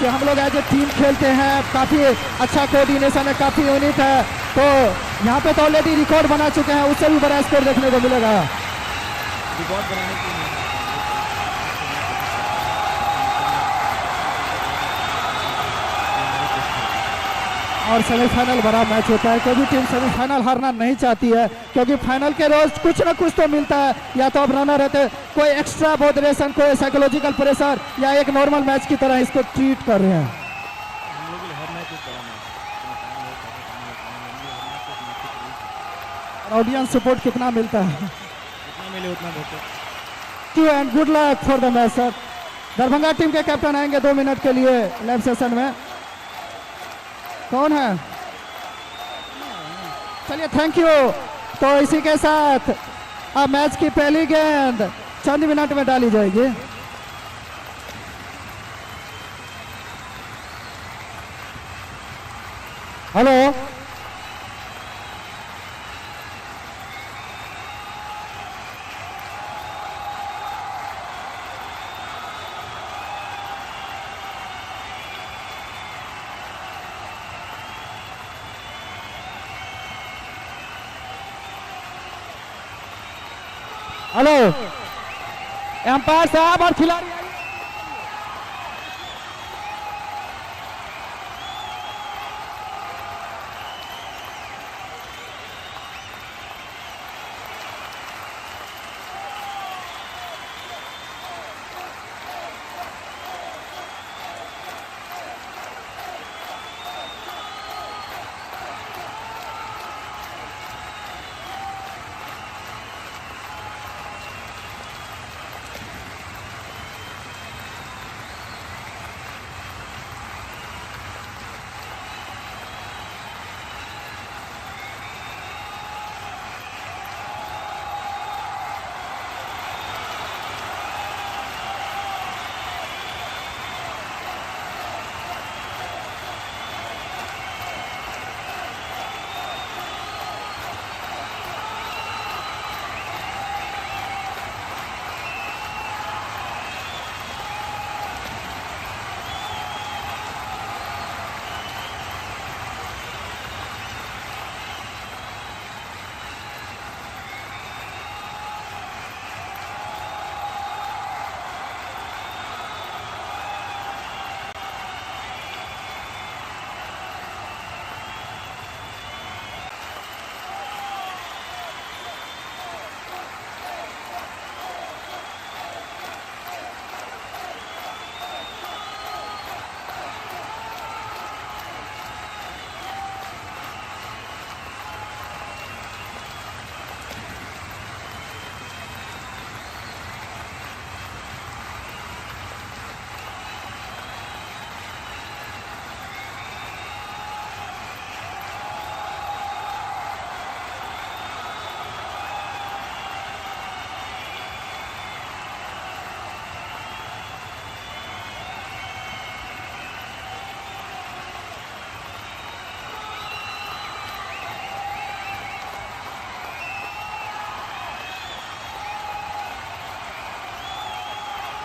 कि हम लोग एज ए टीम खेलते हैं, काफ़ी अच्छा कोऑर्डिनेशन है, काफ़ी यूनिट है। तो यहाँ पे तो ऑलरेडी रिकॉर्ड बना चुके हैं, उससे भी बड़ा स्कोर देखने को मिलेगा। रिकॉर्ड बनाने के लिए और सेमीफाइनल बड़ा मैच होता है, क्योंकि टीम सेमीफाइनल हारना नहीं चाहती है, क्योंकि फाइनल के रोज कुछ ना कुछ तो मिलता है, या तो अब रनर रहते, कोई एक्स्ट्रा मोटिवेशन, कोई साइकोलॉजिकल प्रेशर, या एक नॉर्मल मैच की तरह इसको ट्रीट कर रहे हैं। ऑडियंस सपोर्ट कितना मिलता है, जितना मिले उतना बेहतर। Thank you and good luck for the match sir. Darbhanga team के कैप्टन आएंगे 2 मिनट के लिए लाइव सेशन में। कौन है? चलिए थैंक यू। तो इसी के साथ अब मैच की पहली गेंद चंद मिनट में डाली जाएगी। हेलो, हेलो एम्पायर साहब और खिलाड़ी आइए।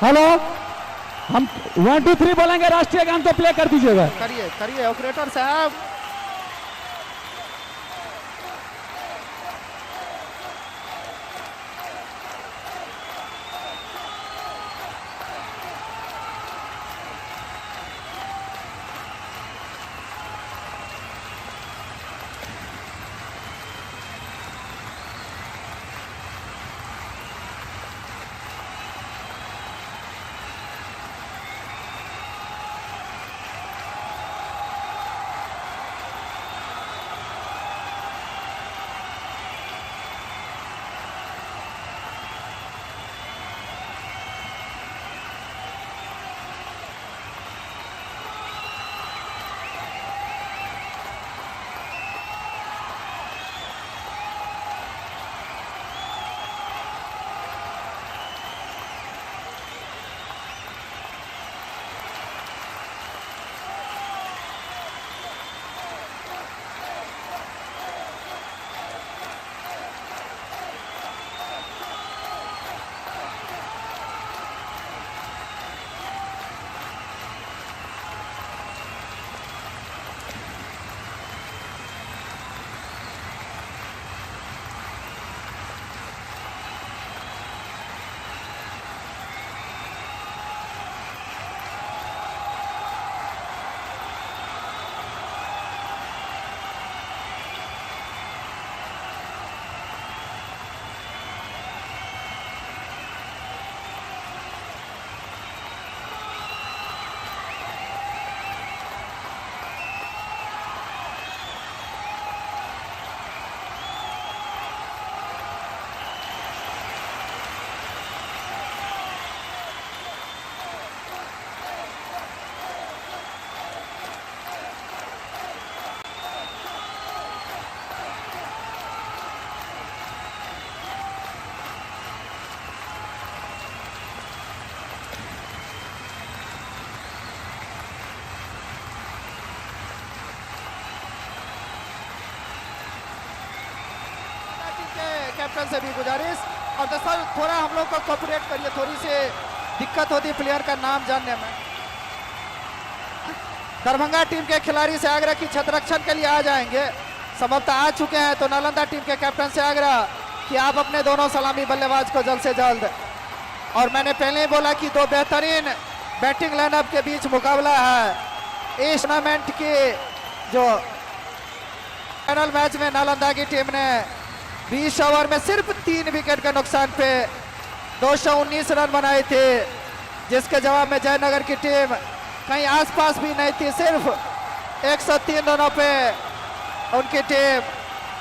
हेलो, हम 1 2 3 बोलेंगे, राष्ट्रीय गान तो प्ले कर दीजिएगा। करिए करिए ऑपरेटर साहब। कैप्टन से भी गुजारिश, और दरअसल थोड़ा हम लोग को कोऑपरेट करिए, थोड़ी सी दिक्कत होती है प्लेयर का नाम जानने में। दरभंगा टीम के खिलाड़ी से आग्रह की छत्ररक्षण के लिए आ जाएंगे, संभवतः आ चुके हैं, तो नालंदा टीम के कैप्टन से आग्रह कि आप अपने दोनों सलामी बल्लेबाज को जल्द से जल्द, और मैंने पहले ही बोला कि दो बेहतरीन बैटिंग लाइनअप के बीच मुकाबला है इस टूर्नामेंट की। जो फाइनल मैच में नालंदा की टीम ने 20 ओवर में सिर्फ 3 विकेट के नुकसान पे 219 रन बनाए थे, जिसके जवाब में जयनगर की टीम कहीं आसपास भी नहीं थी, सिर्फ 103 रनों पे उनकी टीम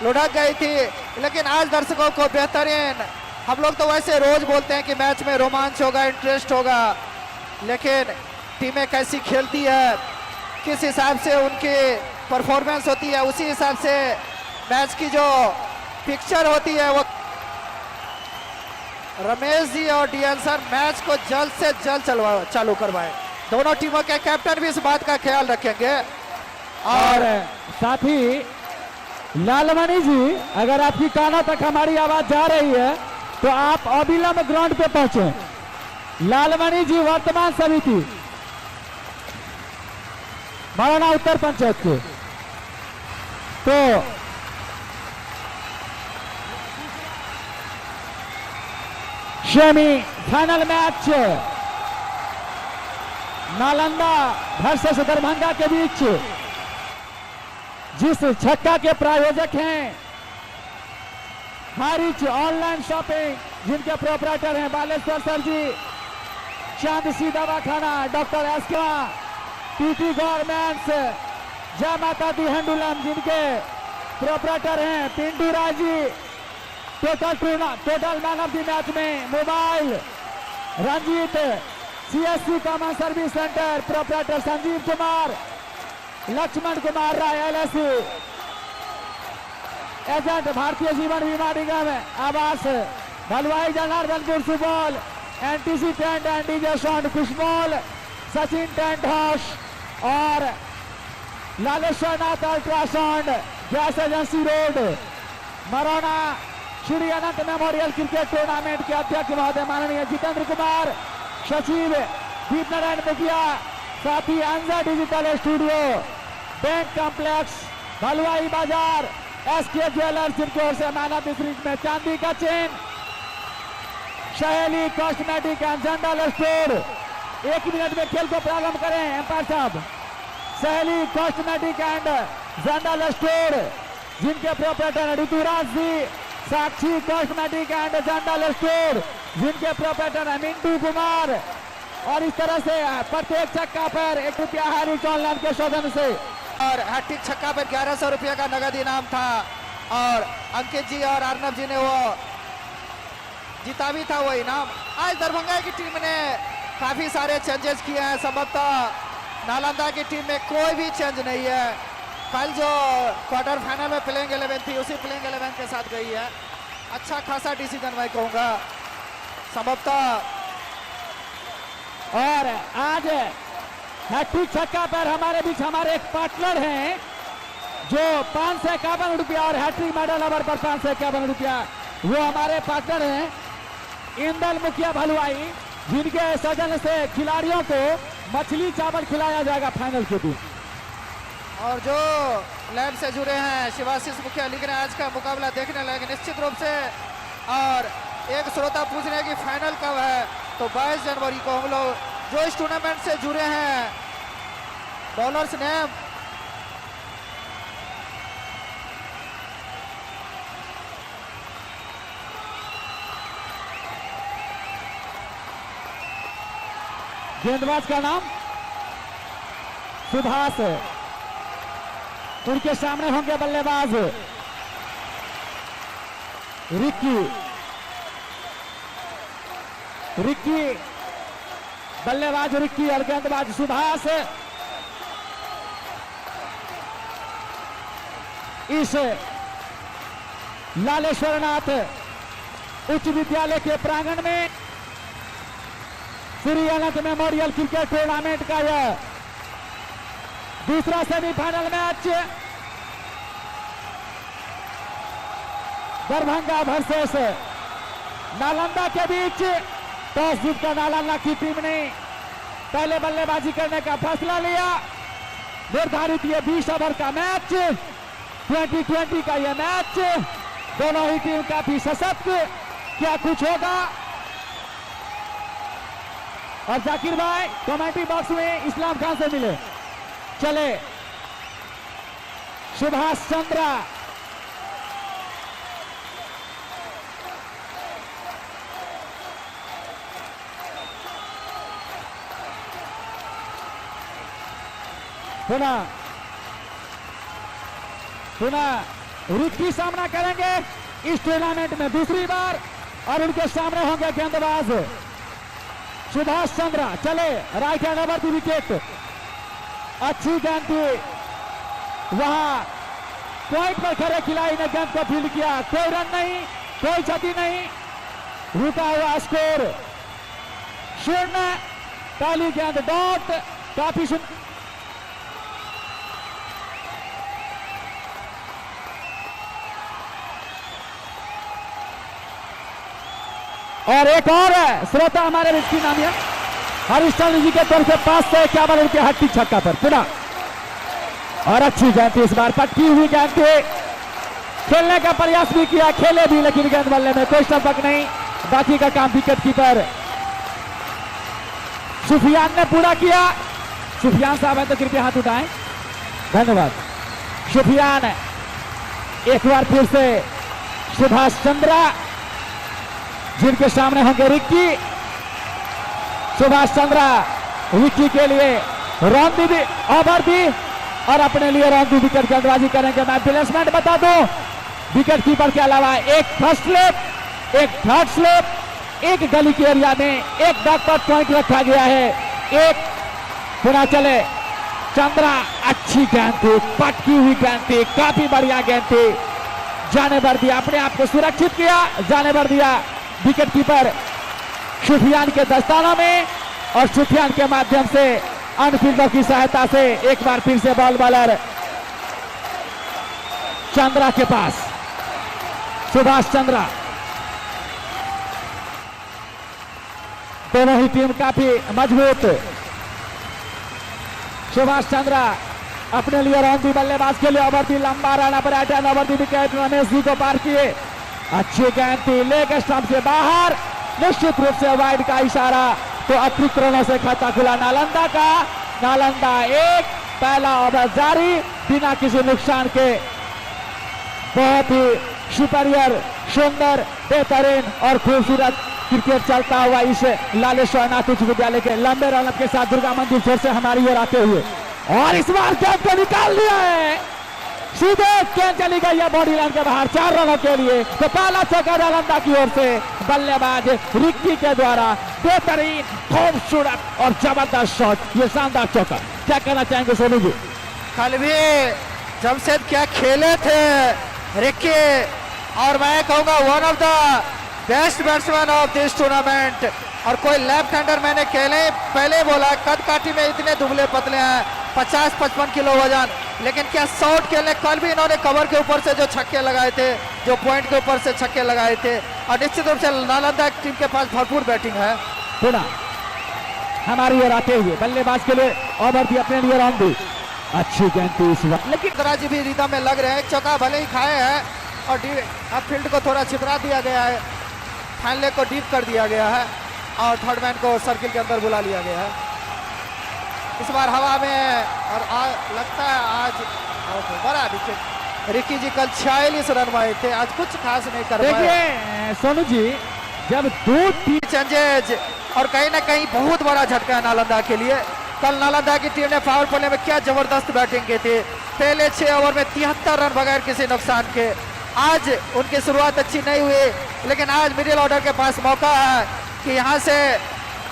लुढ़क गई थी। लेकिन आज दर्शकों को बेहतरीन, हम लोग तो वैसे रोज बोलते हैं कि मैच में रोमांच होगा, इंटरेस्ट होगा, लेकिन टीमें कैसी खेलती है, किस हिसाब से उनकी परफॉर्मेंस होती है, उसी हिसाब से मैच की जो पिक्चर होती है वो। रमेश जी और डीएन सर मैच को जल्द से जल्द चालू करवाएं। दोनों टीमों के कैप्टन भी इस बात का ख्याल रखेंगे। और साथ ही लालमणि जी, अगर आपकी कानों तक हमारी आवाज जा रही है तो आप अविलंब ग्राउंड पे पहुंचे। लालमणि जी वर्तमान समिति मराना उत्तर पंचायत के, तो semi final match Nalanda versus Darbhanga के बीच, जिस छक्का के प्रायोजक हैं हारिच ऑनलाइन शॉपिंग, जिनके प्रोपराइटर हैं बालेश्वर सर जी, चांद सी दवाखाना, डॉक्टर एसका, पीटी गवर्नमेंट्स, जय माता दी हैंडुलम, जिनके प्रोपराइटर हैं Pintu Rai ji, total man of the match में mobile Ranjit, CSC common service centre proprietor Sanjeev Kumar, Laxman Kumar Rai LSC, agent Bharatiya Jeevan Bima Nigam आवास Bhalwai Janardanpur Supaul, NTC tent and DJ sound Khushmol, Sachin tent house और Laleshwar Nath ultrasound gas agency road Marauna. Shri Anant memorial cricket tournament के अध्यक्ष महोदय माननीय जितेंद्र कुमार, सचिव दीप नारायण मुखिया, साथ ही अंजा डिजिटल स्टूडियो, बैंक कॉम्प्लेक्स भलवाई बाजार, एसके ज्वेलर्स, जिनकी ओर से मैन ऑफ द सीरीज में चांदी का chain, Saheli cosmetic and general store. 1 minute में खेल को प्रारंभ करें एम्पायर साहब। Saheli cosmetic and general store, जिनके proprietor Rituraj ji, Sakshi cosmetic and general store, जिनके प्रोपराइटर है मिंटू कुमार, और इस तरह से प्रत्येक छक्का पर 1 रुपया हारिच ऑनलाइन के सौजन्य से, और हैट्रिक छक्का पर 1100 रुपये का नगद इनाम था, और अंकित जी और अर्नब जी ने वो जीता भी था वो इनाम। आज दरभंगा की टीम ने काफी सारे चेंजेस किए हैं, संभवतः नालंदा की टीम में कोई भी चेंज नहीं है। कल जो क्वार्टर फाइनल में प्लेइंग 11 थी, उसी प्लेइंग 11 के साथ गई है। अच्छा खासा डिसीजन मैं कहूँगा संभवतः। और आज हैट्रिक छक्का पर हमारे बीच हमारे एक पार्टनर हैं जो 551 रुपया और हैट्रिक मेडल नंबर पर 551 रुपया, वो हमारे पार्टनर हैं इंदल मुखिया भलवाई, जिनके सजन से खिलाड़ियों को मछली चावल खिलाया जाएगा फाइनल के दिन। और जो लैब से जुड़े हैं शिवाशीष मुखिया लिख रहे हैं आज का मुकाबला देखने लगे निश्चित रूप से। और एक श्रोता पूछ रहे हैं कि फाइनल कब है, तो 22 जनवरी को हम लोग जो इस टूर्नामेंट से जुड़े हैं बॉलर्स नेम गेंदबाज का नाम सुभाष, उनके सामने होंगे बल्लेबाज रिक्की, बल्लेबाज रिक्की और गेंदबाज सुभाष। इस लालेश्वरनाथ उच्च विद्यालय के प्रांगण में Shri Anant memorial cricket tournament का यह दूसरा semifinal match Darbhanga versus Nalanda के बीच टॉस जीतकर नालंदा की टीम ने पहले बल्लेबाजी करने का फैसला लिया। निर्धारित ये 20 ओवर का मैच, 2020 का यह मैच, दोनों ही टीम काफी सशक्त। क्या कुछ होगा? और जाकिर भाई कमेंट्री बॉक्स में इस्लाम खान से मिले। चले सुभाष चंद्रा, पुनः रिक्की सामना करेंगे इस टूर्नामेंट में दूसरी बार, और उनके सामने होंगे गेंदबाज सुभाष चंद्रा। चले right hand over the wicket, अच्छी गेंद थी, वहां पॉइंट पर खड़े खिलाड़ी ने गेंद को फील्ड किया, कोई रन नहीं, कोई क्षति नहीं, रुका हुआ स्कोर 0। पहली गेंद डॉट, काफी और एक और श्रोता हमारे बीच की नाम है हरिश्चंद्र जी के तरफ से 551 रुपये हट्टी छक्का पर पुनः, और अच्छी गेंद थी, इस बार पटकी हुई गेंद थी, खेलने का प्रयास भी किया, खेले भी, लेकिन गेंद बल्ले में कोई सबक नहीं। बाकी का काम विकेट कीपर सुफियान ने पूरा किया। सुफियान साहब है तो कृपया हाथ उठाएं, धन्यवाद। सुफियान एक बार फिर से सुभाष चंद्रा, जिनके सामने होंगे रिक्की। सुभाष चंद्रा रिक्की के लिए रॉन्डी भी ओवर दी और अपने लिए रॉन्डी विकेट गेंदबाजी करेंगे। मैं प्लेसमेंट बता दूं, विकेट कीपर के अलावा एक फर्स्ट स्लिप, एक थर्ड स्लिप, एक गली के एरिया में एक बैकवर्ड पॉइंट रखा गया है, एक पुनः चले चंद्रा, अच्छी गेंद थी, पटकी हुई गेंद थी, काफी बढ़िया गेंद थी, जाने भर दिया, अपने आप को सुरक्षित किया, जाने भर दिया विकेट कीपर सुफियान के दस्ताना में, और सुफियान के माध्यम से अनफील्डर की सहायता से एक बार फिर से बॉल बॉलर चंद्रा के पास। सुभाष चंद्रा, दोनों ही टीम काफी मजबूत। सुभाष चंद्रा अपने लिए रॉन्डी बल्लेबाज के लिए ओवर दी, लंबा रन पर right hand over the wicket, Ramesh ji को पार किए, अच्छी गेंद थी, लेग स्टंप से बाहर, निश्चित रूप से वाइड का इशारा, तो अतिरिक्त रनों से खाता खुला नालंदा का। नालंदा 1, पहला ओवर जारी बिना किसी नुकसान के। बहुत ही सुपीरियर, सुंदर, बेहतरीन और खूबसूरत क्रिकेट चलता हुआ इस लालेश्वर उच्च विद्यालय के लंबे रन के साथ दुर्गा मंदिर छोर से हमारी ओर आते हुए, और इस बार गेंद को निकाल लिया है, सीधे गेंद चली गई है बॉडी लाइन के बाहर 4 रनों के लिए। तो पहला चौका नालंदा की ओर से बल्लेबाज रिक्की के द्वारा, बेहतरीन, खूबसूरत और जबरदस्त शॉट, ये शानदार चौका। क्या कहना चाहेंगे सोनू जी? कल भी जमशेद क्या खेले थे रिक्की, और मैं कहूंगा one of the best batsman of this tournament. और कोई लेफ्ट हैंडर, मैंने पहले बोला कद काठी में इतने दुबले पतले हैं, 50-55 किलो वजन, लेकिन क्या शॉट खेलने। कल भी इन्होंने कवर के ऊपर से जो छक्के लगाए थे, जो पॉइंट के ऊपर से छक्के लगाए थे, और निश्चित रूप से नालंदा टीम के पास भरपूर बैटिंग है। पुनः हमारी ओर आते हुए बल्लेबाज के लिए ओवर भी अपने लिए रन दी, अच्छी गेंद थी इस वक्त, लेकिन दराजी भी रिदम में लग रहे हैं। चौका भले ही खाए हैं, और अब फील्ड को थोड़ा छितरा दिया गया है, फाइनल को डीप कर दिया गया है, और थर्ड मैन को सर्किल के अंदर बुला लिया गया है। इस बार हवा में, और लगता है आज बड़ा विकेट। रिक्की जी कल 46 रन मारे थे, आज कुछ खास नहीं कर पाए। देखिए सोनू जी, जब 2 टीम चेंजेज, और कहीं ना कहीं बहुत बड़ा झटका है नालंदा के लिए। कल नालंदा की टीम ने पावर प्ले में क्या जबरदस्त बैटिंग की थी, पहले 6 ओवर में 73 रन बगैर किसी नुकसान के। आज उनकी शुरुआत अच्छी नहीं हुई, लेकिन आज मिडिल ऑर्डर के पास मौका है कि यहाँ से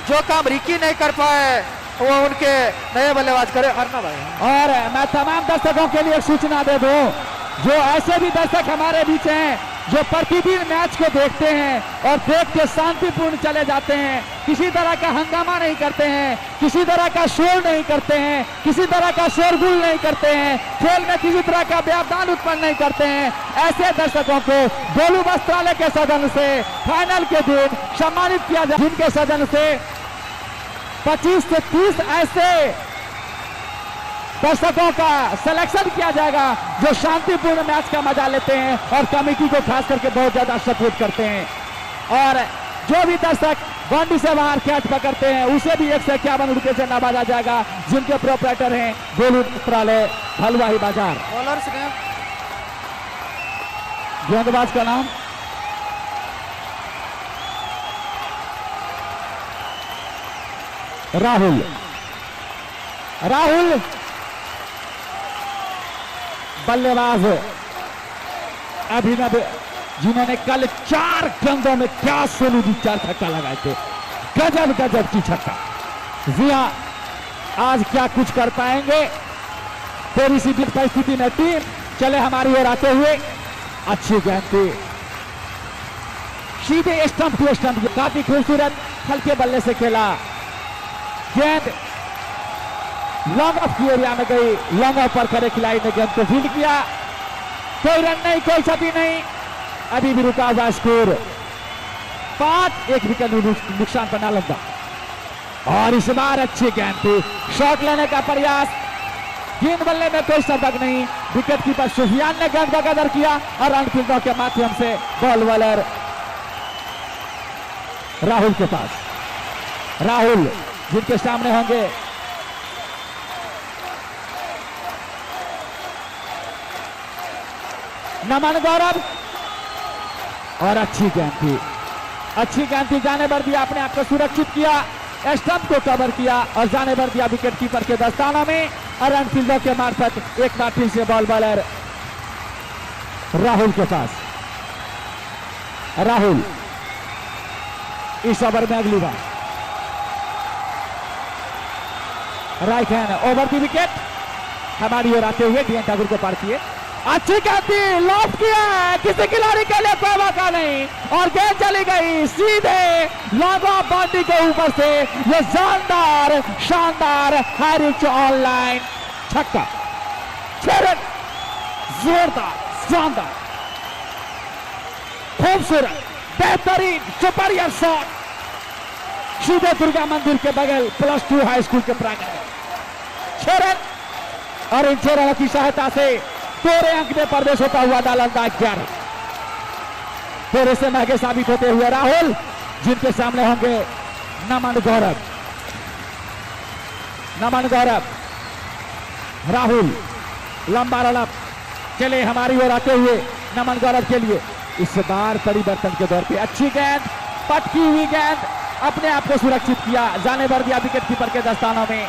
जो काम रिक्की नहीं कर पाए वो उनके नए बल्लेबाज करे। अर्ना भाई, और मैं तमाम दर्शकों के लिए एक सूचना दे दूं, जो ऐसे भी दर्शक हमारे बीच हैं जो प्रतिदिन मैच को देखते हैं और देख के शांतिपूर्ण चले जाते हैं, किसी तरह का हंगामा नहीं करते हैं, किसी तरह का शोर नहीं करते हैं, किसी तरह का शोरगुल नहीं करते हैं, खेल में किसी तरह का व्यवधान उत्पन्न नहीं करते हैं, ऐसे दर्शकों को गोलू वस्त्रालय के सदन से फाइनल के दिन सम्मानित किया जाए, जिनके सदन से 25 से 30 ऐसे दर्शकों का सिलेक्शन किया जाएगा जो शांतिपूर्ण मैच का मजा लेते हैं और कमेटी को खास करके बहुत ज्यादा सपोर्ट करते हैं। और जो भी दर्शक बाउंड्री से बाहर कैच पकड़ते हैं उसे भी 151 से नवाजा जाएगा, जिनके प्रोपराइटर हैं गोलू वस्त्रालय हलवाई बाजार। बॉलर्स ने गेंदबाज का नाम राहुल। राहुल बल्लेबाज अभिनव, जिन्होंने कल 4 गेंदों में क्या सोनू जी 4 छक्का लगाए थे, गजब गजब की छक्का। जिया आज क्या कुछ कर पाएंगे, थोड़ी सी भी परिस्थिति में टीम चले हमारी ओर आते हुए, अच्छी गेंद थी, सीधे स्टंप टू स्टंप, काफी खूबसूरत हल्के बल्ले से खेला, गेंद लॉन्ग ऑफ की एरिया में गई, लॉन्ग ऑफ पर खड़े खिलाड़ी ने गेंद को फील्ड किया, कोई रन नहीं, कोई क्षति नहीं, अभी भी रुका हुआ स्कोर 5, 1 विकेट नुकसान पर नालंदा। और इस बार अच्छी गेंद थी, शॉट लेने का प्रयास, गेंद बल्ले में कोई सबक नहीं, विकेट कीपर सुफियान ने गेंद का कदर किया और रन फील्डों के माध्यम से बॉल बॉलर राहुल के पास। राहुल जिनके सामने होंगे नमन गौरव, और अच्छी गेंद थी, अच्छी गेंद थी, जाने भर दिया, अपने आप को सुरक्षित किया, स्टंप को कवर किया और जाने भर दिया विकेट कीपर के दस्ताना में और रन फील्डों के मार्फत एक बार फिर से बॉल बॉलर राहुल के पास। राहुल इस ओवर में अगली बार right hand over the wicket हमारी ओर आते हुए डीएन ठाकुर को पार किए, अच्छी गेंद थी, लॉफ्ट किया है, किसी खिलाड़ी के लिए कोई मौका नहीं और गेंद चली गई सीधे लॉन्ग ऑफ बाउंड्री के ऊपर से, ये शानदार शानदार हाई रिच ऑनलाइन छक्का, 6 रन, जोरदार शानदार खूबसूरत बेहतरीन सुपरियर शॉट, सीधे दुर्गा मंदिर के बगल +2 हाई स्कूल के प्रांगण में 6 रन और इन 6 रनों की सहायता से 13 अंक में प्रवेश होता हुआ नालंदा 11, 13 से महंगे साबित होते हुए राहुल, जिनके सामने होंगे नमन गौरव। नमन गौरव, राहुल लंबा रनअप चले हमारी ओर आते हुए नमन गौरव के लिए, इस बार परिवर्तन के दौर पे अच्छी गेंद, पटकी हुई गेंद, अपने आप को सुरक्षित किया, जाने भर दिया विकेट कीपर के दस्तानों में,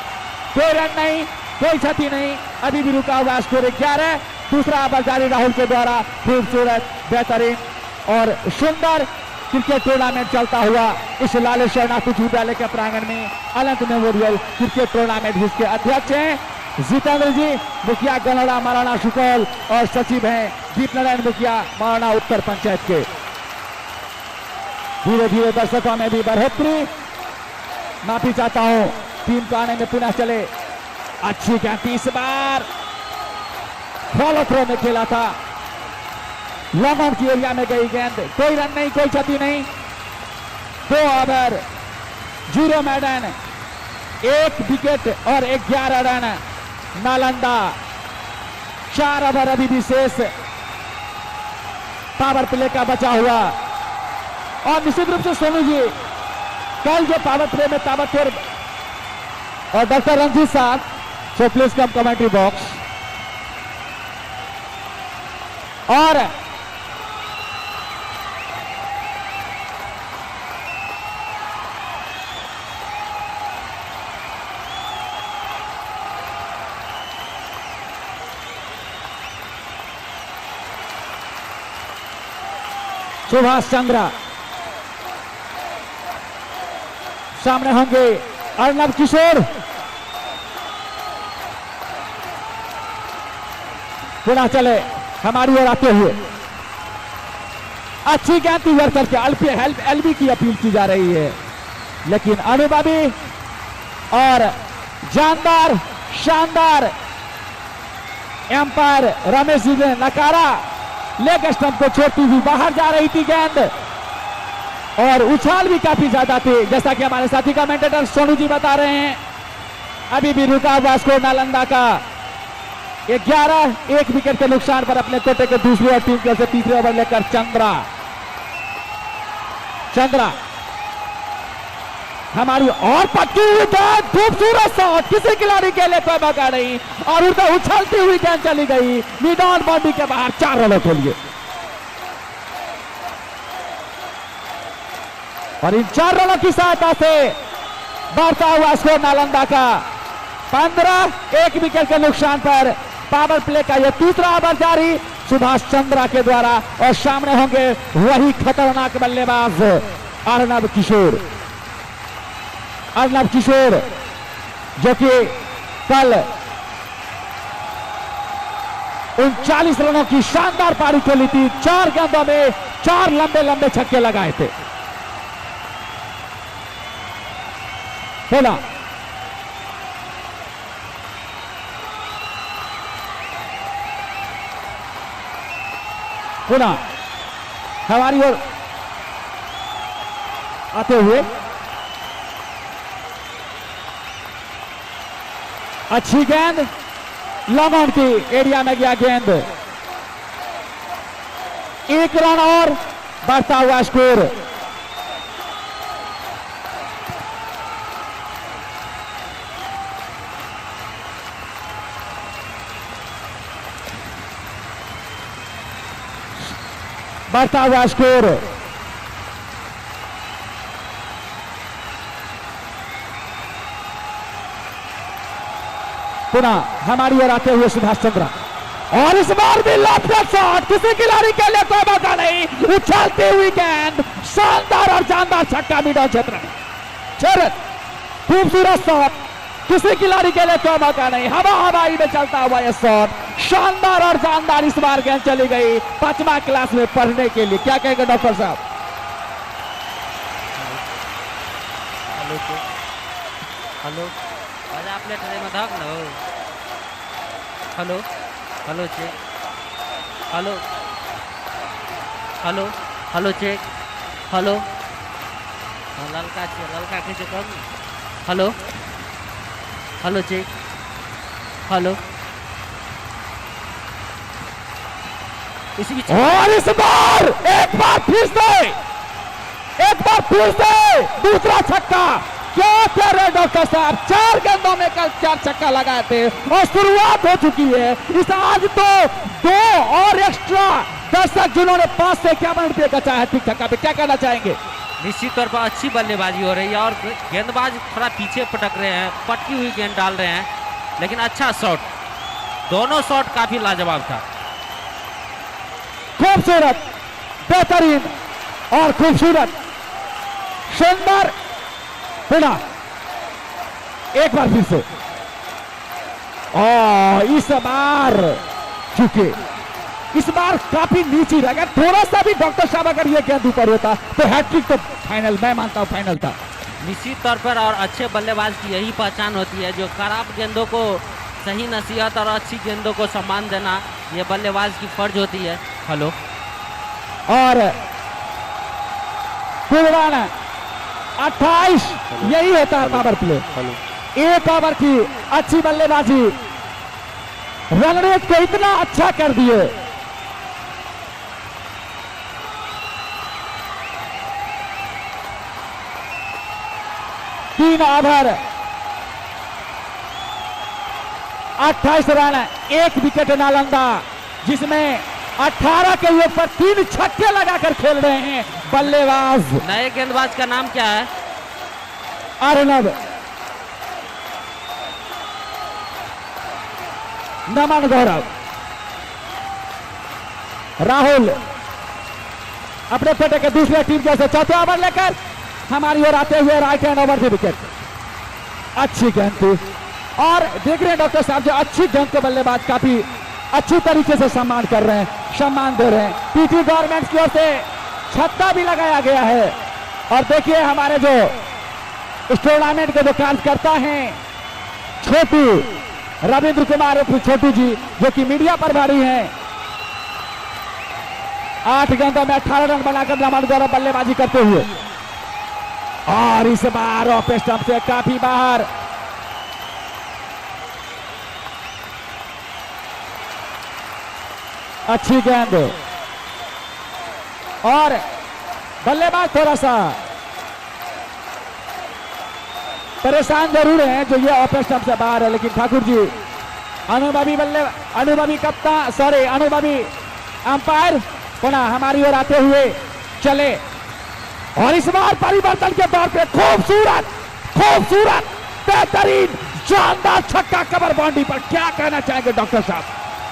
कोई रन नहीं, कोई क्षति नहीं, अभी भी रुका हुआ स्कोर 11, दूसरा ओवर जारी राहुल के द्वारा, खूबसूरत बेहतरीन और सुंदर क्रिकेट टूर्नामेंट चलता हुआ इस लाल शरणार्थी विद्यालय के प्रांगण में अनंत मेमोरियल क्रिकेट टूर्नामेंट, जिसके अध्यक्ष हैं जितेंद्र जी मुखिया गनड़ा महाराणा सुकौल और सचिव हैं दीप नारायण मुखिया महाराणा उत्तर पंचायत के। धीरे धीरे दर्शकों में भी बढ़ोतरी, माफी चाहता हूं, टीम को आने में पुनः चले, अच्छी गेंद इस बार फॉलो थ्रो में खेला था, लॉन्ग ऑन की एरिया में गई गेंद, कोई रन नहीं, कोई क्षति नहीं, 2 ओवर 0 मैडन, 1 विकेट और 11 रन नालंदा, 4 ओवर अभी विशेष पावर प्ले का बचा हुआ। और निश्चित रूप से सोनू जी कल जो पावर प्ले में ताबड़तोड़, और डॉक्टर रंजीत साहब, so please come commentary box, और सुभाष चंद्रा, सामने होंगे अर्नब किशोर, पुनः चले हमारी ओर आते हुए अच्छी गेंद की वर्कर के एलबी की अपील की जा रही है, लेकिन अनुभवी और जानदार शानदार एम्पायर रमेश जी ने नकारा। लेग स्टंप को छोड़ती हुई बाहर जा रही थी गेंद और उछाल भी काफी ज्यादा थी, जैसा कि हमारे साथी कमेंटेटर सोनू जी बता रहे हैं। अभी भी रुका हुआ स्कोर नालंदा का 11, 1 विकेट के नुकसान पर अपने कोटे के दूसरी और टीम की ओर से तीसरे ओवर लेकर चंद्रा हमारी और पटकी हुई गेंद, खूबसूरत शॉट, किसी खिलाड़ी के लिए कोई मौका नहीं और उधर उछलती हुई गेंद चली गई मिड ऑन बाउंड्री के बाहर 4 रनों के लिए। और इन 4 रनों की सहायता से बढ़ता हुआ स्कोर नालंदा का 15, 1 विकेट के नुकसान पर पावर प्ले का यह तीसरा ओवर जारी सुभाष चंद्रा के द्वारा और सामने होंगे वही खतरनाक बल्लेबाज अर्णव किशोर जो कि कल 39 रनों की शानदार पारी खेली थी। 4 गेंदों में 4 लंबे लंबे छक्के लगाए थे। बोला पुनः हमारी ओर आते हुए अच्छी गेंद लॉन्ग ऑन की एरिया में गया गेंद, 1 रन और बढ़ता हुआ स्कोर। बढ़ता हुआ स्कोर। पुनः हमारी ओर आते हुए सुभाष चंद्रा और इस बार भी लेफ्ट शॉट, किसी खिलाड़ी के लिए कोई मौका नहीं, उछलती हुई गेंद, शानदार और जानदार छक्का मिड ऑन क्षेत्र में। चरण खूबसूरत शॉट, किसी खिलाड़ी के लिए कोई मौका नहीं, हवाई में चलता हुआ यह शॉट, शानदार और जानदार इस बार गेंद चली गई 5वां क्लास में पढ़ने के लिए। क्या कहेंगे डॉक्टर साहब? हेलो आपने ट्रेन में धाक ना hello hello check hello hello hello check hello ललका के कम हेलो हेलो चेक हेलो और इस बार एक बार फिर से दूसरा छक्का। क्या कह रहे डॉक्टर साहब? 4 गेंदों में कल 4 छक्का लगाए थे और शुरुआत हो चुकी है। इस आज तो 2 और एक्स्ट्रा दर्शक जिन्होंने 5 से 51 रुपये का चाहे ठीक छक्का पे, क्या कहना चाहेंगे? निश्चित तौर पर अच्छी बल्लेबाजी हो रही है और गेंदबाज थोड़ा पीछे पटक रहे हैं, पटकी हुई गेंद डाल रहे हैं, लेकिन अच्छा शॉट, दोनों शॉट काफी लाजवाब था। खूबसूरत, बेहतरीन और खूबसूरत, शानदार। पुनः एक बार फिर से इस बार चुके, इस बार काफी नीचे रह गया। थोड़ा सा भी डॉक्टर साहब अगर ये गेंद ऊपर होता तो हैट्रिक तो फाइनल, मैं मानता हूं फाइनल था। निश्चित तौर पर और अच्छे बल्लेबाज की यही पहचान होती है, जो खराब गेंदों को सही नसीहत और अच्छी गेंदों को सम्मान देना, ये बल्लेबाज की फर्ज होती है। हेलो और 28 यही होता है पावर प्ले। 1 ओवर की अच्छी बल्लेबाजी रन रेट को इतना अच्छा कर दिए। तीन ओवर 28 रन, 1 विकेट नालंदा, जिसमें 18 के ऊपर 3 छक्के लगाकर खेल रहे हैं बल्लेबाज। नए गेंदबाज का नाम क्या है? अर्णव नमन गौरव। राहुल अपने पेटे के दूसरे टीम के से चौथे ओवर लेकर हमारी ओर आते हुए right hand over the wicket. अच्छी गेंद थी और देख रहे हैं डॉक्टर साहब जो अच्छी गेंद को बल्लेबाज काफी अच्छी तरीके से सम्मान कर रहे हैं, सम्मान दे रहे हैं। पीटी गवर्नमेंट की ओर से छक्का भी लगाया गया है। और देखिए हमारे जो इस टूर्नामेंट के जो कार्यकर्ता हैं छोटू रविंद्र कुमार छोटू जी, जो कि मीडिया प्रभारी हैं, 8 गेंदों में 18 रन बनाकर नमन गौरव बल्लेबाजी करते हुए, और इस बार ऑफ स्टंप से काफी बाहर। अच्छी गेंद, और बल्लेबाज थोड़ा सा परेशान जरूर है जो ये ऑफ स्टंप से बाहर है, लेकिन ठाकुर जी अनुभवी कप्तान अनुभवी अंपायर पुनः हमारी ओर आते हुए चले, और इस बार परिवर्तन के तौर पे खूबसूरत बेहतरीन शानदार छक्का कवर बाउंड्री पर। क्या कहना चाहेंगे डॉक्टर साहब?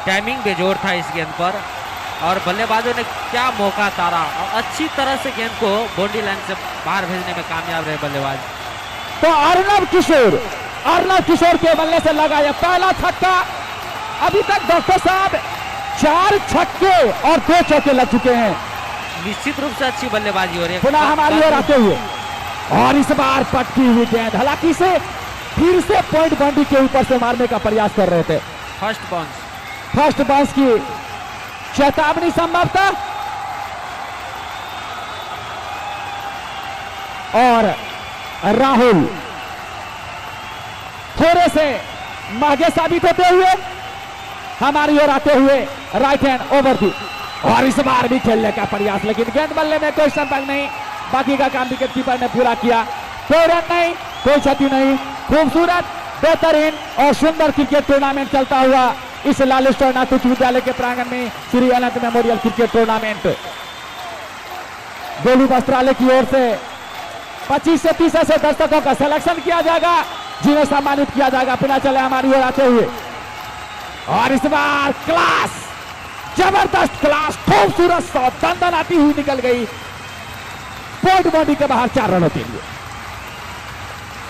टाइमिंग बेजोर था इस गेंद पर और बल्लेबाजों ने क्या मौका तारा और अच्छी तरह से गेंद को बाउंड्री लाइन से बाहर भेजने में कामयाब रहे बल्लेबाज। तो अर्नब किशोर के बल्ले से लगा यह पहला छक्का। अभी तक डॉक्टर साहब 4 छक्के और 2 चौके लग चुके हैं। निश्चित रूप से अच्छी बल्लेबाजी हो रही है। पुनः हमारी ओर आते हुए, और इस बार पटकी हुई गेंद, हालांकि से फिर से पॉइंट बाउंड्री के ऊपर से मारने का प्रयास कर रहे थे। फर्स्ट बाउंस की चेतावनी संभवतः, और राहुल थोड़े से महंगे साबित होते हुए हमारी ओर आते हुए राइट हैंड ओवर थी, और इस बार भी खेलने का प्रयास, लेकिन गेंद बल्ले में कोई संपर्क नहीं। बाकी का काम विकेट कीपर ने पूरा किया, कोई रन नहीं, कोई क्षति नहीं। खूबसूरत बेहतरीन और सुंदर क्रिकेट टूर्नामेंट चलता हुआ इस लालेश्वरनाथ उच्च विद्यालय के प्रांगण में Shri Anant memorial cricket tournament Golu वस्त्रालय की ओर से 25 से 30 ऐसे दर्शकों का सिलेक्शन किया जाएगा जिन्हें सम्मानित किया जाएगा। बिना चले हमारी ओर आते हुए, और इस बार क्लास, जबरदस्त क्लास, खूबसूरत शॉट दंदन आती हुई निकल गई पॉइंट बाउंड्री के बाहर 4 रनों के लिए।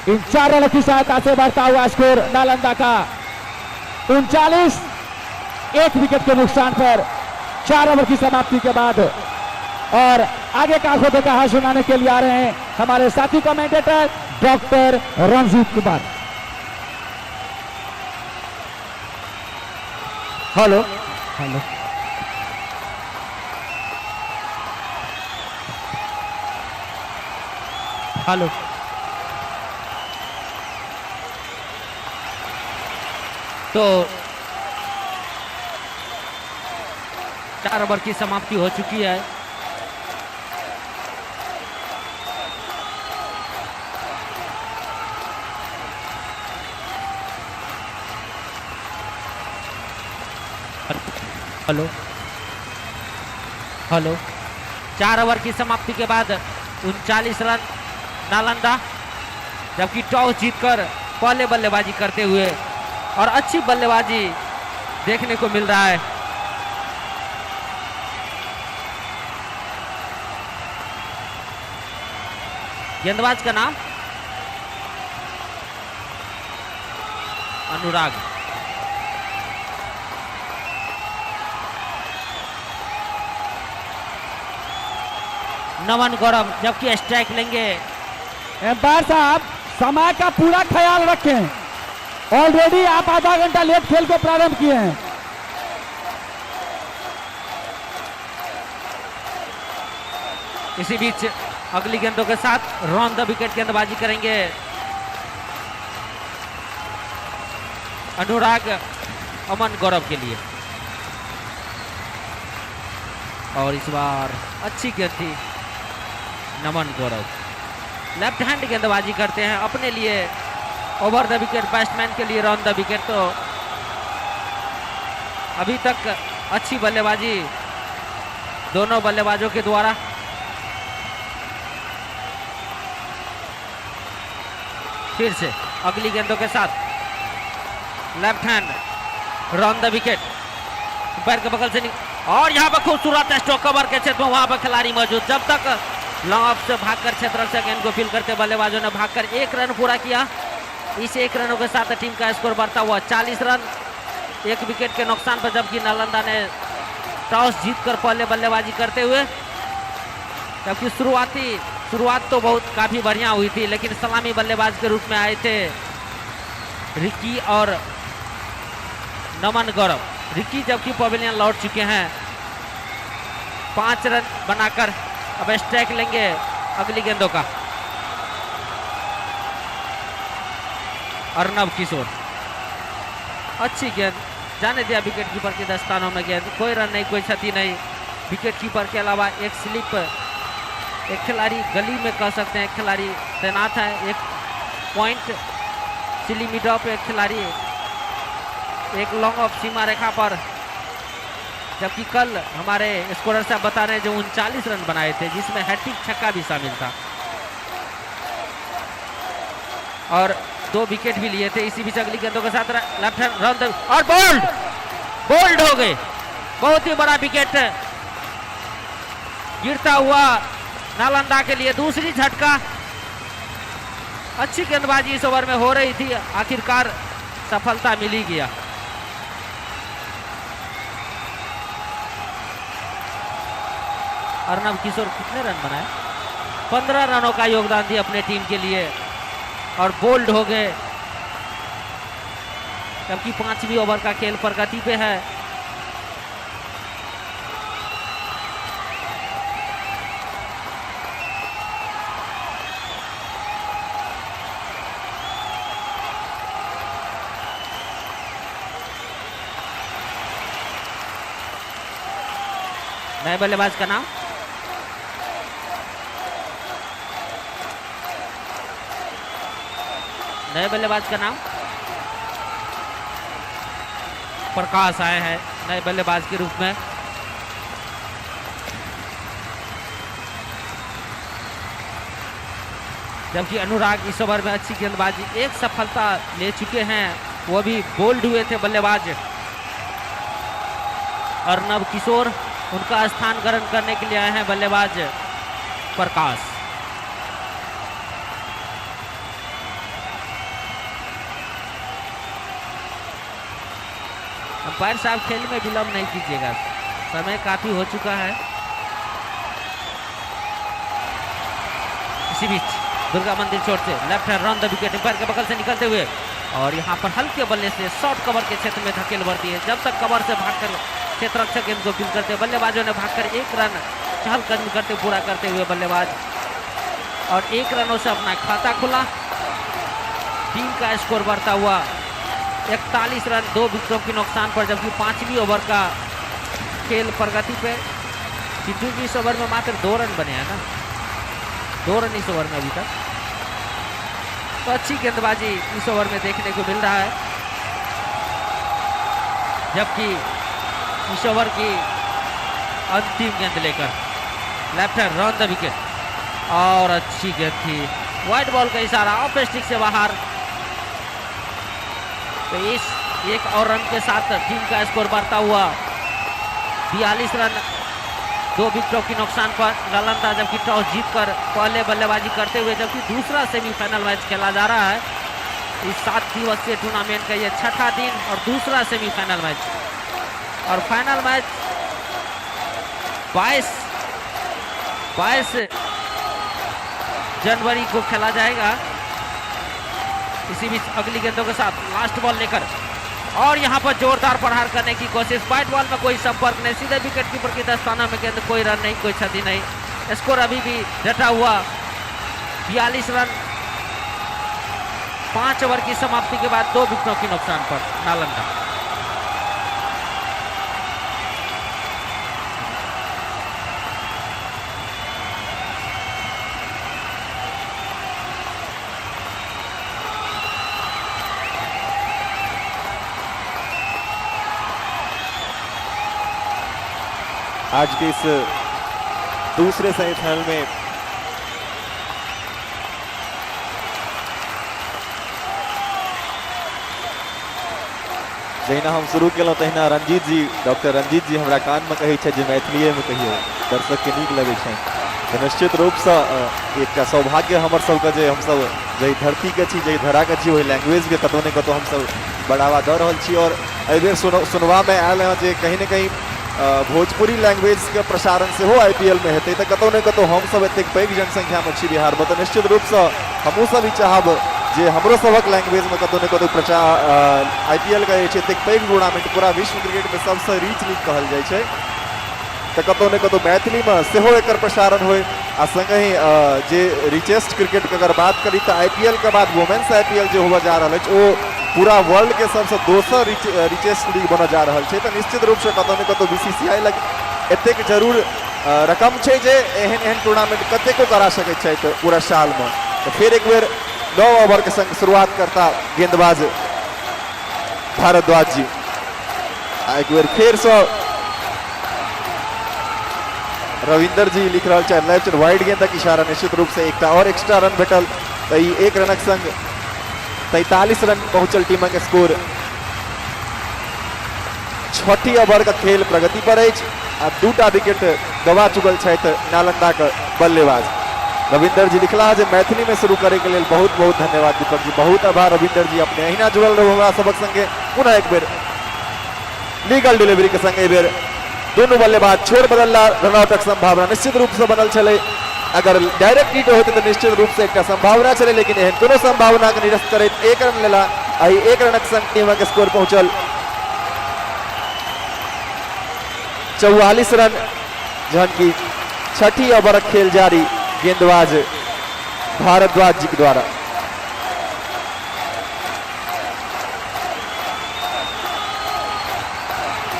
इन 4 रनों की सहायता से बढ़ता हुआ स्कोर नालंदा का 39, 1 विकेट के नुकसान पर 4 ओवर की समाप्ति के बाद। और आगे का आंखों देखा हाथ सुनाने के लिए आ रहे हैं हमारे साथी commentator doctor Ranjit Kumar. Hello hello hello तो 4 ओवर की समाप्ति हो चुकी है। हेलो 4 ओवर की समाप्ति के बाद 39 रन नालंदा, जबकि टॉस जीतकर पहले बल्लेबाजी करते हुए, और अच्छी बल्लेबाजी देखने को मिल रहा है। गेंदबाज का नाम अनुराग। नमन गौरव जबकि स्ट्राइक लेंगे। एम्पायर साहब समय का पूरा ख्याल रखें, ऑलरेडी आप आधा घंटा लेट खेल को प्रारंभ किए हैं। इसी बीच अगली गेंदों के साथ रॉन द विकेट गेंदबाजी करेंगे अनुराग अमन गौरव के लिए, और इस बार अच्छी गेंद थी नमन गौरव। लेफ्ट हैंड गेंदबाजी करते हैं अपने लिए, ओवर द विकेट बैट्समैन के लिए रॉन द विकेट। तो अभी तक अच्छी बल्लेबाजी दोनों बल्लेबाजों के द्वारा। फिर से अगली गेंदों के साथ left hand Ron the wicket, पैर के बगल से और यहाँ पर खूबसूरत स्ट्रोक कवर के क्षेत्र में वहां पर खिलाड़ी मौजूद। जब तक लॉन्ग ऑफ से भागकर क्षेत्र से गेंद को फील करते बल्लेबाजों ने भागकर 1 रन पूरा किया। इस 1 रनों के साथ टीम का स्कोर बढ़ता हुआ 40 रन 1 विकेट के नुकसान पर, जबकि नालंदा ने टॉस जीतकर पहले बल्लेबाजी करते हुए जबकि शुरुआत तो बहुत काफी बढ़िया हुई थी, लेकिन सलामी बल्लेबाज के रूप में आए थे रिकी और नमन गौरव। रिकी जबकि पवेलियन लौट चुके हैं, 5 रन बनाकर अब स्ट्राइक लेंगे अगली गेंदों का। अर्नब किशोर, अच्छी गेंद, जाने दिया विकेट कीपर के दस्तानों में गेंद, कोई रन नहीं, कोई क्षति नहीं। विकेट कीपर के अलावा एक स्लिप, एक खिलाड़ी गली में कह सकते हैं, एक खिलाड़ी तैनात है, एक पॉइंट सिली मिड ऑफ, एक खिलाड़ी एक लॉन्ग ऑफ सीमा रेखा पर। जबकि कल हमारे स्कोरर साहब बता रहे हैं जो 39 रन बनाए थे, जिसमें हैट्रिक छक्का भी शामिल था और 2 विकेट भी लिए थे। इसी बीच अगली गेंदों के साथ लेफ्ट हैंड रन और बोल्ड हो गए। बहुत ही बड़ा विकेट गिरता हुआ नालंदा के लिए, दूसरी झटका। अच्छी गेंदबाजी इस ओवर में हो रही थी, आखिरकार सफलता मिल ही गया। अर्नब किशोर कितने रन बनाए? 15 रनों का योगदान दिया अपने टीम के लिए और बोल्ड हो गए। जबकि 5वीं ओवर का खेल प्रगति पे है। नए बल्लेबाज का नाम प्रकाश आए हैं नए बल्लेबाज के रूप में। जबकि अनुराग इस ओवर में अच्छी गेंदबाजी, एक सफलता ले चुके हैं, वो भी बोल्ड हुए थे बल्लेबाज। अर्नब किशोर उनका स्थान ग्रहण करने के लिए आए हैं बल्लेबाज प्रकाश। अंपायर साहब खेल में विलंब नहीं कीजिएगा, समय काफी हो चुका है। इसी बीच दुर्गा मंदिर चोट से left hand run the wicket, umpire के बगल से निकलते हुए और यहाँ पर हल्के बल्ले से शॉर्ट कवर के क्षेत्र में धकेल बढ़ती है। जब तक कवर से भागकर क्षेत्ररक्षक गेंद को फील करते, बल्लेबाजों ने भागकर 1 रन चहलकदमी करते पूरा करते हुए बल्लेबाज, और 1 रनों से अपना खाता खुला। टीम का स्कोर बढ़ता हुआ 41 रन 2 विकेटों के नुकसान पर। जबकि 5वीं ओवर का खेल प्रगति पे। सिद्धू जी इस ओवर में मात्र 2 रन बने हैं ना, 2 रन इस ओवर में अभी तक। तो अच्छी गेंदबाजी इस ओवर में देखने को मिल रहा है। जबकि इस ओवर की अंतिम गेंद लेकर left hand run the wicket, और अच्छी गेंद थी, वाइड बॉल का इशारा, ऑफ स्टिक से बाहर। तो इस 1 और रन के साथ टीम का स्कोर बढ़ता हुआ 42 रन 2 विकेटों के नुकसान पर। नालंदा जबकि टॉस जीतकर पहले बल्लेबाजी करते हुए, जबकि दूसरा सेमीफाइनल मैच खेला जा रहा है इस 7 दिवसीय टूर्नामेंट का, ये 6ठा दिन और दूसरा सेमीफाइनल मैच। और फाइनल मैच 22 जनवरी को खेला जाएगा। इसी बीच अगली गेंदों के साथ लास्ट बॉल लेकर और यहां पर जोरदार प्रहार करने की कोशिश। वाइड बॉल में कोई संपर्क नहीं, सीधे विकेट कीपर की दस्ताना में गेंद, कोई रन नहीं, कोई क्षति नहीं। स्कोर अभी भी डटा हुआ 42 रन 5 ओवर की समाप्ति के बाद 2 विकेटों के नुकसान पर नालंदा। आज के इस दूसरे सेमीफाइनल में जहिना हम शुरू केलहुँ तहिना रंजीत जी, डॉक्टर रंजीत जी हमरा कान में कहै छै जे मैथिलीए में कहियो, दर्शक के नीक लगै छै। तो निश्चित रूप से एक सौभाग्य हमर सबके जे हमसब जहि धरती के छी, जहि धरा के छी, वही लैंग्वेज के कतौ ने कतौ हमसब बढ़ावा दऽ रहल छी। और एहि बेर सुनबा में आयल है जे कहीं न कहीं भोजपुरी लैंग्वेज के प्रसारण से हो IPL में हेतै तो कतौ ने कतौ हम सब एतेक पैघ जनसंख्या में छी बिहार में तो निश्चित रूप से हमहू सब ई चाहब जे हमरो सबक लैंग्वेज में कतौ ने कतौ प्रचार IPL का एतेक पैघ टूर्नामेंट पूरा विश्व क्रिकेट में सबसे रीच लीग कहल जाइ छै तो कतौ ने कतौ मैथिली में सेहो एकर प्रसारण होय आ संगहि जे रिचेस्ट क्रिकेट के अगर बात करी तो IPL के बाद वुमेन्स IPL जो हुआ जा रहा है वो पूरा वर्ल्ड के सबसे दोसर रिचेस्ट लीग बना जा रहा है तो निश्चित रूप से कतौ ने कतौ BCCI लग एतेक जरूर रकम छै जे एहन टूर्नामेंट कतेको करा सकै छै तो पूरा साल में तो फिर एक बेर 9 ओवर के संग शुरुआत करता गेंदबाज भारद्वाज जी एक बेर फिर से रविंदर जी लिख रहा है लेफ्ट वाइड गेंद तक इशारा निश्चित रूप से एक और एक्स्ट्रा रन भेटल तो एक रनक संग 43 रन पहुंचल टीम के स्कोर 6 ओवर का खेल प्रगति पर आ 2टा विकेट गवा चुकल नालंदा के बल्लेबाज रविंदर जी लिखला है मैथिली में शुरू करे के लिए बहुत बहुत धन्यवाद दीपक जी बहुत आभार रविंदर जी अपने अहिना जुड़ल रहो हमरा सबक संगे पुनः एक बेर लीगल डिलीवरी के संगे बेर दोनों बल्लेबाज छोड़ बदलला रनआउटक संभावना निश्चित रूप से बनल चले अगर डायरेक्ट हिट होते तो निश्चित रूप से एक संभावना चले लेकिन एहन कोनो संभावना के निरस्त करे एक रन लेला आई एक रनक संग टीम के स्कोर पहुंचल 44 रन जहन की 6 ओवर खेल जारी गेंदबाज भारद्वाज जी के द्वारा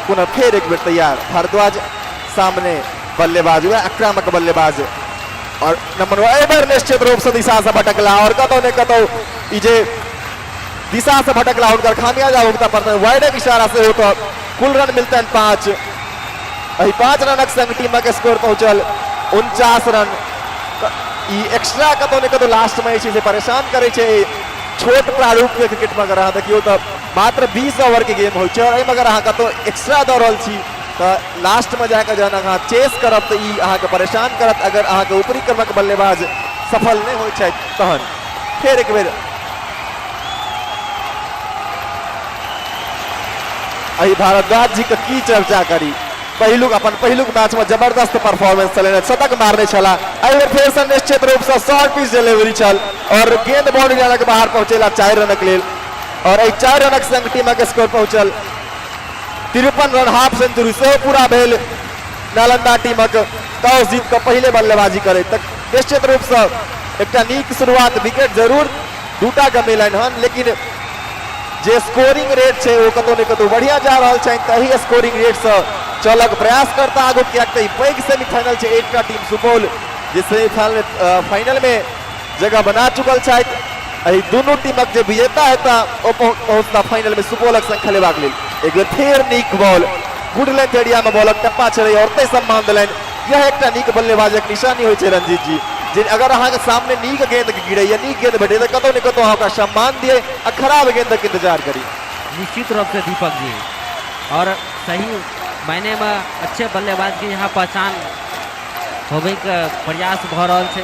पुनः फिर एक बेर तैयार भारद्वाज सामने बल्लेबाज हुआ आक्रामक बल्लेबाज और नंबर एबर निश्चित रूप से दिशा से भटकला और कतौ ने कतौ जे दिशा से भटकला उनकर खामियाजा भुगतना पड़ता है वाइड इशारा से हो तो कुल रन मिलते हैं 5 5 रनक संग टीम के स्कोर पहुंचल 49 रन एक्स्ट्रा कतौ ने कतौ लास्ट में चीज परेशान करे छे छोट प्रारूप के क्रिकेट में अगर अहाँ देखियो तो मात्र 20 ओवर के गेम हो अगर अहाँ कतौ एक्स्ट्रा दऽ रहल छी तो लास्ट में जाकर जहन अहाँ चेस करब तो अहाँ के परेशान करत अगर अहाँ के ऊपरी क्रमक बल्लेबाज सफल नहीं हो तहन फिर एक बेर भारद्वाज जी के की चर्चा करी पहिलुक मैच में जबरदस्त परफॉर्मेंस चले शतक मारने चला फिर से निश्चित रूप से शॉर्ट पिच डिलीवरी चल और गेंद बाउंड्री लाइन के बाहर पहुंचेला 4 रनक लेल और 4 रनक संग टीम के स्कोर पहुंचल 53 रन हाफ सेंचुरी से पूरा भेल नालंदा टीम के टॉस जीत के पहले बल्लेबाजी करे तक निश्चित रूप से एक नीक शुरुआत विकेट जरूर 2टा के मिलन हन लेकिन जे स्कोरिंग रेट है वो कतौ ने कतौ बढ़िया जा रहा है तही स्कोरिंग रेट से चलक प्रयास करता आगू क्या पैघ सेमीफाइनल है एक टीम सुपौल जे सेमीफाइनल फाइनल में जगह बना चुकल है दोनों टीमक जो विजेता है पहुंचता फाइनल में सुपौलक संग खेलेबाक लेल एक बेर फिर नीक बॉल गुड लेंथ एरिया में बॉलक टप्पा छे और तै सम्मान दिलन यह एक नीक बल्लेबाजक निशानी होय छे रंजीत जी जे अगर अहाँ के सामने नीक गेंद गिरे या नीक गेंद भेटे तो कतौ ने कतौ अहाँ सम्मान दिए आ खराब गेंद तक इंतजार करी निश्चित रूप से दीपक जी और सही मायने में अच्छे बल्लेबाज की यहाँ पहचान होबे के प्रयास भ रहल छै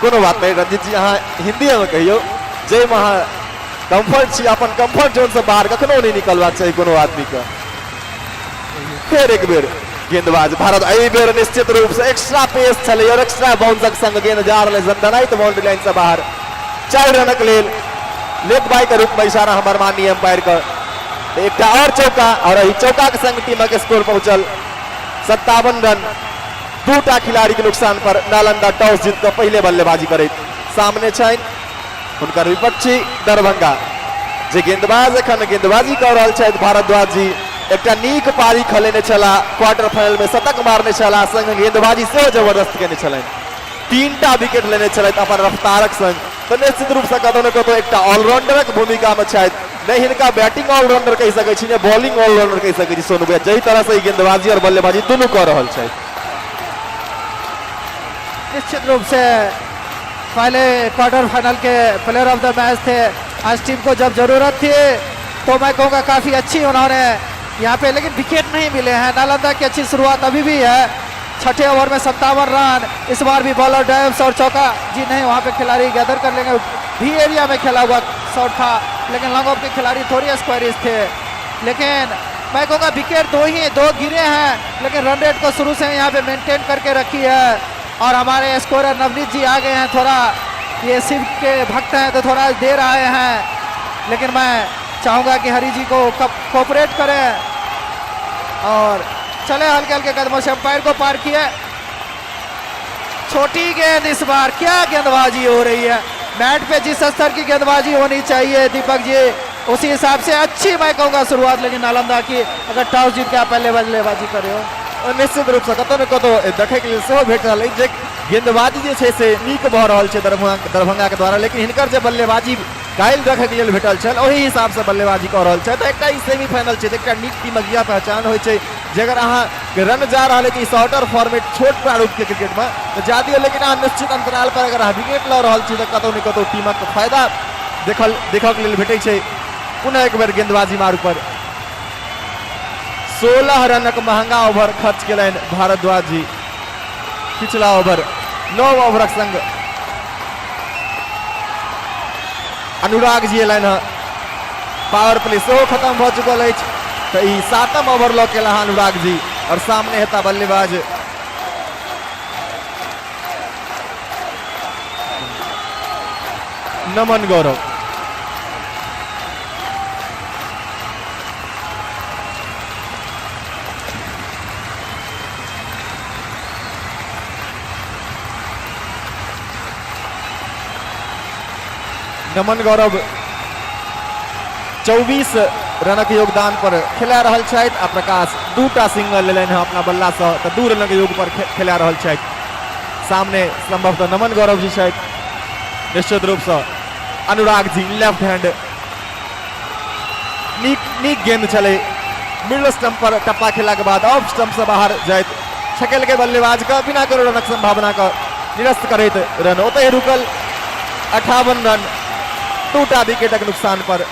कोनो बात नहीं रंजीत जी अहाँ हिंदी में कहियो जे अहाँ कंफर्ट छी अपन कंफर्ट जोन से बाहर कखनो नहीं निकलबाक चाहिए कोनो आदमी का फिर एक बेर गेंदबाज भारत एहि बेर निश्चित रूप से एक्स्ट्रा पेस चले और एक्स्ट्रा बाउंसक संग गेंद जा रहे जंदनाइत बाउंड्री लाइन से बाहर 4 रनक लेल लेग बाय के रूप में इशारा हमार माननीय अंपायर का एक और चौका और चौका के संग टीम के स्कोर पहुंचल 57 रन 2टा खिलाड़ी के नुकसान पर नालंदा टॉस जीत कर पहले बल्लेबाजी करे सामने छन उनकर विपक्षी दरभंगा जे गेंदबाज एखन गेंदबाजी कर रहल छथि भारद्वाज जी एक नीक पारी खेलेने चला क्वार्टर फाइनल में शतक मारने चला संग गेंदबाजी से जबरदस्त केने छलन 3टा विकेट लेने छलथि अपन रफ्तारक संग तो निश्चित रूप से कतौ ने कतौ एक ऑलराउंडरक भूमिका में छथि नहीं हिनका बैटिंग ऑलराउंडर कह सकै छी ने बॉलिंग ऑलराउंडर कह सकै छी सोनू भैया जही तरह से गेंदबाजी और बल्लेबाजी दोनों कर रहल छथि निश्चित रूप से पहले क्वार्टर फाइनल के प्लेयर ऑफ द मैच थे आज टीम को जब जरूरत थी तो मैं कहूँगा काफ़ी अच्छी उन्होंने यहाँ पे लेकिन विकेट नहीं मिले हैं नालंदा की अच्छी शुरुआत अभी भी है 6 ओवर में 57 रन इस बार भी बॉलर ड्राइव्स और चौका जी नहीं वहाँ पे खिलाड़ी गैदर कर लेंगे भी एरिया में खेला हुआ शॉट था लेकिन लॉन्ग ऑफ के खिलाड़ी थोड़ी स्क्वायरिश थे लेकिन मैं कहूँगा विकेट दो गिरे हैं, लेकिन रन रेट को शुरू से यहाँ पे मेंटेन करके रखी है। और हमारे स्कोरर नवनीत जी आ गए हैं, थोड़ा ये शिव के भक्त हैं तो थोड़ा देर आए हैं, लेकिन मैं चाहूँगा कि हरी जी को कोऑपरेट करें और चले हल्के हल्के कदमों से अंपायर को पार किए। छोटी गेंद इस बार, क्या गेंदबाजी हो रही है, मैट पे जिस स्तर की गेंदबाजी होनी चाहिए दीपक जी उसी हिसाब से अच्छी मैं कहूँगा शुरुआत, लेकिन नालंदा की अगर टॉस जीत के आप पहले बल्लेबाजी करे हो और निश्चित रूप से कतौ न कतौ देखे के लिए सेहो भेट रहल अछि जे गेंदबाजी जे छै से नीक भऽ रहल छै दरभंगा के द्वारा, लेकिन हिनकर जे बल्लेबाजी काल्हि देखे के लेल भेटल छल ओही हिसाब से बल्लेबाजी कऽ रहल छथि। एकटा ई सेमीफाइनल छै, एकटा नीक टीमक इएह पहचान होइ छै जे अगर अहाँ रन जा रहल अछि शॉर्टर फॉर्मेट छोट प्रारूप के क्रिकेट में तो जा दियौ, लेकिन अहाँ निश्चित अंतराल पर अगर अहाँ विकेट लऽ रहल छी तो कतौ न कतौ टीमक फायदा देखऽ के लेल भेटै छै। पुनः एक बेर गेंदबाजी मार्ग पर 16 रनक महंगा ओवर खर्च केलनि भारद्वाज जी। पिछला ओवर 9 ओवरक संग अनुराग जी एलनि हँ, पावर प्ले सेहो खत्म भऽ चुकल अछि तो ई 7म ओवर लऽ के एला अनुराग जी और सामने हेता बल्लेबाज नमन गौरव। नमन गौरव 24 रनक योगदान पर खेला रहल छथि आ प्रकाश 2टा सिंगल लेलनि हैं अपना बल्ला से तो 2 रनक योग पर खेला रहल छथि। सामने संभवतः नमन गौरव जी छथि, निश्चित रूप से अनुराग जी लेफ्ट हैंड नीक गेंद चले, मिडल स्टंप पर टप्पा खेला के बाद ऑफ स्टंप से बाहर जाइत छकेल के बल्लेबाज का बिना करो रनक संभावना का निरस्त करैत रन ओतहि रुकल। 58 रन 2टा विकेटक नुकसान पर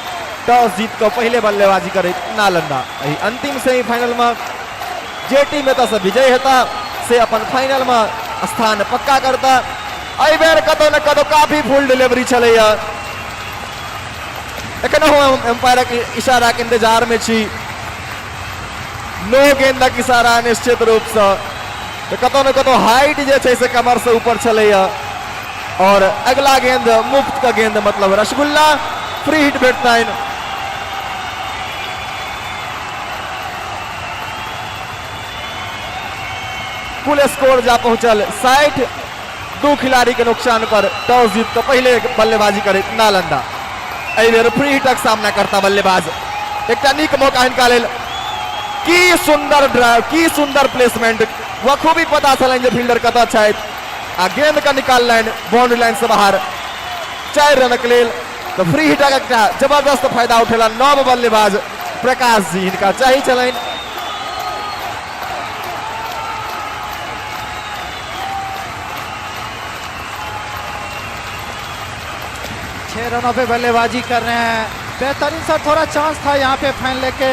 टॉस जीत कर पहले बल्लेबाजी करे नालंदा। अंतिम सेमीफाइनल में जे टीम एतऽ से विजय हेता से अपन फाइनल में स्थान पक्का करता। एहि बेर कतौ न कतौ काफी फुल डिलीवरी चलैया, एखनो हम एम्पायरक इशारा के इंतजार में छी। नो गेंदक इशारा निश्चित रूप से तो कतौ न कतौ हाइट जे छै से कमर से ऊपर चलैया और अगला गेंद मुफ्त का गेंद मतलब रसगुल्ला फ्री हिट भेटतनि। कुल स्कोर जा पहुंचल 60, 2 खिलाड़ी के नुकसान पर टॉस जीत कर पहले बल्लेबाजी करे नालंदा। एहि बेर फ्री हिटक सामना करता बल्लेबाज, एकटा नीक मौका हिनका लेल। की सुंदर ड्राइव, की सुंदर प्लेसमेंट, बखूबी पता चलनि जे फील्डर कतऽ छथि आ गेंद का निकाललनि बाउंड्री लाइन से बाहर 4 रनक लेल। तो फ्री हिटक एकटा जबरदस्त फायदा उठेला नव बल्लेबाज प्रकाश जी, हिनका चाही छलनि। छह रनों पे बल्लेबाजी कर रहे हैं, बेहतरीन सर। थोड़ा चांस था यहाँ पे फाइन लेके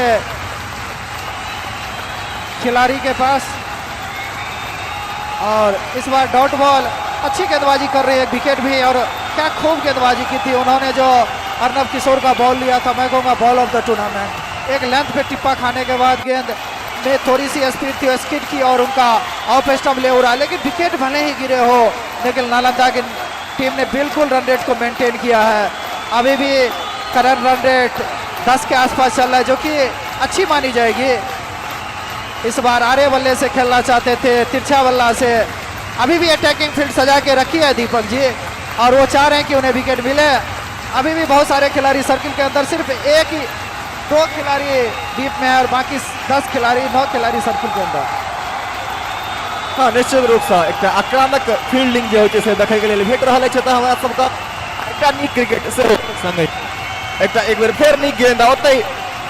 खिलाड़ी के पास और इस बार डॉट बॉल अच्छी गेंदबाजी कर रही है, विकेट भी। और क्या खूब गेंदबाजी की थी उन्होंने, जो अर्नब किशोर का बॉल लिया था, मैं कहूँगा बॉल ऑफ द टूर्नामेंट। एक लेंथ पे टिप्पा खाने के बाद गेंद में थोड़ी सी स्पीड थी, स्किड की और उनका ऑफ स्टंप ले उड़ा, लेकिन विकेट भले ही गिरे हो लेकिन नालंदा की टीम ने बिल्कुल रन रेट को मेंटेन किया है। अभी भी करंट रन रेट 10 के आसपास चल रहा है, जो कि अच्छी मानी जाएगी। इस बार आरे बल्ले से खेलना चाहते थे, तिरछा बल्ला से। अभी भी अटैकिंग फील्ड सजा के रखी है दीपक जी और वो चाह रहे हैं कि उन्हें विकेट मिले। अभी भी बहुत सारे खिलाड़ी सर्किल के अंदर, सिर्फ 2 खिलाड़ी डीप में है और बाकी 10 खिलाड़ी 9 खिलाड़ी सर्किल के अंदर। हाँ, निश्चित रूप से एक आक्रामक फील्डिंग जो होय से देखे के लिए भेट रहा है हमरा सबका। एक नीक क्रिकेट से संगे एक बेर फेर नीक गेंद ओतै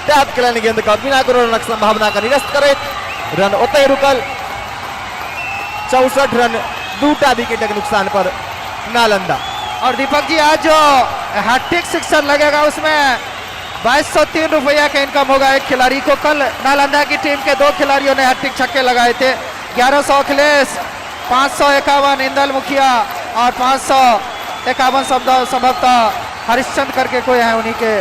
टैप केलनि गेंद का बिना कोनो रनक संभावना का निरस्त करैत रन ओतै रुकल। 64 रन 2टा विकेट के नुकसान पर नालंदा। और दीपक जी आज जो हैट्रिक सिक्सर लगेगा उसमें 2203 रुपया का इनकम होगा एक खिलाड़ी को। कल नालंदा की टीम के 2 खिलाड़ियों ने हैट्रिक छक्के लगाए थे, 1100 अखिलेश, 551 इंदल मुखिया और 551 संभवतः हरिश्चंद्र करके कोई है उन्हीं के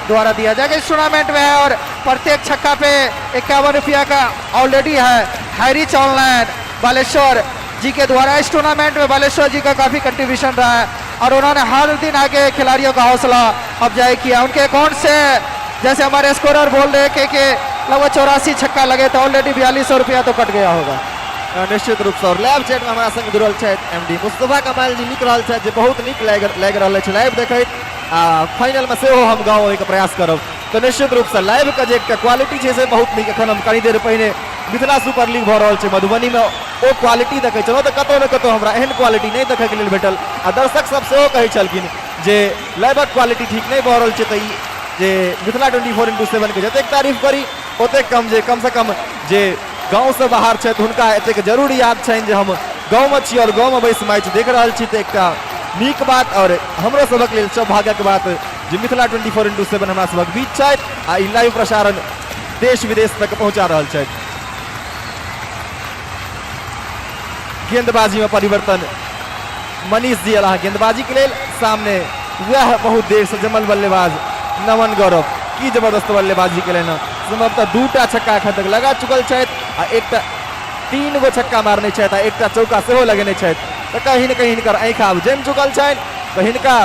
द्वारा दिया जाएगा इस टूर्नामेंट में है। और प्रत्येक छक्का पे 51 रुपया का ऑलरेडी है। हैरिच ऑनलाइन बालेश्वर जी के द्वारा इस टूर्नामेंट में बालेश्वर जी का काफी कंट्रीब्यूशन रहा है और उन्होंने हर दिन आगे खिलाड़ियों का हौसला अफजाई किया। उनके अकाउंट से जैसे हमारे स्कोरर बोल रहे कि लगभग 84 छक्का लगे तो ऑलरेडी 4200 रुपया तो कट गया होगा। निश्चित रूप से और लाइव चैट में हमारा संग जुड़ल है एमडी मुस्तफा कमाल जी लिख रहा है जे बहुत निक लाग रहा है लाइव देखे फाइनल में से हम गाँव के प्रयास करब तो निश्चित रूप से लाइव का जो क्वालिटी है से बहुत निक एखन हम कनी देर पहले मिथिला सुपर लीग भ रहा है मधुबनी में वो क्वालिटी देखे चलो तो कतौ न कतौ हमरा एहन क्वालिटी नहीं देखे के लिए भेटल आ दर्शक सब से कहे छलखिन जे लाइवक क्वालिटी ठीक नहीं भ रहा है जे मिथिला 24x7 के जतेक तारीफ करी ओतेक कम से कम जे गाँव से बाहर छे हुनका एतेक जरूर याद छनि जे हम गाँव में छी और गाँव में बैस मैच देख रहा छी तो एक नीक बात और हमरो सबक लेल सौभाग्यक बात जे मिथिला 24x7 हमरा सबक बीच छथि आ ई लाइव प्रसारण देश विदेश तक पहुंचा रहल छथि। गेंदबाजी में परिवर्तन मनीष जी अला गेंदबाजी के लेल सामने वह बहुत देर से जमल बल्लेबाज नमन गौरव की जबरदस्त बल्लेबाजी के लेना संभवतः 2टा छक्का एखन तक लगा चुकल छथि आ एकटा 3 गो छक्का मारने छथि आ एकटा चौका सेहो लगेने छथि तो कहीं न कहीं हिनकर आँखि आब जमि चुकल छनि तो हिनका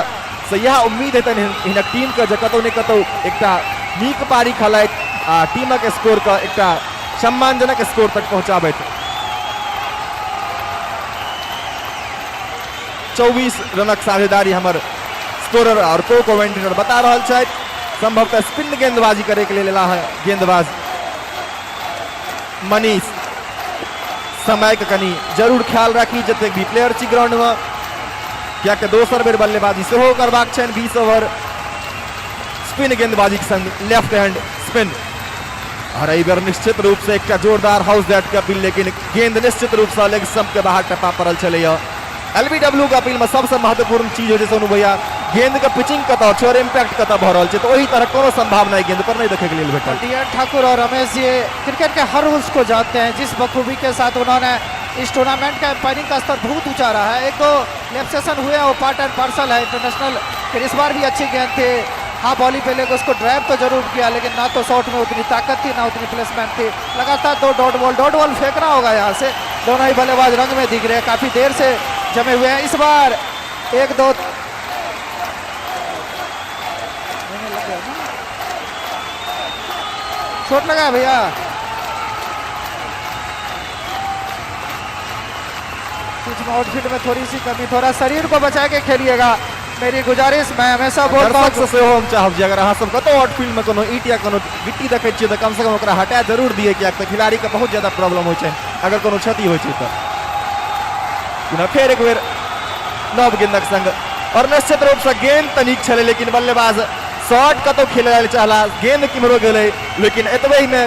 से यह उम्मीद हेतनि हिनक टीम के कतौ न कतौ एकटा नीक पारी खेलैत आ टीमक स्कोर के एकटा सम्मानजनक स्कोर तक पहुंचाबैत। 24 रनक साझेदारी हमर स्कोरर और को कमेंटेटर बता रहा है। संभवतः स्पिन गेंदबाजी करे के लिए लेला है गेंदबाज मनीष समय के कनी जरूर ख्याल राखी जते भी प्लेयर छी ग्राउंड में क्या के दोसर बेर बल्लेबाजी सेहो करबाक छनि 20 ओवर स्पिन गेंदबाजी के संग लेफ्ट हैंड स्पिन और एहि बेर निश्चित रूप से एक जोरदार हाउस दैट के अपील लेकिन गेंद निश्चित रूप से लेग स्टंप के बाहर टप्पा पड़ल चले। एलबीडब्ल्यू का अपील में सबसे महत्वपूर्ण चीज हो सोनू भैया गेंद के पिचिंग कतौ छै और इम्पैक्ट कतौ भ रहल छै तो ओही तरह कोनो संभावना गेंद पर नहीं देखे के लिए भेटल। डीएन ठाकुर और रमेश जी क्रिकेट के हर रूल्स को जानते हैं जिस बखूबी के साथ उन्होंने इस टूर्नामेंट का एम्पायरिंग का स्तर बहुत ऊंचा रहा है। एक दो लेफ्ट सेशन हुए वो पार्ट एंड पार्सल है इंटरनेशनल फिर इस बार भी अच्छी गेंद थी। हाँ बॉली पे लेकर उसको ड्राइव तो जरूर किया लेकिन ना तो शॉट में उतनी ताकत थी ना उतनी प्लेसमेंट थी। लगातार 2 डॉट बॉल फेंकना होगा यहाँ से। दोनों ही बल्लेबाज रंग में दिख रहे हैं काफी देर से जमे हुए हैं। इस बार 1-2 चोट लगा है भैया कुछ आउटफिट में थोड़ी सी कमी थोड़ा शरीर को बचा के खेलिएगा मेरी गुजारिश। मैं हमेशा बोलता हूं से हम चाहब जे अगर अहाँ सब कतौ आउटफील्ड में कोनो ईट या कोनो गिट्टी देखै छियै तो कम से कम ओकरा हटा जरूर दिए किया तो खिलाड़ी के बहुत ज्यादा प्रॉब्लम होइ छै अगर कोनो क्षति होइ छै तो फिर एक बेर नव गेंदक संग और निश्चित रूप से गेंद तनिक छले लेकिन बल्लेबाज शॉट कतौ खेले चाहला गेंद किमरो गेलै लेकिन एतबे में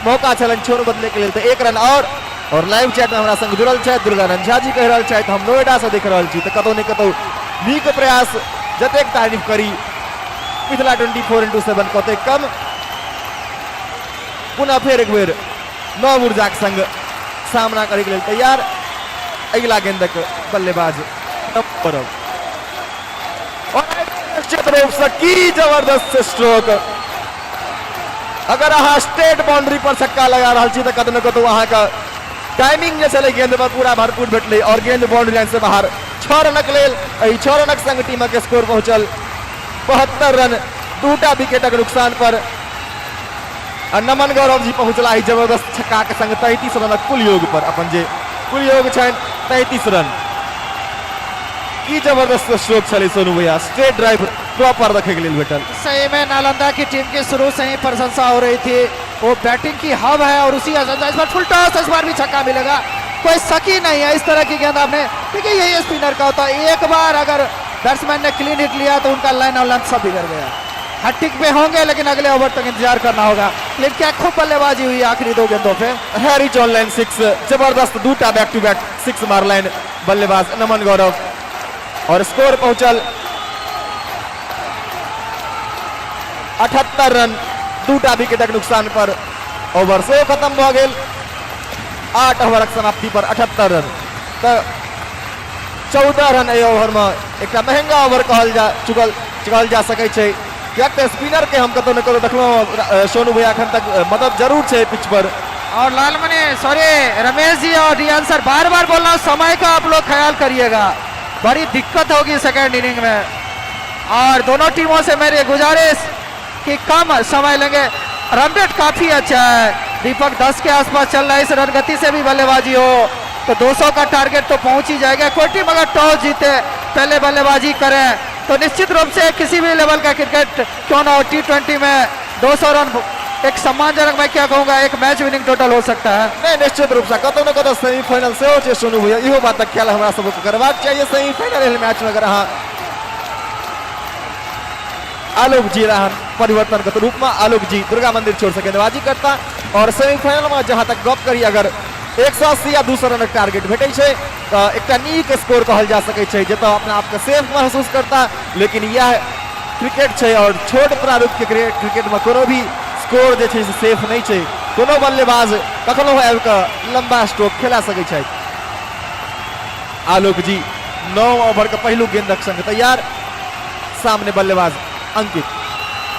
मौका छलन छोड़ बदले के लिए तो 1 रन और लाइव चैट में हमारा संग जुड़ल है दुर्गा रंझा जी कह रहा है हम नोएडा से देख रहा छी तो कतौ न कतौ नीक प्रयास जतेक तारीफ करी मिथिला 24x7 कते कम पुनः फिर एक बेर नव ऊर्जा के संग सामना करे के लिए तैयार। अगला गेंदक बल्लेबाज और निश्चित रूप से की जबरदस्त स्ट्रोक अगर अहाँ स्टेट बाउंड्री पर छक्का लगा रहा छी तो कतौ न कतौ अहाँ का टाइमिंग जे चले गेंद में पूरा भरपूर भेटले और गेंद बाउंड्री लाइन से बाहर 6 रनक लेल 6 रनक संग टीम के स्कोर पहुंचल 72 रन 2टा विकेटक नुकसान पर नमन गौरव जी पहुंचला ही जबरदस्त छक्का के संग 33 रनक कुल योग पर अपन जे कुल योग छन 33 रन की जबरदस्त स्ट्रोक चले सोनू भैया स्ट्रेट ड्राइव प्रॉपर रखे के लिए भेटल। सही में नालंदा की टीम की शुरू से ही प्रशंसा हो रही थी वो बैटिंग की हब है और उसी इस बार फुल टॉस इस बार भी छक्का मिलेगा कोई शक ही नहीं है। इस तरह की गेंद आपने देखिए यही स्पिनर का होता है एक बार अगर बैट्समैन ने क्लीन हिट लिया तो उनका लाइन और लेंथ सब बिगड़ गया। हैट्रिक पे होंगे लेकिन अगले ओवर तक इंतजार करना होगा। लेकिन क्या खूब बल्लेबाजी हुई आखिरी 2 गेंदों पे। हैरिच ऑनलाइन 6 जबरदस्त 2टा बैक टू बैक 6 मार लाइन बल्लेबाज नमन गौरव और स्कोर पहुंचल 78 रन 2टा विकेटक नुकसान पर ओवर से खत्म भ गेल 8 ओवरक समाप्ति पर 78 रन तो 14 रन ए ओवर में एक महंगा ओवर कहल जा सकै छै कियाक स्पिनर के हम कतो न कतो देखलो सोनू भैया अखन तक मदद जरूर छे पिच पर। और लालमणि सॉरी रमेश जी और रियान सर बार बार बोल रहा हूं समय का आप लोग ख्याल करिएगा, बड़ी दिक्कत होगी सेकेंड इनिंग में। और दोनों टीमों से मेरी गुजारिश कि कम समय लेंगे। रन रेट काफी अच्छा है, दीपक 10 के आसपास चल रहा है। इस रन गति से भी बल्लेबाजी हो तो 200 का टारगेट तो पहुंच ही जाएगा। कोई टीम अगर टॉस जीते पहले बल्लेबाजी करें तो निश्चित रूप से किसी भी लेवल का क्रिकेट क्यों ना हो, T20 में 200 रन एक सम्मानजनक, मैं क्या कहूंगा, एक मैच विनिंग टोटल हो सकता है। नहीं निश्चित रूप से कतो न कतो सेमीफाइनल से हो छे सोनू भैया, इहो बात तक ख्याल हमरा सबको करबाक चाहिए। सेमीफाइनल मैच में अगर अहाँ आलोक जी रहन परिवर्तन के रूप में आलोक जी दुर्गा मंदिर छोड़ सके गेंदबाजी करता। और सेमीफाइनल में जहां तक गप करी अगर 180 या 200 रन टारगेट भेटे छे तो एक नीक स्कोर कहल जा सके छे, जत अपना आप के सेफ महसूस करता। लेकिन यह क्रिकेट छे और छोट प्रारूप के क्रिकेट में कोनो भी स्कोर जे छे से सेफ नहीं छे। कोनो बल्लेबाज कखनो आबि के लंबा स्ट्रोक खेला सके छे। आलोक जी 9 ओवर के पहलू गेंदक संग तैयार, सामने बल्लेबाज अंकित।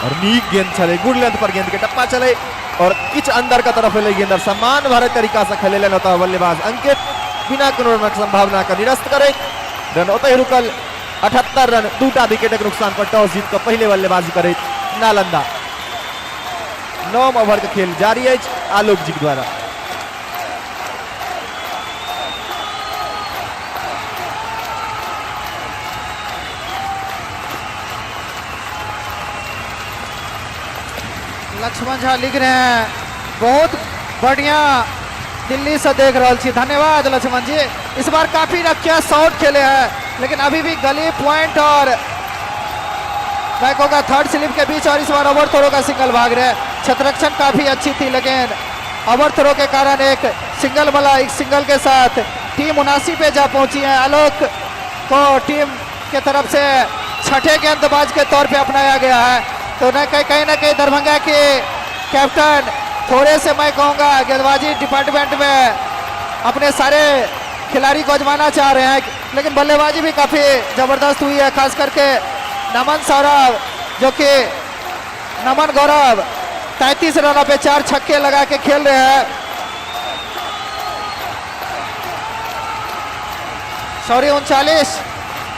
और नीक गेंद चले, गुड लेंथ पर गेंद के टप्पा चले और किच अंदर का तरफ ले गेंद सम्मान भरे तरीका से खेले लेना होता बल्लेबाज अंकित बिना कोनो संभावना का निरस्त करे। रन ओतहि रुकल 78 रन, 2टा विकेट के नुकसान पर टॉस जीत कर पहले बल्लेबाजी करे नालंदा। 9 ओवर के खेल जारी है आलोक जी द्वारा। लक्ष्मण झा लिख रहे हैं बहुत बढ़िया दिल्ली से देख रहा छी, धन्यवाद लक्ष्मण जी। इस बार काफी रखिया शॉट खेले हैं लेकिन अभी भी गली पॉइंट और बैकों का थर्ड स्लिप के बीच, और इस बार ओवर थ्रो का सिंगल भाग रहे हैं। छत्रक्षण काफी अच्छी थी लेकिन ओवर थ्रो के कारण एक सिंगल मिला, एक सिंगल के साथ टीम 79 पे जा पहुंची है। आलोक को टीम के तरफ से छठे गेंदबाज के तौर पे अपनाया गया है। तो कहीं ना कहीं दरभंगा के कैप्टन थोड़े से मैं कहूँगा गेंदबाजी डिपार्टमेंट में अपने सारे खिलाड़ी को आजमाना चाह रहे हैं, लेकिन बल्लेबाजी भी काफ़ी ज़बरदस्त हुई है। खास करके नमन सौरभ जो कि नमन गौरव 33 रनों पे 4 छक्के लगा के खेल रहे हैं। सॉरी 39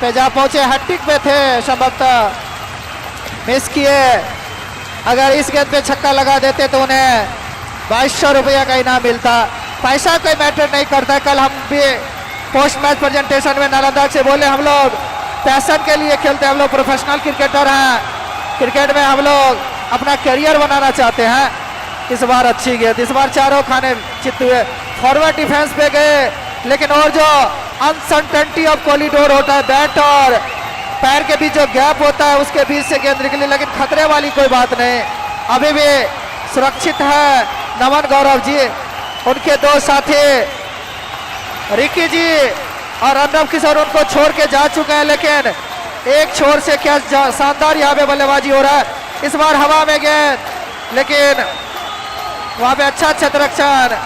पे जा पहुंचे, हैट्रिक पे थे, संभवतः मिस किए। अगर इस गेंद पे छक्का लगा देते तो उन्हें 2200 रुपया का इनाम मिलता। पैसा कोई मैटर नहीं करता। कल हम भी पोस्ट मैच प्रेजेंटेशन में नालंदा से बोले हम लोग पैशन के लिए खेलते हैं, हम लोग प्रोफेशनल क्रिकेटर हैं, क्रिकेट में हम लोग अपना करियर बनाना चाहते हैं। इस बार अच्छी गेंद, इस बार चारों खाने चित हुए, फॉरवर्ड डिफेंस पे गए लेकिन और जो अनसर्टेनिटी ऑफ कॉरिडोर होता है, बैट और पैर के बीच जो गैप होता है उसके बीच से गेंद निकली, लेकिन खतरे वाली कोई बात नहीं, अभी भी सुरक्षित है नमन गौरव जी। उनके दो साथी रिकी जी और अर्नब किशोर उनको छोड़ के जा चुके हैं, लेकिन एक छोर से क्या शानदार यहाँ पे बल्लेबाजी हो रहा है। इस बार हवा में गेंद, लेकिन वहाँ पे अच्छा छत्रक्षण,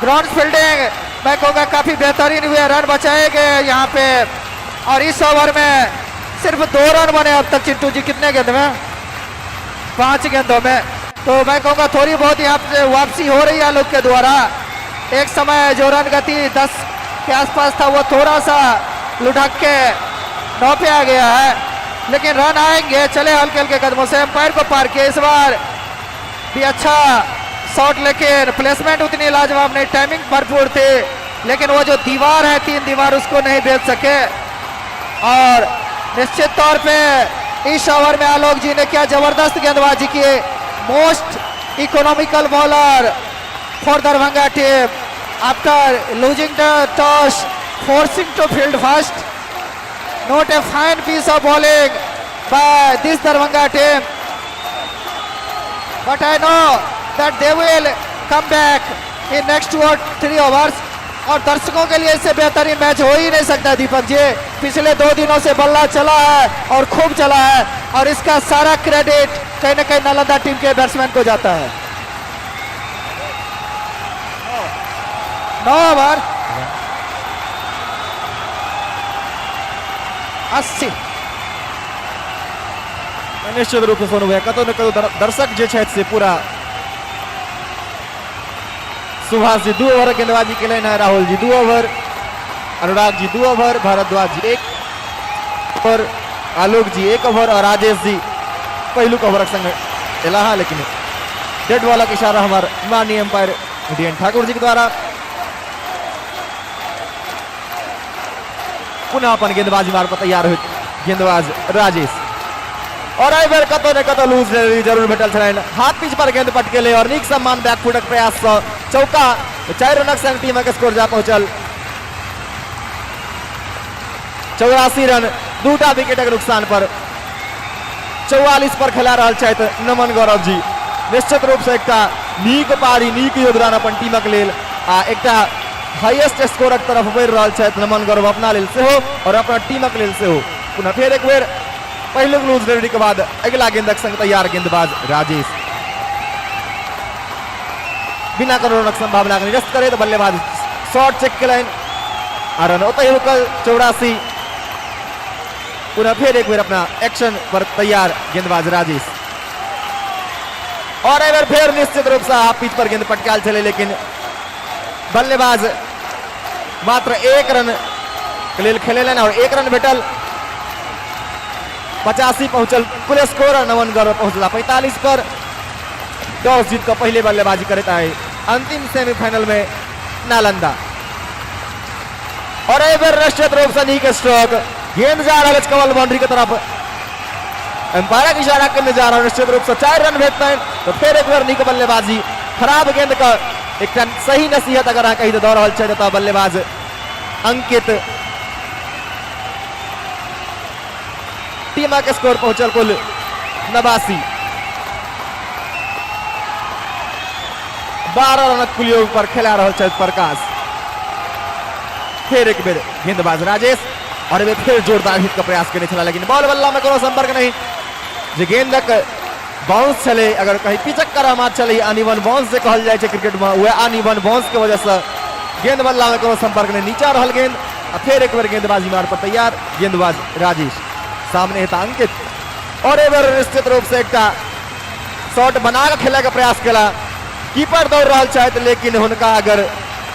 ग्राउंड फील्डिंग मैं कहूँगा काफी बेहतरीन हुए, रन बचाए गए यहाँ पे। और इस ओवर में सिर्फ 2 रन बने अब तक चिंटू जी, कितने गेंद में? 5 गेंदों में। तो मैं कहूँगा थोड़ी बहुत यहाँ पे वापसी हो रही है आलोक के द्वारा। एक समय जो रन गति 10 के आसपास था वो थोड़ा सा लुढ़क के 9 पे आ गया है, लेकिन रन आएंगे, चले हल्के हल्के कदमों से। एम्पायर को पार किया, इस बार भी अच्छा शॉट, लेकिन प्लेसमेंट उतनी लाजवाब नहीं, टाइमिंग भरपूर थी, लेकिन वो जो दीवार है 3 दीवार उसको नहीं भेज सके। और निश्चित तौर पे इस ओवर में आलोक जी ने क्या जबरदस्त गेंदबाजी की। Most economical bowler for Darbhanga team after losing the toss, forcing to field first. Not a fine piece of bowling by this Darbhanga team, but I know that they will come back in next 2 और 3 overs. और दर्शकों के लिए इससे बेहतरीन match हो ही नहीं सकता दीपक जी। पिछले 2 दिनों से बल्ला चला है और खूब चला है, और इसका सारा क्रेडिट कहीं ना कहीं नालंदा टीम के बैट्समैन को जाता है। 9 ओवर 80। निश्चित रूप से सोनू भैया कतौ न कतौ दर्शक जे छथि से पूरा सुभाष जी 2 ओवर गेंदबाजी के हैं, राहुल जी 2 ओवर, अनुराग जी 2 ओवर, भारद्वाज जी 1 ओवर, आलोक जी 1 ओवर और राजेश जी पहलू ओवर संग एलाहा, लेकिन डेड बॉल का इशारा हमारे माननीय अंपायर डीएन ठाकुर जी के द्वारा। पुनः अपन गेंदबाजी मार पर तैयार हुए गेंदबाज राजेश और आई बेर कतो ने कतो लूज जरूर भेटल छलैन, हाथ पिच पर गेंद पटकेले और नीक सम्मान बैकफुटक प्रयास से चौका 4 रनक संग टीम के स्कोर जा पहुंचल 84 रन, 2टा विकेटक नुकसान पर 44 पर खेला रहल छथि नमन गौरव जी। निश्चित रूप से एकटा नीक पारी नीक योगदान अपन टीमक लेल आ एकटा हाईएस्ट स्कोरक तरफ बढ़ि रहल छथि नमन गौरव अपना लेल सेहो और अपना टीमक लेल सेहो। पुनः फेर एक बेर पहले लूज डिलीवरी के बाद अगला गेंदक संग तैयार गेंदबाज राजेश बिना कोनो रनक संभावना के निरस्त करे तो बल्लेबाज शॉट चेक केलनि आ रन ओतहि रुकल 84। पुनः फिर एक बेर अपना एक्शन पर तैयार गेंदबाज राजेश और एक बार फिर निश्चित रूप से हाफ पिच पर गेंद पटकाल चले, लेकिन बल्लेबाज मात्र 1 रन के लिए खेलेलन और 1 रन भेटल। 85 पहुंचल कुल स्कोर, नमन गौरव पहुंचला 45 पर। टॉस जीत कर पहले बल्लेबाजी करता है अंतिम सेमीफाइनल में नालंदा और एक बार निश्चित रूप से नीक स्ट्रोक, गेंद जा रहा है कवल बाउंड्री की तरफ, अंपायर इशारा करने जा रहा है, निश्चित रूप से 4 रन भेटते हैं। तो फिर एक बार नीक बल्लेबाजी, खराब गेंद का एक सही नसीहत अगर कहीं दौड़ रहा है बल्लेबाज अंकित टीम के स्कोर पहुंचल कुल 89, 12 रन कुल योग पर खेला रहा प्रकाश। फिर एक बेर गेंदबाज राजेश और वे फिर जोरदार हिट का प्रयास करने चला, लेकिन बॉल बल्ला में कोनो संपर्क नहीं। जे गेंदक बाउंस चले अगर कहीं पिचक करामात चले अनइवन बाउंस से कहल जाए क्रिकेट में, वह अनइवन बाउंस के वजह से गेंद बल्ला में कोनो संपर्क नहीं, नीचा रहल गेंद। फिर एक बार गेंदबाजी मार पर तैयार गेंदबाज राजेश, सामने है अंकित और एक बार निश्चित रूप से एक शॉट बना के खेले का प्रयास किया, कीपर दौड़ रहा चाहते लेकिन उनका अगर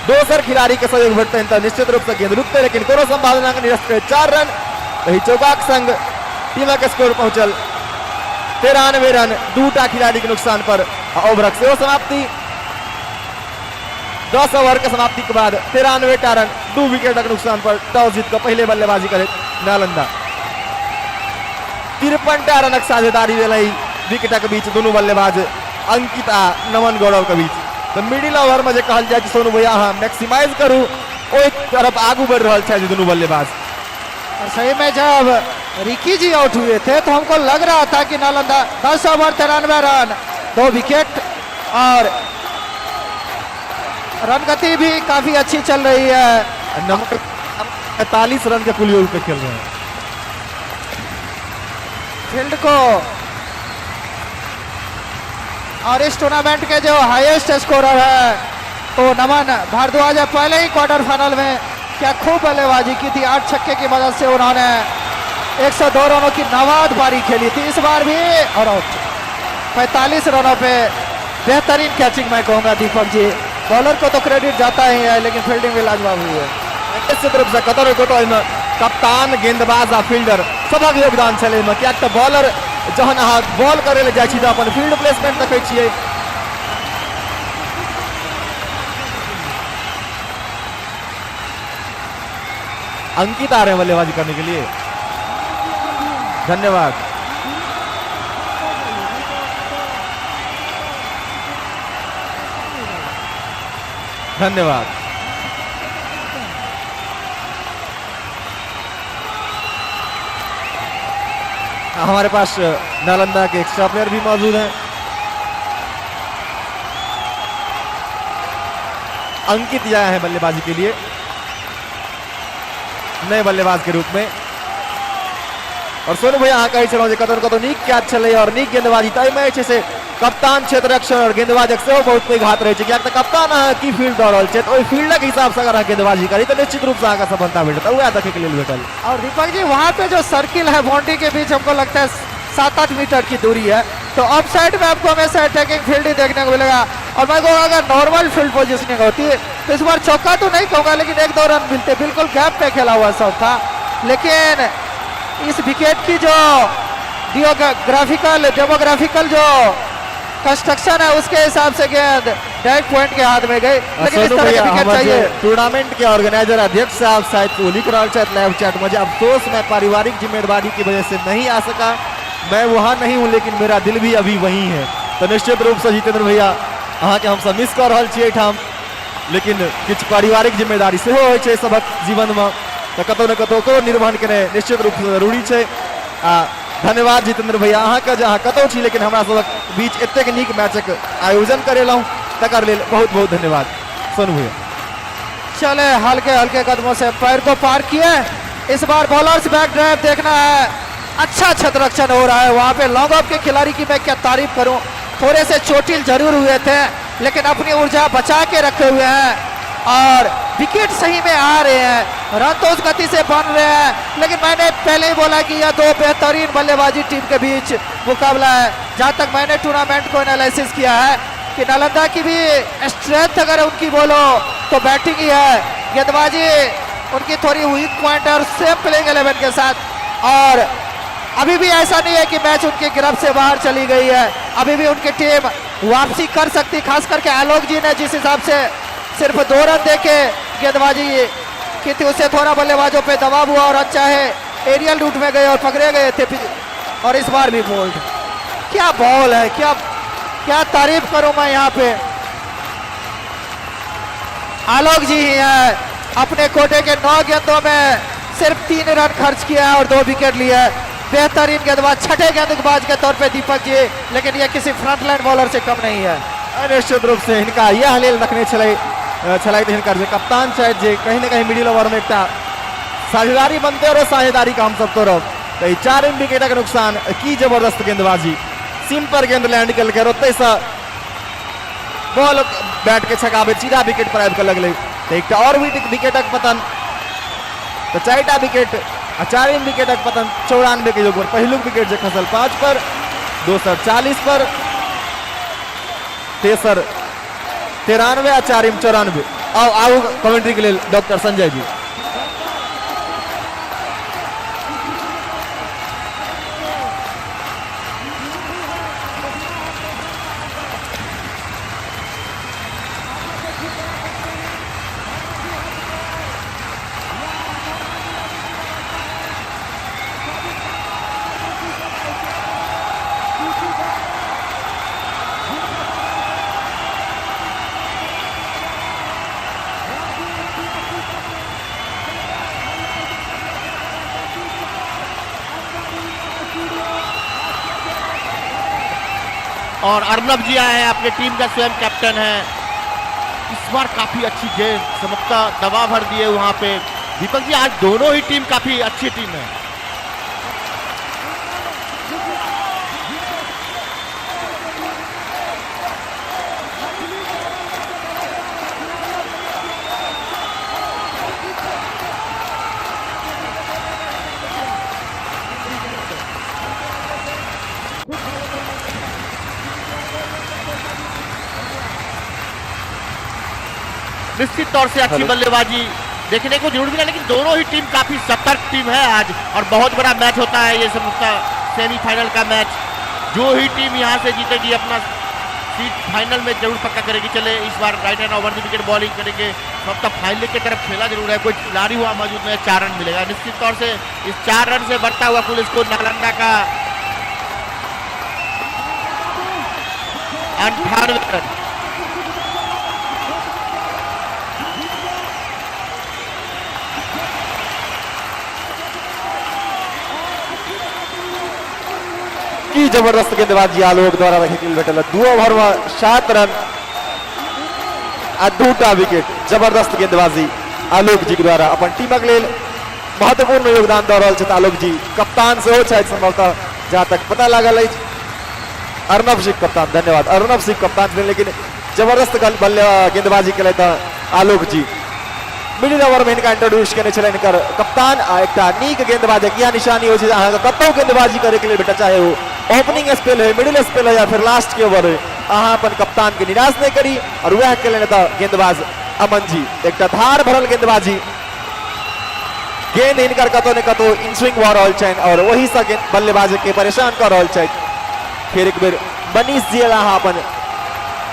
दोसर खिलाड़ी के सहयोग भेटते हैं तो निश्चित रूप से गेंद रुकते, लेकिन कोनो संभावना के निरस्त करे 4 रन। वही चौकाक संग टीम के स्कोर पहुंचल 93 रन, 2टा खिलाड़ी के नुकसान पर ओवरक से समाप्ति। 10 ओवर के समाप्ति के बाद 93 रन, 2 विकेट के नुकसान पर टॉस जीत कर पहले बल्लेबाजी करे नालंदा। 53 रनक साझेदारी विकेट के बीच दोनों बल्लेबाज अंकित आ नमन गौरव के बीच। तो मिडिल ओवर में कहल जाए कि सोनू भैया हाँ मैक्सिमाइज करूँ ओहि तरफ आगू बढ़ रहा है दोनों बल्लेबाज। और सही में जब रिकी जी आउट हुए थे तो हमको लग रहा था कि नालंदा 10 ओवर 93 रन, 2 विकेट और रन गति भी काफी अच्छी चल रही है। नंबर 45 रन के कुल योग पे खेल रहे हैं। फील्ड को और इस टूर्नामेंट के जो हाईएस्ट स्कोरर है तो नमन भारद्वाज, पहले ही क्वार्टर फाइनल में क्या खूब बल्लेबाजी की थी, 8 छक्के की मदद से उन्होंने 102 रनों की नवाद पारी खेली थी इस बार भी और आउट। 45 रनों पे बेहतरीन कैचिंग मैं कहूँगा दीपक जी, बॉलर को तो क्रेडिट जाता ही है लेकिन फील्डिंग भी लाजवाब हुई है। निश्चित रूप से कतर कप्तान गेंदबाज आ फील्डर सबक योगदान चले में, क्या तो बॉलर जहन अहाँ बॉल करे ले जाइ छी तो अपन फील्ड प्लेसमेंट देखै छियै। अंकित आ रहे हैं बल्लेबाजी करने के लिए, धन्यवाद। धन्यवाद। हमारे पास नालंदा के एक्स्ट्रा प्लेयर भी मौजूद हैं। अंकित आया है बल्लेबाजी के लिए नए बल्लेबाज के रूप में। और सोनू भैया अहाँ कही छलहुँ जे कतौ नीक कैच छलै और नीक गेंदबाजी, तो एहिमे जे छै से कप्तान क्षेत्र रक्षण और गेंदबाजक सेहो बहुत पैघ हाथ रहै छै, कियाक तऽ कप्तान अहाँ की फील्ड दऽ रहल छै तऽ ओहि फील्डक हिसाब से अगर अहाँ गेंदबाजी करी तो निश्चित रूप से अहाँके सफलता भेटत, वएह देखे के लिए भेटल। और दीपक जी वहाँ पे जो सर्किल है बाउंड्री के बीच हमको लगता है 7-8 मीटर की दूरी है। तो ऑफ साइड में आपको हमेशा अटैकिंग फील्ड ही देखने को मिलेगा। और मैं कहूँगा अगर नॉर्मल फील्ड पोजिशनिंग होती तो इस बार चौका तो नहीं कहूँगा, लेकिन 1-2 रन मिलते। बिल्कुल गैप पे खेला हुआ सब था, लेकिन इस विकेट की जो डेमोग्राफिकल जो कंस्ट्रक्शन है उसके हिसाब से गेंद डायरेक्ट पॉइंट के हाथ में गई। लेकिन इस तरह का विकेट चाहिए। टूर्नामेंट के ऑर्गेनाइजर अध्यक्ष साहब शायद को लिख रहा है लाइव चैट, मुझे अफसोस मैं पारिवारिक जिम्मेदारी की वजह से नहीं आ सका, मैं वहाँ नहीं हूँ, लेकिन मेरा दिल भी अभी वहीं है। तो निश्चित रूप से जितेंद्र भैया अहाँ के हम सब मिस कर रहल छियै ठाम, लेकिन किछु पारिवारिक जिम्मेदारी सेहो होइ छै सबक जीवन में, तो कतौ न कतौ ओकरो निर्वहन केनाइ निश्चित रूप से जरूरी छै। धन्यवाद जितेंद्र भैया अहाँ के जहाँ कतौ छी, लेकिन हमरा सबक बीच एतेक नीक मैचक आयोजन करेलहुँ तकर लेल बहुत बहुत धन्यवाद। सोनू भैया चले हल्के हल्के कदमों से पैर को पार किए। इस बार बॉलर्स बैक ड्राइव देखना है। अच्छा क्षेत्ररक्षण हो रहा है वहां पे। लॉन्ग ऑफ के खिलाड़ी की मैं क्या तारीफ करूं, थोड़े से चोटिल जरूर हुए थे, लेकिन अपनी ऊर्जा बचा के रखे हुए हैं और विकेट सही में आ रहे हैं। रन तो उस गति से बन रहे हैं, लेकिन मैंने पहले ही बोला कि यह 2 बेहतरीन बल्लेबाजी टीम के बीच मुकाबला है। जहां तक मैंने टूर्नामेंट को एनालिसिस किया है कि नालंदा की भी स्ट्रेंथ अगर उनकी बोलो तो बैटिंग ही है, गेंदबाजी उनकी थोड़ी वीक पॉइंट है और सेम प्लेइंग 11 के साथ। और अभी भी ऐसा नहीं है कि मैच उनकी गिरफ्त से बाहर चली गई है, अभी भी उनकी टीम वापसी कर सकती। खास करके आलोक जी ने जिस हिसाब से सिर्फ 2 रन देके गेंदबाजी की थी, उससे थोड़ा बल्लेबाजों पे दबाव हुआ और चाहे एरियल रूट में गए और पकड़े गए थे। और इस बार भी बोल्ड, क्या बॉल है, क्या तारीफ करूं मैं यहाँ पे। आलोक जी ही है, अपने कोटे के 9 गेंदों में सिर्फ 3 रन खर्च किया है और 2 विकेट लिया है। बेहतरीन गेंदबाज, छठे गेंदबाज के तौर पे दीपक जी, लेकिन ये किसी फ्रंटलाइन बॉलर से कम नहीं है। निश्चित रूप से हिनका यह लेल रखने हिनकर कप्तान शायद जे कहीं ना कहीं मिडिल ओवर में एक साझेदारी बनते और साझेदारी का हम सब तोड़ब। तो 4 विकेट के नुकसान की जबरदस्त गेंदबाजी, सीम पर गेंद लैंड कर ओते से बॉल बैट के छकाबे सीधा विकेट पर आबि के लगले। तो एक और विकेटक पतन, तो 4टा विकेट आ 4 विकेटक पतन 94 के योग पर। पहिलुक विकेट जे खसल 5 पर, दोसर 40 पर, तेसर 93 आ 4 94। आओ कमेंट्री के लिए डॉक्टर संजय जी। और अर्नब जी आए हैं, अपने टीम का स्वयं कैप्टन है। इस बार काफी अच्छी गेंद, समझता दबाव भर दिए वहां पे दीपक जी। आज दोनों ही टीम काफी अच्छी टीम है। निश्चित तौर से अच्छी बल्लेबाजी देखने को जरूर मिला, लेकिन दोनों ही टीम काफी सतर्क टीम है आज और बहुत बड़ा मैच होता है ये समझता सेमीफाइनल का मैच। जो ही टीम यहाँ से जीतेगी अपना सीट फाइनल में जरूर पक्का करेगी। चले इस बार right hand over the wicket bowling करेंगे, सबका फाइनल की तरफ खेला जरूर है। कोई खिलाड़ी हुआ मौजूद नहीं, 4 रन मिलेगा निश्चित तौर से। इस 4 रन से बढ़ता हुआ कुल स्कोर नालंदा का 98 रन। की जबरदस्त गेंदबाजी आलोक द्वारा भेटल 2 ओवर में 7 रन आ 2टा विकेट। जबरदस्त गेंदबाजी आलोक जी द्वारा अपन टीमक लेल महत्वपूर्ण योगदान दऽ रहल छथि आलोक जी। कप्तान सेहो छथि संभवतः, जहाँ तक पता लागल अछि। अर्नब सिंह कप्तान, धन्यवाद अर्नब सिंह कप्तान, लेकिन जबरदस्त गेंदबाजी केलथि आलोक जी। मिडिल ओवर में इनका इंट्रोड्यूस करने चले इनकर कप्तान आ एकटा नीक गेंदबाज किया निशानी हो कतौ गेंदबाजी करे के लिए बेटा चाहे वो ओपनिंग स्पेल है मिडिल स्पेल है या फिर लास्ट के ओवर है अहाँ अपन कप्तान के निराश नहीं करी और वह के लिए गेंदबाज अमन जी एक धार भरल गेंदबाजी गेंद इनकर कतो ने कतो इन स्विंग भ रहल छन और वही से बल्लेबाज के परेशान कर रहल छथि फिर एक बेर मनीष जी अहाँ अपन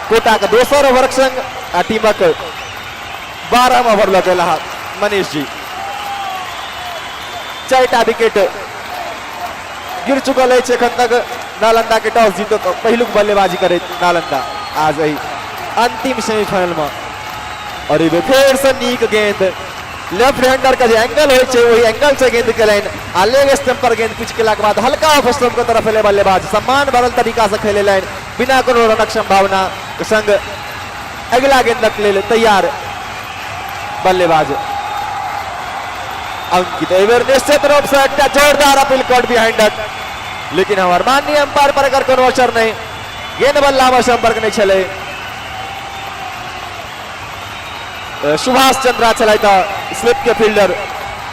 कोटा के दोसर ओवर संग आ टीमक 12 ओवर लगल मनीष जी 4टा विकेट गिर चुकल है एखन तक नालंदा के टॉस जीतो तो पहलुक बल्लेबाजी करे नालंदा आज ही अंतिम सेमीफाइनल में और ये फिर से नीक गेंद लेफ्ट हैंडर का जो एंगल हो वही एंगल से गेंद के लाइन आ लेग स्टंप पर गेंद पिच के बाद हल्का ऑफ स्टंप की तरफ बल्लेबाज सम्मान भरल तरीका से खेले लाइन बिना कोनो रनक संभावना के संग अगला गेंदक लेल तैयार बल्लेबाज अंकित एवर निश्चित रूप से एक जोरदार अपील कॉट बिहाइंड लेकिन हमारे माननीय अंपायर पर अगर कोनो असर नहीं गेंद बल्ला में संपर्क नहीं चले सुभाष चंद्रा चलाई था स्लिप के फील्डर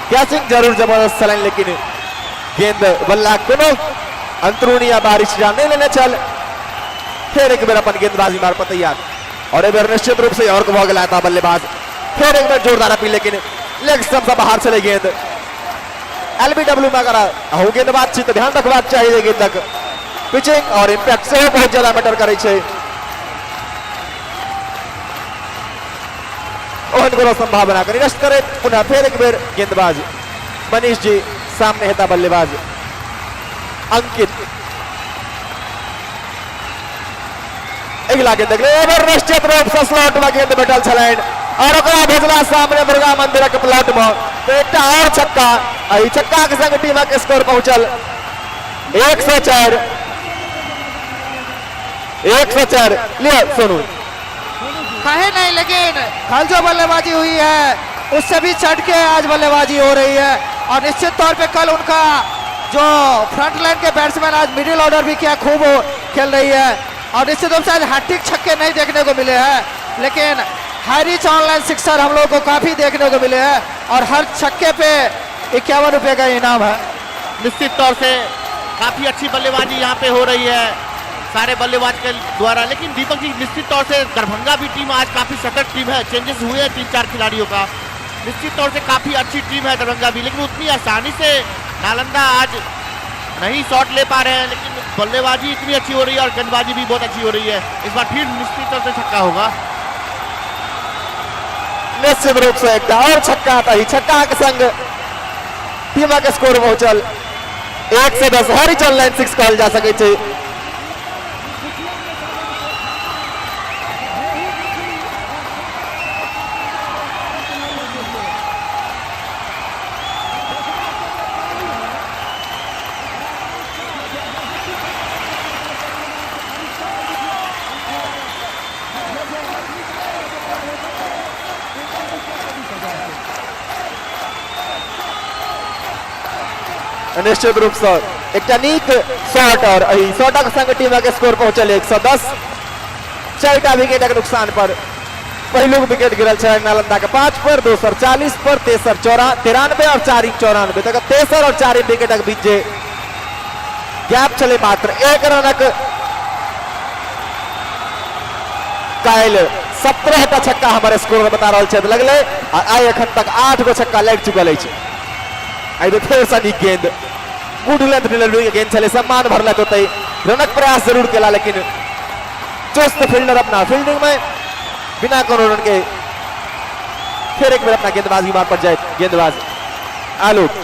कैचिंग जरूर जबरदस्त चलाई लेकिन गेंद बल्ला कोनो अंतरूणी या बारिश जान नहीं लेने चल फिर एक बार अपन गेंदबाजी मार पर तैयार और एक बार निश्चित रूप से और को गया था बल्लेबाज फिर एक बार जोरदार अपील लेकिन लेग स्टंप से बाहर चले गेंद एलबीडब्ल्यू में अगर हो गेंदबाज छी तो ध्यान रखबाक चाहिए गेंदक पिचिंग और इंपैक्ट से बहुत ज्यादा मैटर करे छे ओहन कोनो संभावना कर निरस्त करे पुनः फिर एक बेर गेंदबाज मनीष जी सामने हेता बल्लेबाज अंकित अगला गेंद निश्चित रूप से स्लॉट में गेंद बैठल छलाइन और भेजला सामने दुर्गा मंदिर के प्लॉट में तो एक और छक्का छक्का के संग टीम के स्कोर पहुंचल 104 लिया सोनू कहे नहीं लेकिन कल जो बल्लेबाजी हुई है उससे भी चढ़ के आज बल्लेबाजी हो रही है और निश्चित तौर पे कल उनका जो फ्रंट लाइन के बैट्समैन आज मिडिल ऑर्डर भी क्या खूब खेल रही है और निश्चित रूप से आज हैट्रिक छक्के नहीं देखने को मिले हैं लेकिन हाई रिच ऑनलाइन सिक्सर हम लोगों को काफी देखने को मिले हैं और हर छक्के पे 51 रुपए का इनाम है। निश्चित तौर से काफी अच्छी बल्लेबाजी यहाँ पे हो रही है सारे बल्लेबाज के द्वारा लेकिन दीपक जी निश्चित तौर से दरभंगा भी टीम आज काफी सतर्क टीम है चेंजेस हुए हैं 3-4 खिलाड़ियों का निश्चित तौर से काफी अच्छी टीम है दरभंगा भी लेकिन उतनी आसानी से नालंदा आज नहीं शॉट ले पा रहे हैं लेकिन बल्लेबाजी इतनी अच्छी हो रही है और गेंदबाजी भी बहुत अच्छी हो रही है इस बार फिर निश्चित तौर से छक्का होगा निश्चित रूप से एक और छक्का आता ही छक्का के संग टीम के स्कोर पहुंचल 110 हॉरिजॉन्टल लाइन 6 कहल जा सके छे निश्चित रूप से एक नीक शॉट और शॉटक संग टीम के स्कोर पहुंचल 110 4टा विकेट के नुकसान पर पहलुक विकेट गिरल है नालंदा के 5 पर दोसर 40 पर तेसर 93 और 4 94 तक तेसर और 4 विकेट के बीच गैप चले मात्र 1 रनक कायल 17 का छक्का हमारे स्कोर बता रहा लगले आए अखन तक 8 गो छक्का लग चुकल है फिर से नीक गेंद गुड लेंथ डिलीवरी के गेंद चले सम्मान भरल तो रनक प्रयास जरूर केला लेकिन चुस्त फील्डर अपना फील्डिंग में बिना कोनो रन के फिर एक बार अपना गेंदबाजी मार पड़ जाए गेंदबाज आलोक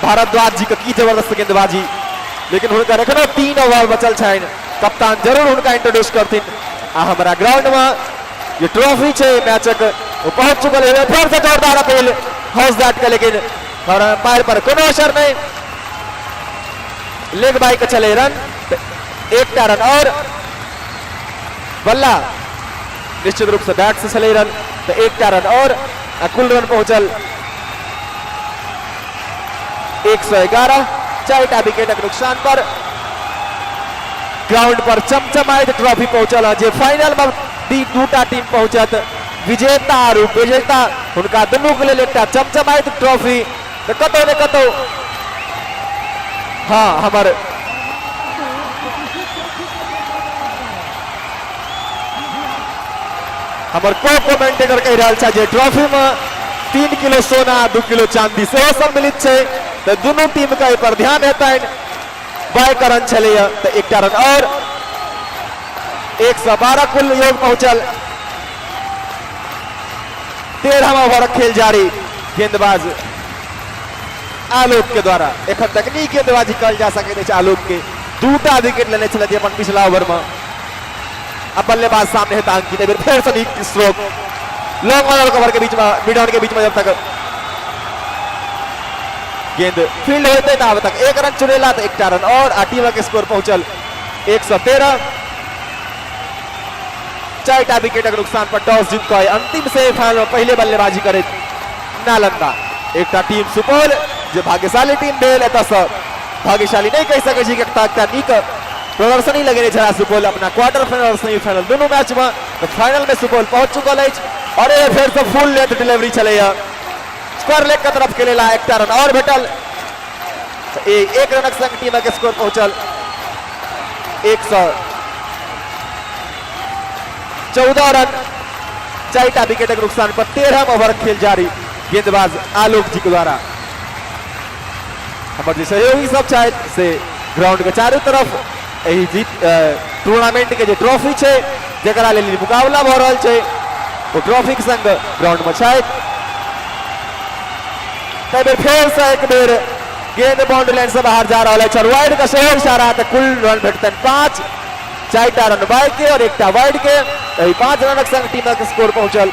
भारद्वाज जी की जबरदस्त गेंदबाजी लेकिन उनका रखना 3 ओवर बचल छन कप्तान जरूर उनका इंट्रोड्यूस करथिन हमारा ग्राउंड में ये ट्रॉफी छे मैचक पहुंच चुकल है फिर से जोरदार अपील हाउस दैट का लेकिन और अंपायर पर कोनो असर नहीं लेग बाई का चले रन 1 रन और बल्ला निश्चित रूप से बैट से चले रन तो 1 रन और कुल रन पहुंचल 111 4टा विकेट के नुकसान पर ग्राउंड पर चमचमाइत ट्रॉफी पहुंचल जे फाइनल में 2टा टीम पहुंचत विजेता और उपविजेता उनका दुनू के लिए एक चमचमाइत ट्रॉफी तो कतो ने कतो हाँ हमारे को कमेंटेटर कह रहा था जे ट्रॉफी में 3 किलो सोना 2 किलो चांदी से सब मिलित छे तो दोनों टीम का पर ध्यान रहता है बाय करन चले तो एक रन और 112 कुल योग पहुंचल 13वां ओवर खेल जारी गेंदबाज आलोक के द्वारा एक तकनीक गेंदबाजी कल जा सके आलोक के 2टा विकेट लेने चले अपन पिछला ओवर में अब बल्लेबाज सामने है अंकित फिर से स्ट्रोक लॉन्ग ऑन कवर के बीच में मिड ऑन के बीच में जब तक गेंद फील्ड होते तब तक 1 रन चुनेला तो 1 रन और टीम के स्कोर पहुंचल 113 4टा विकेट के नुकसान पर टॉस जीत गए अंतिम सेमीफाइनल में पहले बल्लेबाजी करे नालंदा एक टीम सुपौल जो भाग्यशाली टीम भेल भाग्यशाली नहीं कह सके जी नीक प्रदर्शन ही लगे छा सुपौल अपना क्वार्टर फाइनल और सेमीफाइनल दोनों मैच में तो फाइनल में सुपौल पहुंच चुकल है और ये फिर से फुल लेंथ डिलीवरी चले स्कोर लेग के तरफ खेलेला 1 रन और भेटल तो 1 रन संग टीम के स्कोर पहुंचल 114 रन 4टा विकेट के नुकसान पर 13वां ओवर खेल जारी गेंदबाज आलोक जी के द्वारा हमारे सहयोगी सब चाहे से ग्राउंड के चारों तरफ यही जीत टूर्नामेंट के जो ट्रॉफी है जरा ले मुकाबला हो रहा है वो ट्रॉफी के संग ग्राउंड में शायद फिर से एक बेर गेंद बाउंड्री लाइन से बाहर जा रहा है वाइड का शहर इशारा तो कुल रन भेटते 5 4टा रन बाय के और 1टा वाइड के 5 रन संग टीम का स्कोर पहुंचल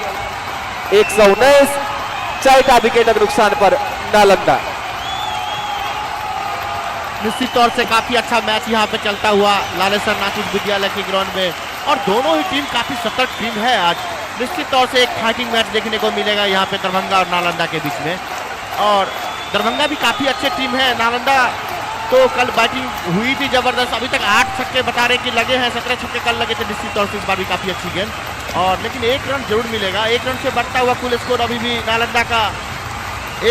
119 4टा विकेट के नुकसान पर नालंदा निश्चित तौर से काफी अच्छा मैच यहाँ पे चलता हुआ लालेश्वर नाथुस विद्यालय के ग्राउंड में और दोनों ही टीम काफी सतर्क टीम है आज निश्चित तौर से एक फाइटिंग मैच देखने को मिलेगा यहाँ पे दरभंगा और नालंदा के बीच में और दरभंगा भी काफी अच्छे टीम है नालंदा तो कल बैटिंग हुई थी जबरदस्त अभी तक 8 छक्के बता रहे कि लगे हैं 17 छक्के कल लगे थे निश्चित तौर से इस बार भी काफी अच्छी गेंद और लेकिन 1 रन जरूर मिलेगा 1 रन से बढ़ता हुआ कुल स्कोर अभी भी नालंदा का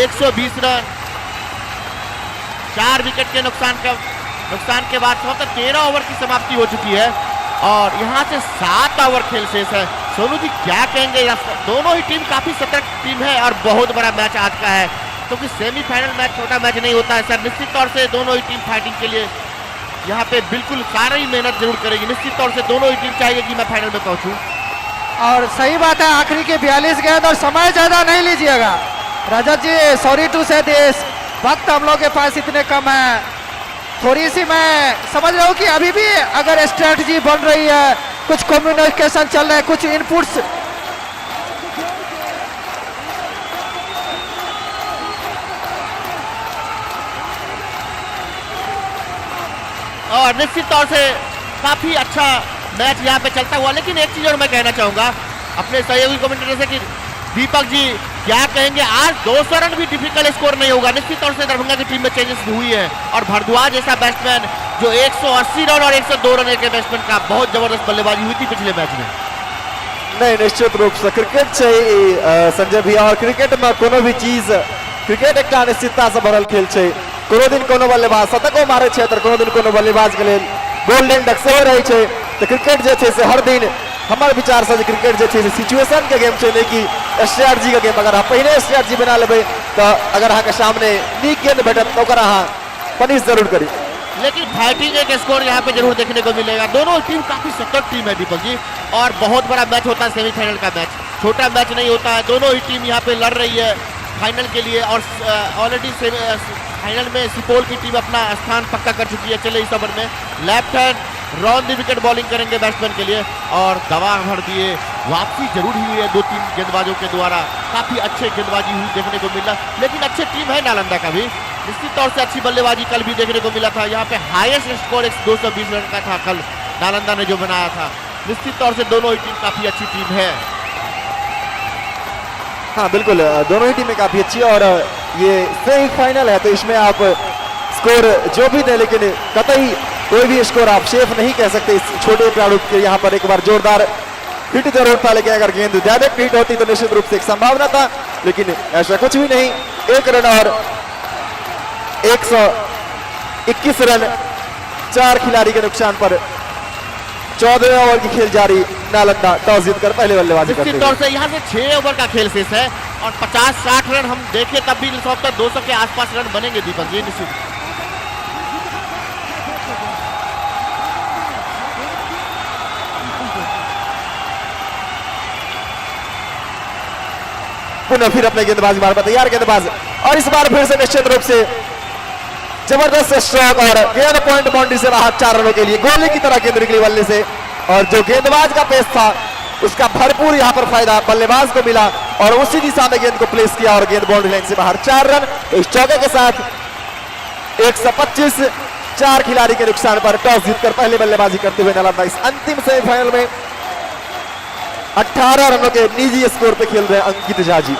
120 रन 4 विकेट के नुकसान के बाद 13 ओवर की समाप्ति हो चुकी है और यहाँ से 7 ओवर खेल शेष है सोनू जी क्या कहेंगे दोनों ही टीम काफी सतर्क टीम है और बहुत बड़ा मैच आज का है क्योंकि सेमीफाइनल मैच छोटा मैच नहीं होता है सर निश्चित तौर से दोनों ही टीम फाइटिंग के लिए यहाँ पे बिल्कुल सारी मेहनत जरूर करेगी निश्चित तौर से दोनों ही टीम चाहिए कि मैं फाइनल में पहुंचूं और सही बात है आखिरी के 42 गेंद और समय ज्यादा नहीं लीजिएगा रजत जी सॉरी टू से दिस वक्त हम लोग के पास इतने कम है थोड़ी सी मैं समझ रहा हूँ कि अभी भी अगर स्ट्रेटजी बन रही है कुछ कम्युनिकेशन चल रहा है कुछ इनपुट्स और निश्चित तौर से काफी अच्छा मैच यहाँ पे चलता हुआ लेकिन एक चीज और मैं कहना चाहूंगा अपने सहयोगी कमेंटेटर से कि दीपक जी क्या कहेंगे आज 200 रन भी डिफिकल्ट स्कोर नहीं होगा निश्चित तौर से दरभंगा की टीम में चेंजेस हुई है और भारद्वाज जैसा बैट्समैन जो 180 रन और 102 रन के बैट्समैन का बहुत जबरदस्त बल्लेबाजी हुई थी पिछले मैच में नहीं निश्चित रूप से क्रिकेट से संजय भैया और क्रिकेट में कोनो भी चीज क्रिकेट एक निश्चितता से भरल खेल है कोनो दिन कोनो बल्लेबाज शतको मारे छे तो कोनो दिन कोनो बल्लेबाज के लिए गोल्डन डक से रहे छे तो क्रिकेट जे छे से हर दिन हमारे विचार से क्रिकेट जे छे से सिचुएशन के गेम छे नहीं कि स्ट्रेटजी के गेम अगर आप पहले स्ट्रेटजी बना लेबे तो अगर अहाँ के सामने नीक गेंद भेटत तो अहाँ पनिश जरूर करी लेकिन फाइटिंग एक स्कोर यहाँ पे जरूर देखने को मिलेगा दोनों टीम काफी सतर्क टीम है दीपक जी और बहुत बड़ा मैच होता है सेमीफाइनल का मैच छोटा मैच नहीं होता है दोनों ही टीम यहाँ पे लड़ रही है फाइनल के लिए और ऑलरेडी फाइनल में सुपौल की टीम अपना स्थान पक्का कर चुकी है चले इस ओवर में लेफ्ट हैंड रॉन दी विकेट बॉलिंग करेंगे बैट्समैन के लिए और दवा भर दिए वापसी जरूर हुई है 2-3 गेंदबाजों के द्वारा काफी अच्छे गेंदबाजी हुई देखने को मिला लेकिन अच्छी टीम है नालंदा का भी निश्चित तौर से अच्छी बल्लेबाजी कल भी देखने को मिला था यहाँ पे हाईएस्ट स्कोर 220 रन का था कल नालंदा ने जो बनाया था निश्चित तौर से दोनों ही टीम काफी अच्छी टीम है हाँ बिल्कुल दोनों ही टीमें काफी अच्छी और ये सेमीफाइनल है तो इसमें आप स्कोर जो भी दें लेकिन कतई कोई भी स्कोर आप सेफ नहीं कह सकते इस छोटे प्रारूप के यहाँ पर एक बार जोरदार हिट जरूर था, लेकिन अगर गेंद डायरेक्ट हिट होती तो निश्चित रूप से एक संभावना था, लेकिन ऐसा कुछ भी नहीं। 1 रन और 121 रन 4 खिलाड़ी के नुकसान पर 14वें ओवर की खेल जारी। नालंदा टॉस जीतकर पहले बल्लेबाजी करते निश्चित तौर से यहाँ से 6 ओवर का खेल शेष है और 50-60 रन हम देखें तब भी तक 200 के आसपास रन बनेंगे दीपक जी निश्चित। पुनः फिर अपने गेंदबाजी मार पर तैयार गेंदबाज, और इस बार फिर से निश्चित रूप से जबरदस्त स्ट्रोक और गेंद पॉइंट बाउंड्री से बाहर 4 रनों के लिए गोले की तरह गेंद निकली बल्ले से, और जो गेंदबाज का पेस था उसका भरपूर यहां पर फायदा बल्लेबाज को मिला और उसी दिशा में गेंद को प्लेस किया और गेंद बाउंड्री लाइन से बाहर 4 रन। तो इस चौके के साथ 125 4 खिलाड़ी के नुकसान पर टॉस जीतकर पहले बल्लेबाजी करते हुए नालंदा इस अंतिम सेमीफाइनल में 18 रनों के निजी स्कोर पे खेल रहे हैं अंकित झा जी।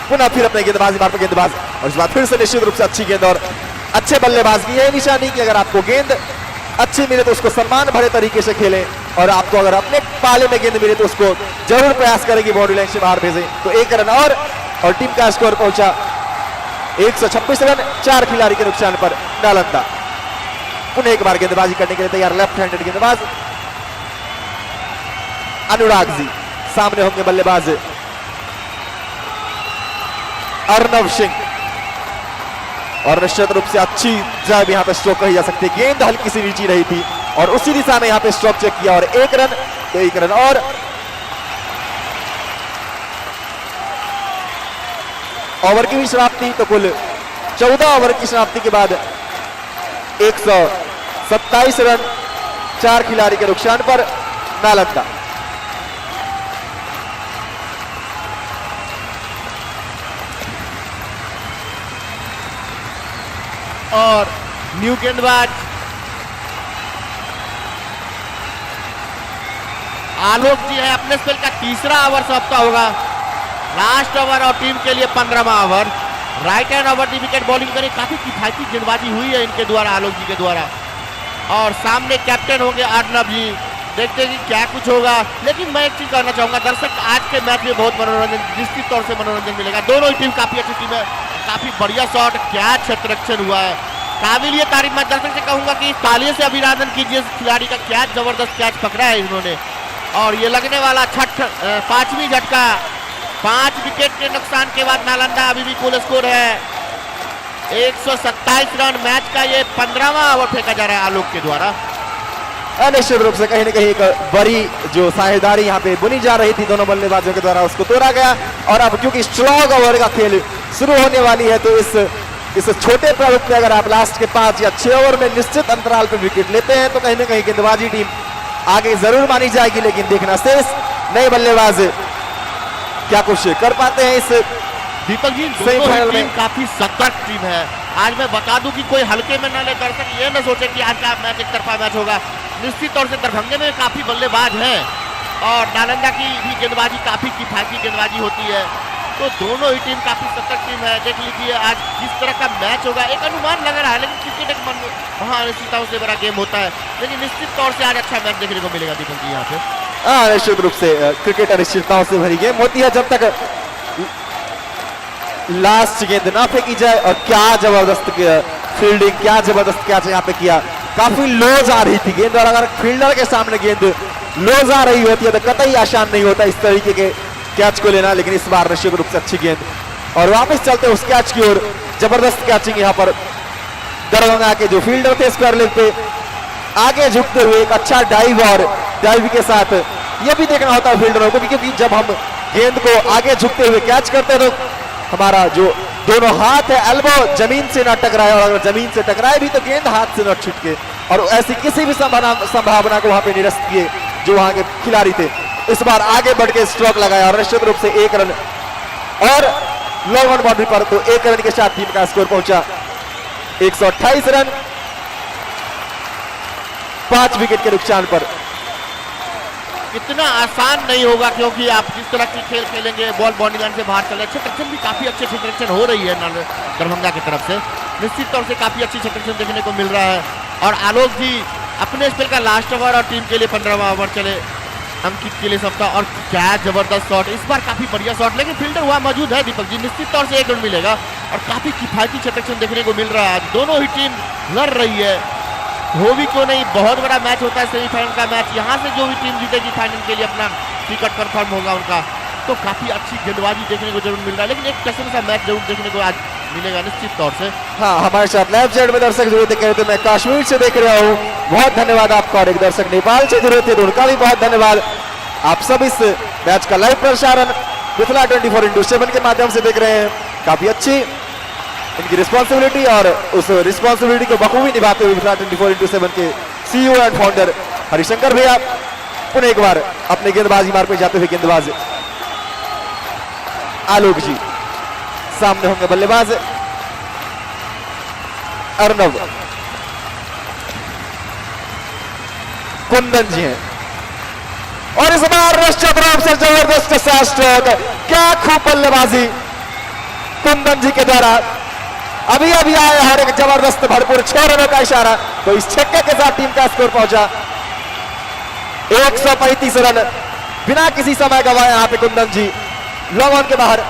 पुनः फिर अपने गेंदबाजी मार पर गेंदबाज, और इस बार फिर से निश्चित रूप से अच्छी गेंद और अच्छे बल्लेबाज की यही निशानी कि अगर आपको गेंद अच्छी मिले तो उसको सम्मान भरे तरीके से खेलें, और आपको अगर अपने पाले में गेंद मिले तो उसको जरूर प्रयास करें कि बाउंड्री लाइन से बाहर भेजें। तो 1 रन और टीम का स्कोर पहुंचा 126 रन 4 खिलाड़ी के नुकसान पर नालंदा। पुनः एक बार गेंदबाजी करने के लिए तैयार लेफ्ट हैंडेड गेंदबाज अनुराग जी, सामने होंगे बल्लेबाज अर्नव सिंह, और निश्चित रूप से अच्छी ड्राइव यहां पे स्ट्रोक कही जा सकती है। गेंद हल्की सी नीची रही थी और उसी दिशा में यहां पे स्ट्रोक चेक किया और 1 रन। तो 1 रन और ओवर की भी समाप्ति, तो कुल 14 ओवर की समाप्ति के बाद 127 रन 4 खिलाड़ी के नुकसान पर नालंदा। और न्यू गेंदबाज आलोक जी है, अपने स्पेल का तीसरा ओवर समाप्त होगा। लास्ट ओवर और टीम के लिए 15वां over. Right hand over the wicket bowling करें, काफी किफायती गेंदबाजी हुई है इनके द्वारा, आलोक जी के द्वारा। और सामने कैप्टन होंगे अर्नब जी, देखते हैं कि क्या कुछ होगा। लेकिन मैं एक चीज कहना चाहूंगा, दर्शक आज के मैच में बहुत मनोरंजन, निश्चित तौर से मनोरंजन मिलेगा। दोनों ही टीम काफी अच्छी टीम है, काफी बढ़िया शॉट, क्या क्षेत्ररक्षण हुआ है, काबिल ये तारीफ। मैं दर्शक से कहूंगा कि तालियों से अभिनंदन कीजिए इस खिलाड़ी का, क्या जबरदस्त कैच पकड़ा है इन्होंने। और ये लगने वाला 5वीं झटका, 5 विकेट के नुकसान के बाद नालंदा अभी भी कुल स्कोर है 127 रन। मैच का ये 15वां ओवर फेंका जा रहा है आलोक के द्वारा। निश्चित रूप से कहीं ना कहीं एक बड़ी जो साझेदारी यहाँ पे बुनी जा रही थी दोनों बल्लेबाजों के द्वारा, उसको तोड़ा गया। और अब क्योंकि स्ट्रॉन्ग ओवर का खेल शुरू होने वाली है, तो इस छोटे प्रारूप में अगर आप लास्ट के 5 या 6 ओवर में निश्चित अंतराल पर विकेट लेते हैं तो कहीं ना कहीं गेंदबाजी टीम आगे जरूर मानी जाएगी। लेकिन देखना शेष नए बल्लेबाज क्या कुछ कर पाते हैं इस दीपक जी। दोनों ही टीम काफी सतर्क टीम है। आज मैं बता दूं कि कोई हल्के में न ले, दर्शक ये न सोचे कि आज का मैच एक तरफा मैच होगा। निश्चित तौर से दरभंगे में काफी बल्लेबाज हैं और नालंदा की भी गेंदबाजी काफी किफायती गेंदबाजी होती है। तो दोनों ही टीम काफी सतर्क टीम है। देख लीजिए आज जिस तरह का मैच होगा, एक अनुमान लग रहा है, लेकिन क्रिकेट एक महाअनिश्चितताओं से बड़ा गेम होता है। लेकिन निश्चित तौर से आज अच्छा मैच देखने को मिलेगा दीपक जी यहाँ पे। निश्चित रूप से क्रिकेट अनिश्चितताओं से भरी गेम होती है जब तक लास्ट गेंद ना फेंकी जाए। और क्या जबरदस्त फील्डिंग, क्या जबरदस्त कैच यहाँ पे किया। काफी लूज आ रही थी गेंद, और अगर फील्डर के सामने गेंद लूज आ रही होती है तो कतई आसान नहीं होता इस तरीके के कैच को लेना। लेकिन इस बार निश्चित रूप से अच्छी गेंद, और वापस चलते उस कैच की ओर। जबरदस्त कैचिंग यहाँ पर दरभंगा के जो फील्डर थे स्क्वायर लेग पे आगे झुकते हुए एक अच्छा डाइव, और डाइव के साथ ये भी देखना होता है फील्डरों को, क्योंकि जब हम गेंद को आगे झुकते हुए कैच करते हैं तो हमारा जो दोनों हाथ है एल्बो जमीन से न टकराए, और अगर जमीन से टकराए भी तो गेंद हाथ से न छिटके। और ऐसी किसी भी संभावना को वहां पे निरस्त किए जो वहां के खिलाड़ी थे। इस बार आगे बढ़ के स्ट्रोक लगाया और निश्चित रूप से 1 रन और लॉन्ग ऑन बाउंड्री पर, तो 1 रन के साथ टीम का स्कोर पहुंचा 128 रन 5 विकेट के नुकसान पर। इतना आसान नहीं होगा, क्योंकि आप जिस तरह की खेल खेलेंगे, बॉल बाउंड्री लाइन से बाहर चले। क्षेत्ररक्षण भी काफी अच्छे क्षेत्ररक्षण हो रही है दरभंगा की तरफ से। निश्चित तौर से काफी अच्छी क्षेत्ररक्षण देखने को मिल रहा है। और आलोक जी अपने स्पेल का लास्ट ओवर और टीम के लिए 15वां ओवर चले अंकित के लिए सबका। और क्या जबरदस्त शॉट, इस बार काफी बढ़िया शॉट, लेकिन फील्डर वहां मौजूद है दीपक जी, निश्चित तौर से 1 रन मिलेगा और काफी किफायती क्षेत्ररक्षण देखने को मिल रहा है। आज दोनों ही टीम लड़ रही है, हो भी क्यों नहीं, बहुत बड़ा मैच होता है सेमीफाइनल का मैच। यहाँ से जो भी टीम जीतेगी फाइनल के लिए अपना टिकट कंफर्म होगा उनका। तो काफी अच्छी गेंदबाजी देखने को जरूर मिल रहा है, लेकिन एक किस्म सा मैच जरूर देखने को आज मिलेगा निश्चित तौर से। हाँ, हमारे साथ लेफ्ट साइड में दर्शक जुड़े थे, कहते मैं कश्मीर से देख रहा हूँ, बहुत धन्यवाद आपका। और एक दर्शक नेपाल से जुड़े थे, तो उनका भी बहुत धन्यवाद। आप सब इस मैच का लाइव प्रसारण मिथिला 24x7 के माध्यम से देख रहे हैं। काफी अच्छी इनकी रिस्पॉन्सिबिलिटी और उस रिस्पॉन्सिबिलिटी को बखूबी निभाते हुए मिथिला 24x7 के CEO एंड फाउंडर हरिशंकर भैया पुनः एक बार अपने गेंदबाजी मार्ग पे जाते हुए गेंदबाज आलोक जी, सामने होंगे बल्लेबाज अर्नव, कुंदन जी हैं। और इस बार निश्चित रूप से जबरदस्त स्ट्रोक, क्या खूब बल्लेबाजी कुंदन जी के द्वारा। अभी अभी आया और एक जबरदस्त भरपूर 6 रनों का इशारा, तो इस छक्के के साथ टीम का स्कोर पहुंचा 135 रन बिना किसी समय गवाए। यहां पे कुंदन जी लॉन्ग ऑन के बाहर।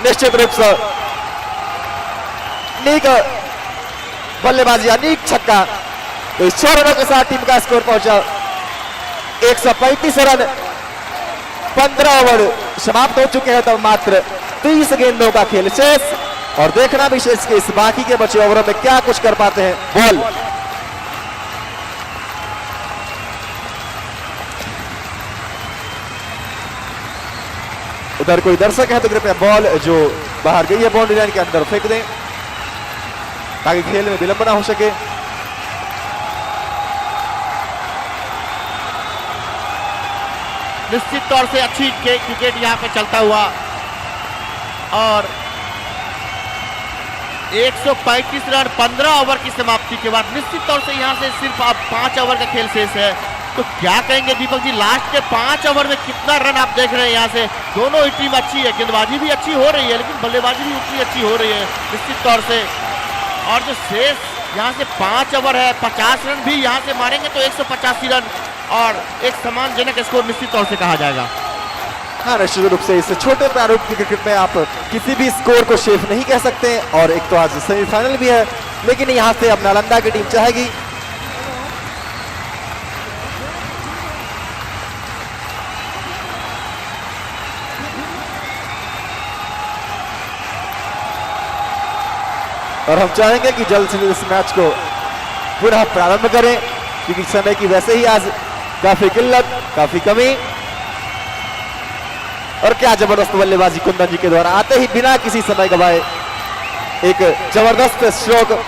निश्चित रूप से नीक बल्लेबाजी, अनीक छक्का, तो इस 6 रनों के साथ टीम का स्कोर पहुंचा 135 रन। 15 ओवर समाप्त हो चुके हैं, तब मात्र 30 गेंदों का खेल शेष, और देखना भी शेष के इस बाकी के बचे ओवरों में क्या कुछ कर पाते हैं। बॉल उधर कोई दर्शक है तो कृपया बॉल जो बाहर गई है बाउंड्री लाइन के अंदर फेंक दें, ताकि खेल में विलंब ना हो सके। निश्चित तौर से अच्छी क्रिकेट यहाँ पे चलता हुआ, और 135 रन 15 ओवर की समाप्ति के बाद निश्चित तौर से यहाँ से सिर्फ अब 5 ओवर का खेल शेष है। तो क्या कहेंगे दीपक जी, लास्ट के 5 ओवर में कितना रन आप देख रहे हैं? यहाँ से दोनों ही टीम अच्छी है, गेंदबाजी भी अच्छी हो रही है, लेकिन बल्लेबाजी भी उतनी अच्छी हो रही है निश्चित तौर से। और जो शेष यहाँ से 5 ओवर है, 50 रन भी यहाँ से मारेंगे तो 185 रन और एक सम्मानजनक स्कोर निश्चित तौर से कहा जाएगा। हाँ, निश्चित रूप से इस छोटे प्रारूप की क्रिकेट में आप किसी भी स्कोर को सेफ नहीं कह सकते। और एक तो आज सेमीफाइनल भी है, लेकिन यहाँ से अब नालंदा की टीम चाहेगी और हम चाहेंगे कि जल्द से जल्द इस मैच को पुनः प्रारंभ करें, क्योंकि समय की वैसे ही आज काफी किल्लत, काफी कमी। और क्या जबरदस्त बल्लेबाजी कुंदन जी के द्वारा, आते ही बिना किसी समय गवाए एक जबरदस्त स्ट्रोक।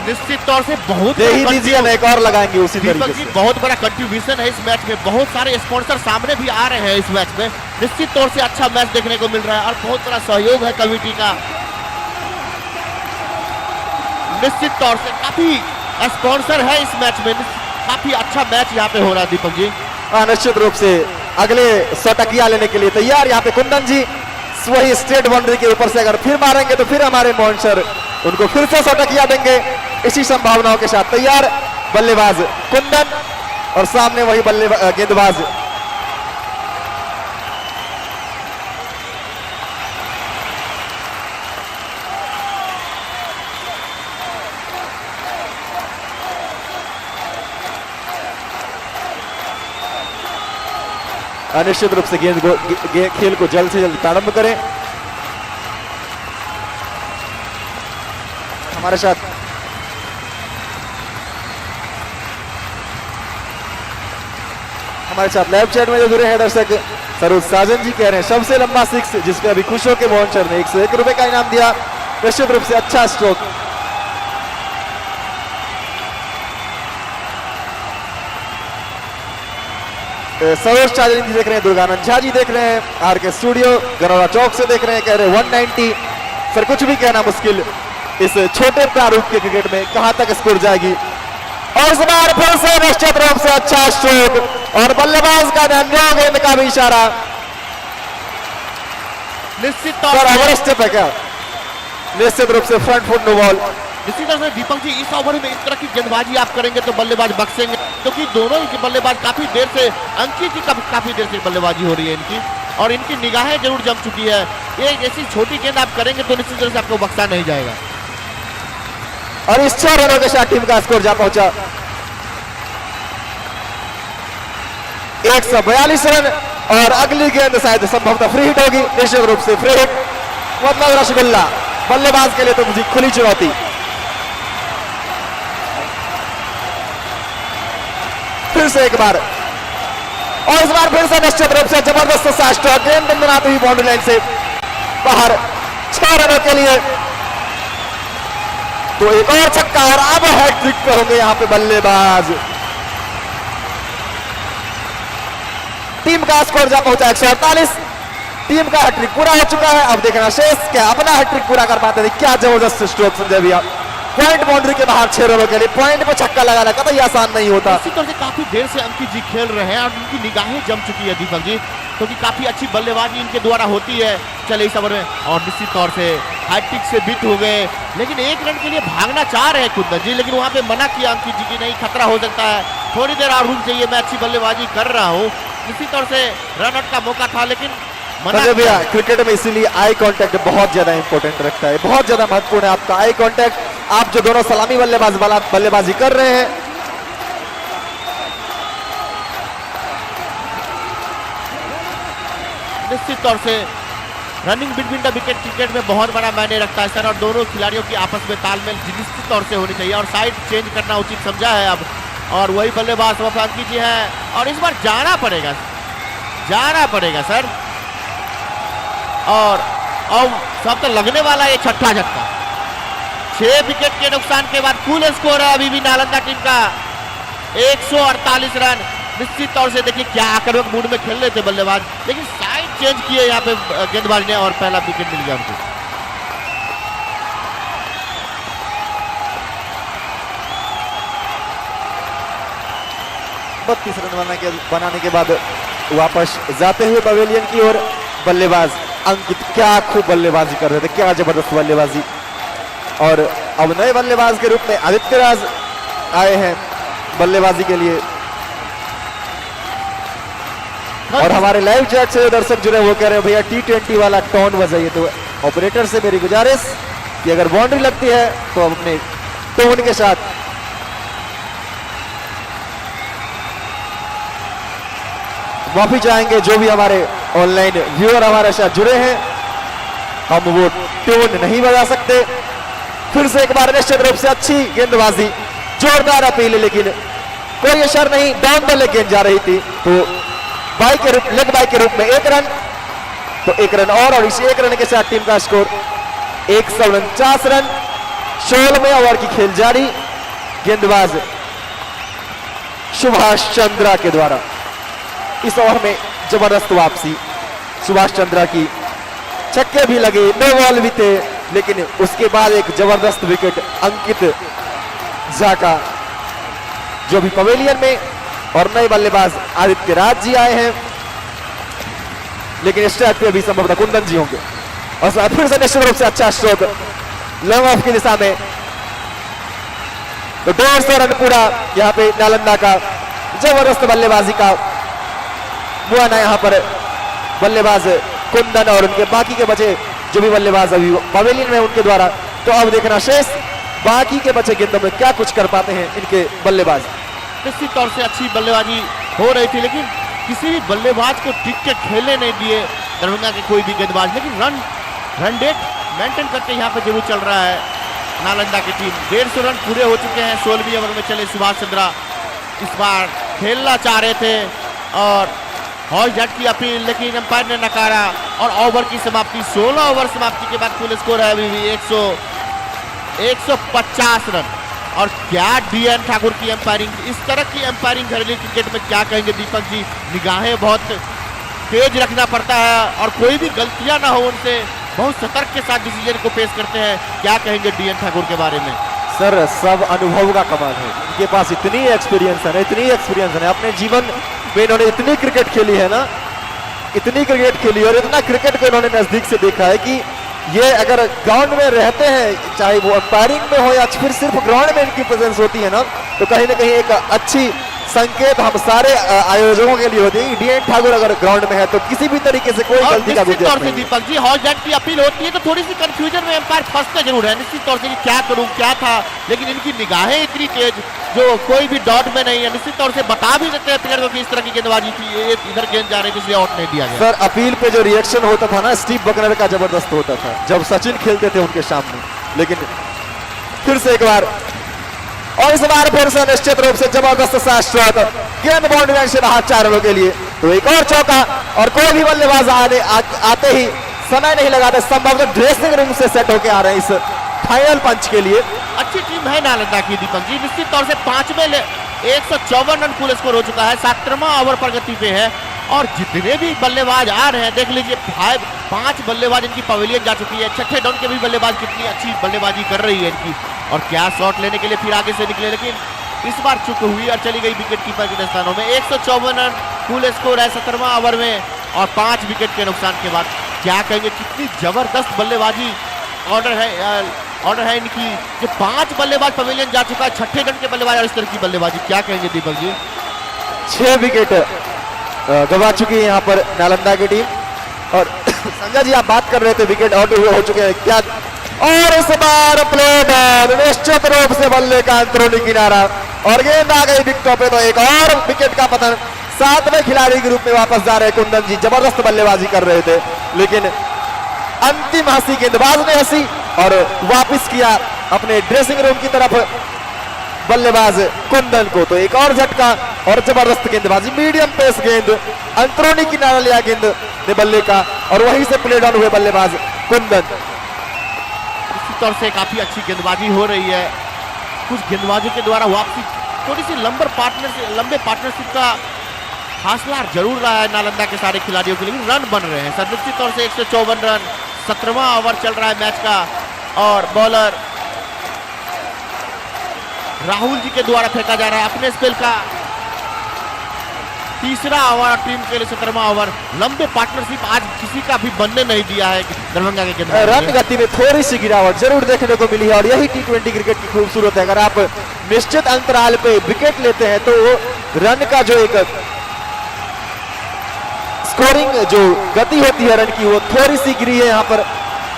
निश्चित तौर से बहुत दे ही दीजिए, एक और लगाएंगे उसी तरीके से। बहुत बड़ा कंट्रीब्यूशन है इस मैच में, बहुत सारे स्पॉन्सर सामने भी आ रहे हैं इस मैच में। निश्चित तौर से अच्छा मैच देखने को मिल रहा है और बहुत बड़ा सहयोग है कमेटी का। निश्चित तौर से काफी स्पॉन्सर है इस मैच में, काफी अच्छा मैच यहाँ पे हो रहा है दीपक जी। हाँ, निश्चित रूप से अगले 100 टकिया लेने के लिए तैयार यहाँ पे कुंदन जी। वही स्ट्रेट बाउंड्री के ऊपर से अगर फिर मारेंगे तो फिर हमारे मॉन्स्टर उनको फिर से 100 टकिया देंगे। इसी संभावनाओं के साथ तैयार बल्लेबाज कुंदन और सामने वही गेंदबाज निश्चित रूप से खेल को जल्द से जल्द प्रारंभ करें। हमारे साथ लेफ्ट साइड में जो जुड़े हैं दर्शक सरोज साजन जी कह रहे हैं सबसे लंबा 6 जिसपे अभी खुश होकर मोहन सर ने 101 रुपए का इनाम दिया। निश्चित रूप से अच्छा स्ट्रोक। सरोज चादरी जी देख रहे हैं, दुर्गानंद झा जी देख रहे हैं, आर के स्टूडियो गनौरा चौक से देख रहे हैं, कह रहे हैं 190। सर कुछ भी कहना मुश्किल इस छोटे प्रारूप के क्रिकेट में, कहां तक स्कोर जाएगी। और इस बार फिर से निश्चित रूप से अच्छा स्ट्रोक और बल्लेबाज का ध्यान गेंद का भी इशारा। निश्चित तौर सर पर ओवर स्टेप है क्या? निश्चित रूप से फ्रंट फुट नो बॉल। इसी तरह से दीपक जी इस ओवर में इस तरह की गेंदबाजी आप करेंगे तो बल्लेबाज बक्सेंगे, क्योंकि दोनों ही बल्लेबाज काफी देर से, अंकित की काफी देर से बल्लेबाजी हो रही है इनकी, और इनकी निगाहें जरूर जम चुकी है। ये ऐसी छोटी गेंद आप करेंगे तो निश्चित तरह से आपको बक्सा नहीं जाएगा। और इस 6 रनों के साथ टीम का स्कोर जा पहुंचा 142 रन। और अगली गेंद शायद संभवतः फ्री हिट होगी, निश्चित रूप से फ्री हिट, मतलब रसगुल्ला बल्लेबाज के लिए तो मुझे खुली चुनौती। फिर से एक बार, और इस बार फिर से निश्चित रूप से जबरदस्त सा स्ट्रोक, गेंद बनाती हुई बाउंड्री लाइन से बाहर 6 रनों के लिए। तो एक और छक्का और अब हैट्रिक पे होंगे यहां पे बल्लेबाज। टीम का स्कोर जा पहुंचा 148। टीम का हैट्रिक पूरा हो चुका है। अब देखना शेष क्या अपना हैट्रिक पूरा कर पाते थे। क्या जबरदस्त स्ट्रोक संजय भैया, पॉइंट बाउंड्री के बाहर 6 रनों के लिए पॉइंट पे छक्का लगाना कतई आसान नहीं होता। इसी तरह से काफी देर से अंकित जी खेल रहे हैं और उनकी निगाहें जम चुकी है दीपक जी, क्योंकि काफी अच्छी बल्लेबाजी इनके द्वारा होती है चले इस ओवर में। और निश्चित तौर से हैट्रिक से बीट हो गए, लेकिन 1 रन के लिए भागना चाह रहे हैं कुंदन जी, लेकिन वहां पे मना किया अंकित जी की नहीं, खतरा हो सकता है, थोड़ी देर और रुक जाइए, मैं अच्छी बल्लेबाजी कर रहा हूँ। निश्चित तौर से रन आउट का मौका था, लेकिन संजय भैया क्रिकेट में इसीलिए आई कांटेक्ट बहुत ज्यादा इंपॉर्टेंट रखता है, बहुत ज्यादा महत्वपूर्ण है आपका आई कांटेक्ट। आप जो दोनों सलामी बल्लेबाजी कर रहे हैं, निश्चित तौर से running between the wicket cricket में बहुत बड़ा मायने रखता है सर, और दोनों खिलाड़ियों की आपस में तालमेल निश्चित तौर से होनी चाहिए और साइड चेंज करना उचित समझा है अब। और वही बल्लेबाज वफाकी जी हैं और इस बार जाना पड़ेगा सर। और अब सब तो लगने वाला है 6ठा झटका। 6 विकेट के नुकसान के बाद कुल स्कोर है अभी भी नालंदा टीम का 148 रन। निश्चित तौर से देखिए क्या आक्रामक मूड में खेल रहे थे बल्लेबाज, लेकिन साइड चेंज किए यहाँ पे गेंदबाज ने और पहला विकेट मिल गया उनको। बत्तीस रन बनाने के बाद वापस जाते हुए पवेलियन की ओर बल्लेबाज अंकित क्या खूब बल्लेबाजी कर रहे थे, क्या जबरदस्त बल्लेबाजी। और अब नए बल्लेबाज के रूप में आदित्य राज आए हैं बल्लेबाजी के लिए। और हमारे लाइव चैट से जो दर्शक जुड़े वो कह रहे हैं भैया T20 वाला टोन बजाइए। तो ऑपरेटर से मेरी गुजारिश कि अगर बाउंड्री लगती है तो अपने टोन के साथ माफी चाहेंगे। जो भी हमारे ऑनलाइन व्यूअर हमारे साथ जुड़े हैं, हम वो टोन नहीं बजा सकते। फिर से एक बार निश्चित रूप से अच्छी गेंदबाजी, जोरदार अपील, लेकिन कोई असर नहीं। डाउन द लेग गेंद जा रही थी, तो लेग बाई के रूप में 1 रन, तो 1 रन और इस 1 रन के साथ टीम का स्कोर 149 रन। 16वें ओवर की खेल जारी, गेंदबाज सुभाष चंद्रा के द्वारा। इस ओवर में जबरदस्त वापसी सुभाष चंद्रा की, छक्के भी लगे, 9 बॉल भी थे, लेकिन उसके बाद एक जबरदस्त विकेट अंकित झा का, जो भी पवेलियन में। और नए बल्लेबाज आदित्य राज जी आए हैं, लेकिन स्ट्राइक पे भी संभवतः कुंदन जी होंगे। और फिर से निश्चित रूप से अच्छा स्ट्रोक लॉन्ग ऑफ की दिशा में, तो 150 रन पूरा यहाँ पे नालंदा का। जबरदस्त बल्लेबाजी का मुआना यहाँ पर बल्लेबाज कुंदन और उनके बाकी के बचे जो भी बल्लेबाज अभी पवेलियन में उनके द्वारा। तो अब देखना शेष बाकी के बचे गेंदों में क्या कुछ कर पाते हैं इनके बल्लेबाज। निश्चित तौर से अच्छी बल्लेबाजी हो रही थी, लेकिन किसी भी बल्लेबाज को टिक के खेलने नहीं दिए दरभंगा के कोई भी गेंदबाज। लेकिन रन रेट मेंटेन करके यहाँ पे जरूर चल रहा है नालंदा की टीम। 150 रन पूरे हो चुके हैं 16वीं ओवर में चले सुभाष चंद्रा। इस बार खेलना चाह रहे थे और हॉल जट की अपील, लेकिन अंपायर ने नकारा और ओवर की समाप्ति 16 ओवर समाप्ति के बाद कुल स्कोर है अभी भी 150 रन। और क्या डीएन ठाकुर की एम्पायरिंग, इस तरह की एम्पायरिंग घरेलू क्रिकेट में क्या कहेंगे दीपक जी। निगाहें बहुत तेज रखना पड़ता है और कोई भी गलतियां ना हो उनसे, बहुत सतर्क के साथ डिसीजन को पेश करते हैं। क्या कहेंगे डीएन ठाकुर के बारे में? सर सब अनुभव का कमाल है, इनके पास इतनी एक्सपीरियंस है, इतनी एक्सपीरियंस है। अपने जीवन में इन्होंने इतनी क्रिकेट खेली है ना, इतनी क्रिकेट खेली और इतना क्रिकेट को इन्होंने नजदीक से देखा है कि ये अगर ग्राउंड में रहते हैं, चाहे वो अंपायरिंग में हो या फिर सिर्फ ग्राउंड में इनकी प्रेजेंस होती है ना, तो कहीं ना कहीं एक अच्छी संकेत हम सारे आयोजकों के लिए होती है। डीएन ठाकुर अगर ग्राउंड में है तो किसी भी तरीके से कोई गलती का निश्चित तौर से दीपक जी हॉल जट की अपील होती है तो थोड़ी सी कंफ्यूजन में एम्पायर फंसते जरूर है निश्चित तौर से कि क्या करूं क्या था, लेकिन इनकी निगाहें इतनी तेज जो कोई भी डॉट में नहीं है, निश्चित तौर से बता भी देते हैं प्लेयर को कि इस तरह की गेंदबाजी थी, ये इधर गेंद जा रही थी इसलिए आउट नहीं दिया गया। सर अपील पे जो रिएक्शन होता था ना स्टीव बकनर का जबरदस्त होता था जब सचिन खेलते थे उनके सामने, लेकिन फिर से एक बार और इस बार फिर से निश्चित रूप से जबरदस्त सा शॉट, गेंद बाउंड्री लाइन से बाहर 4 रनों के लिए। तो एक और चौका और कोई भी बल्लेबाज आते ही समय नहीं लगाते, संभवतः ड्रेसिंग रूम से सेट होके आ रहे हैं इस फाइनल पंच के लिए। अच्छी टीम है नालंदा की दीपक जी, निश्चित तौर से 5वें 154 रन कुल स्कोर हो चुका है, 7वां ओवर प्रगति पे है और जितने भी बल्लेबाज आ रहे हैं देख लीजिए 5 बल्लेबाज इनकी पवेलियन जा चुकी है, छठे डाउन के भी बल्लेबाज कितनी अच्छी बल्लेबाजी कर रही है इनकी और क्या शॉट लेने के लिए फिर आगे से निकले, लेकिन इस बार चुक हुई और चली गई विकेट कीपर के स्थानों में। 154 रन कुल स्कोर है 17वां ओवर में और 5 विकेट के नुकसान के बाद। क्या कहेंगे कितनी जबरदस्त बल्लेबाजी ऑर्डर है इनकी, जो 5 बल्लेबाज पवेलियन जा चुका है, छठे डाउन के बल्लेबाज और इस तरह की बल्लेबाजी। क्या कहेंगे दीपक जी? 6 विकेट गवा चुकी है यहाँ पर नालंदा की टीम और संजय जी आप बात कर रहे थे विकेट आउट हुए हो चुके हैं क्या, और इस बार प्ले बॉल निश्चित रूप से बल्ले का अंदरूनी किनारा और गेंद आ गई विकेटों पे, तो एक और विकेट का पतन। 7वें खिलाड़ी के रूप में वापस जा रहे कुंदन जी, जबरदस्त बल्लेबाजी कर रहे थे लेकिन अंतिम हंसी गेंदबाज ने हंसी और वापस किया अपने ड्रेसिंग रूम की तरफ बल्लेबाज कुंदन को। तो एक और झटका और जबरदस्त गेंदबाजी, मीडियम पेस गेंद अंदरूनी किनारा लिया गेंद ने बल्ले का और वहीं से प्ले डाउन हुए बल्लेबाज कुंदन। निश्चित तौर से काफी अच्छी गेंदबाजी हो रही है, कुछ गेंदबाजों के द्वारा वापसी थोड़ी सी लंबे पार्टनरशिप का हासिल जरूर रहा है नालंदा के सारे खिलाड़ियों के लिए, रन बन रहे हैं सर। निश्चित तौर से 154 रन, 17वां ओवर चल रहा है मैच का और बॉलर राहुल जी के द्वारा फेंका जा रहा है अपने स्पेल का तीसरा ओवर टीम के लिए 17वां ओवर। लंबे पार्टनरशिप आज किसी का भी बनने नहीं दिया है दरभंगा के गेंदबाज। रन गति में थोड़ी सी गिरावट जरूर देखने को मिली है और यही टी20 क्रिकेट की खूबसूरत है। अगर आप निश्चित अंतराल पे विकेट लेते हैं तो रन का जो एक स्कोरिंग जो गति होती है रन की वो थोड़ी सी गिरी है यहाँ पर,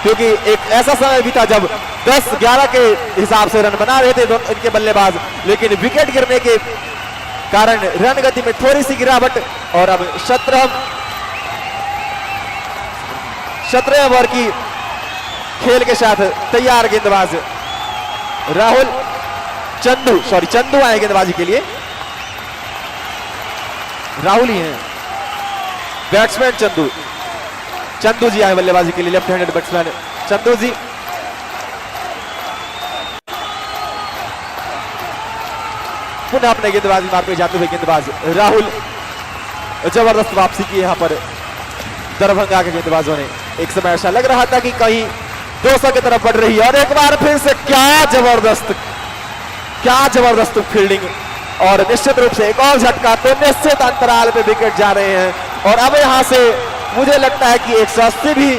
क्योंकि एक ऐसा समय भी था जब 10-11 के हिसाब से रन बना रहे थे इनके बल्लेबाज, लेकिन विकेट गिरने के कारण रन गति में थोड़ी सी गिरावट। और अब 17वें ओवर की खेल के साथ तैयार गेंदबाज चंदू आए गेंदबाजी के लिए, राहुल ही हैं बैट्समैन चंदू जी आए बल्लेबाजी के लिए, लेफ्ट हैंडेड बैट्समैन चंदू जी। पुनः अपने गेंदबाजी मार्ग पे जाते हुए गेंदबाज राहुल, जबरदस्त वापसी की यहाँ पर दरभंगा के गेंदबाजों ने। एक समय ऐसा लग रहा था कि कहीं 200 की तरफ बढ़ रही है और एक बार फिर से क्या जबरदस्त फील्डिंग और निश्चित रूप से एक और झटका, तो निश्चित अंतराल पे विकेट जा रहे हैं और अब यहां से मुझे लगता है कि 180 भी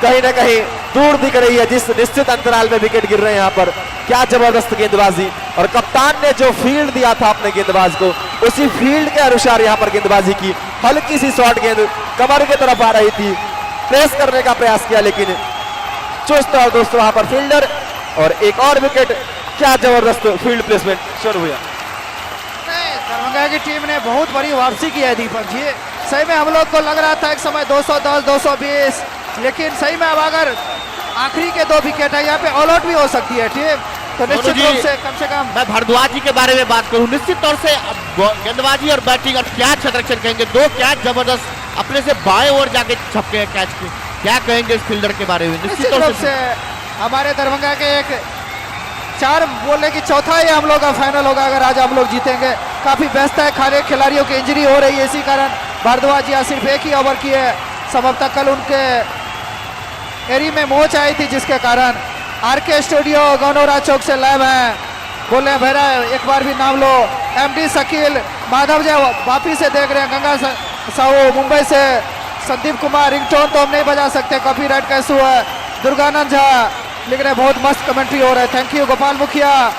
कहीं ना कहीं दूर दिख रही है जिस निश्चित अंतराल में विकेट गिर रहे हैं यहाँ पर। क्या जबरदस्त गेंदबाजी और कप्तान ने जो फील्ड दिया था अपने गेंदबाज को उसी फील्ड के अनुसार यहाँ पर गेंदबाजी की। हल्की सी शॉर्ट गेंद कमर की तरफ आ रही थी, प्रेस करने का प्रयास किया लेकिन चुस्त और दोस्तों वहां पर फील्डर और एक और विकेट। क्या जबरदस्त फील्ड प्लेसमेंट शुरू हुआ। दरभंगा की टीम ने बहुत बड़ी वापसी की है दीपक जी, सही में हम लोग को लग रहा था एक समय 210 220, लेकिन सही में अब अगर आखिरी के 2 विकेट है यहाँ पे ऑल आउट भी हो सकती है टीम, तो निश्चित सोनू जी, रूप से कम मैं भारद्वाज जी के बारे में बात करूं, निश्चित तौर से गेंदबाजी और बैटिंग और क्या क्षेत्ररक्षण कहेंगे, 2 कैच जबरदस्त अपने से बाएं ओर जाके छपके हैं कैच के, क्या कहेंगे इस फील्डर के बारे में? निश्चित रूप से हमारे दरभंगा के एक 4 बोलने की चौथा ही हम लोग का फाइनल होगा अगर आज हम लोग जीतेंगे। काफी व्यस्त है, खाने खिलाड़ियों की इंजरी हो रही है, इसी कारण भारद्वाज जी सिर्फ एक ही ओवर किए। संभवतः कल उनके एरी में मोच आई थी जिसके कारण आरके स्टूडियो गौनौरा चौक से लाइव है। बोले भैरा एक बार भी नाम लो। एमडी शकील माधव जी वापी से देख रहे हैं, गंगा साहू मुंबई से, संदीप कुमार रिंगटोन तो हम नहीं बजा सकते, कॉपीराइट का इशू है। दुर्गानंद झा लिख रहे बहुत मस्त कमेंट्री हो रहा है, थैंक यू। गोपाल मुखिया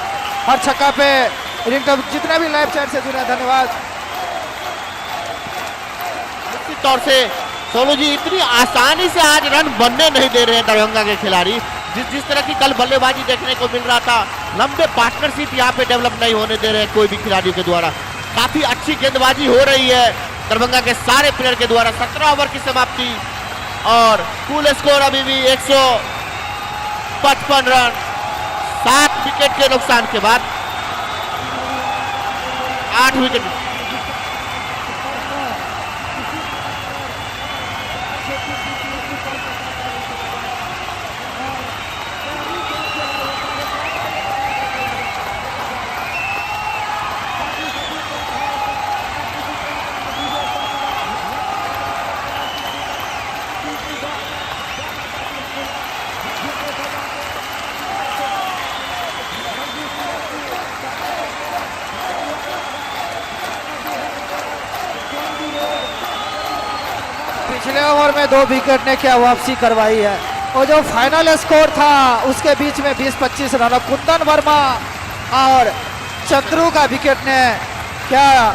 हर छक्का पे रिंगटोन, जितने भी लाइव चैट से जुड़े धन्यवाद। निश्चित तौर से सोनू जी इतनी आसानी से आज रन बनने नहीं दे रहे हैं दरभंगा के खिलाड़ी। जिस तरह की कल बल्लेबाजी देखने को मिल रहा था, लंबे पार्टनरशिप यहाँ पे डेवलप नहीं होने दे रहे हैं कोई भी खिलाड़ियों के द्वारा। काफी अच्छी गेंदबाजी हो रही है दरभंगा के सारे प्लेयर के द्वारा। 17 ओवर की समाप्ति और कुल स्कोर अभी भी 155 रन, 7 विकेट के नुकसान के बाद 8 विकेट। पिछले ओवर में 2 विकेट ने क्या वापसी करवाई है, और जो फाइनल स्कोर था उसके बीच में 20-25 रन कुंदन वर्मा और चंद्रू का विकेट ने क्या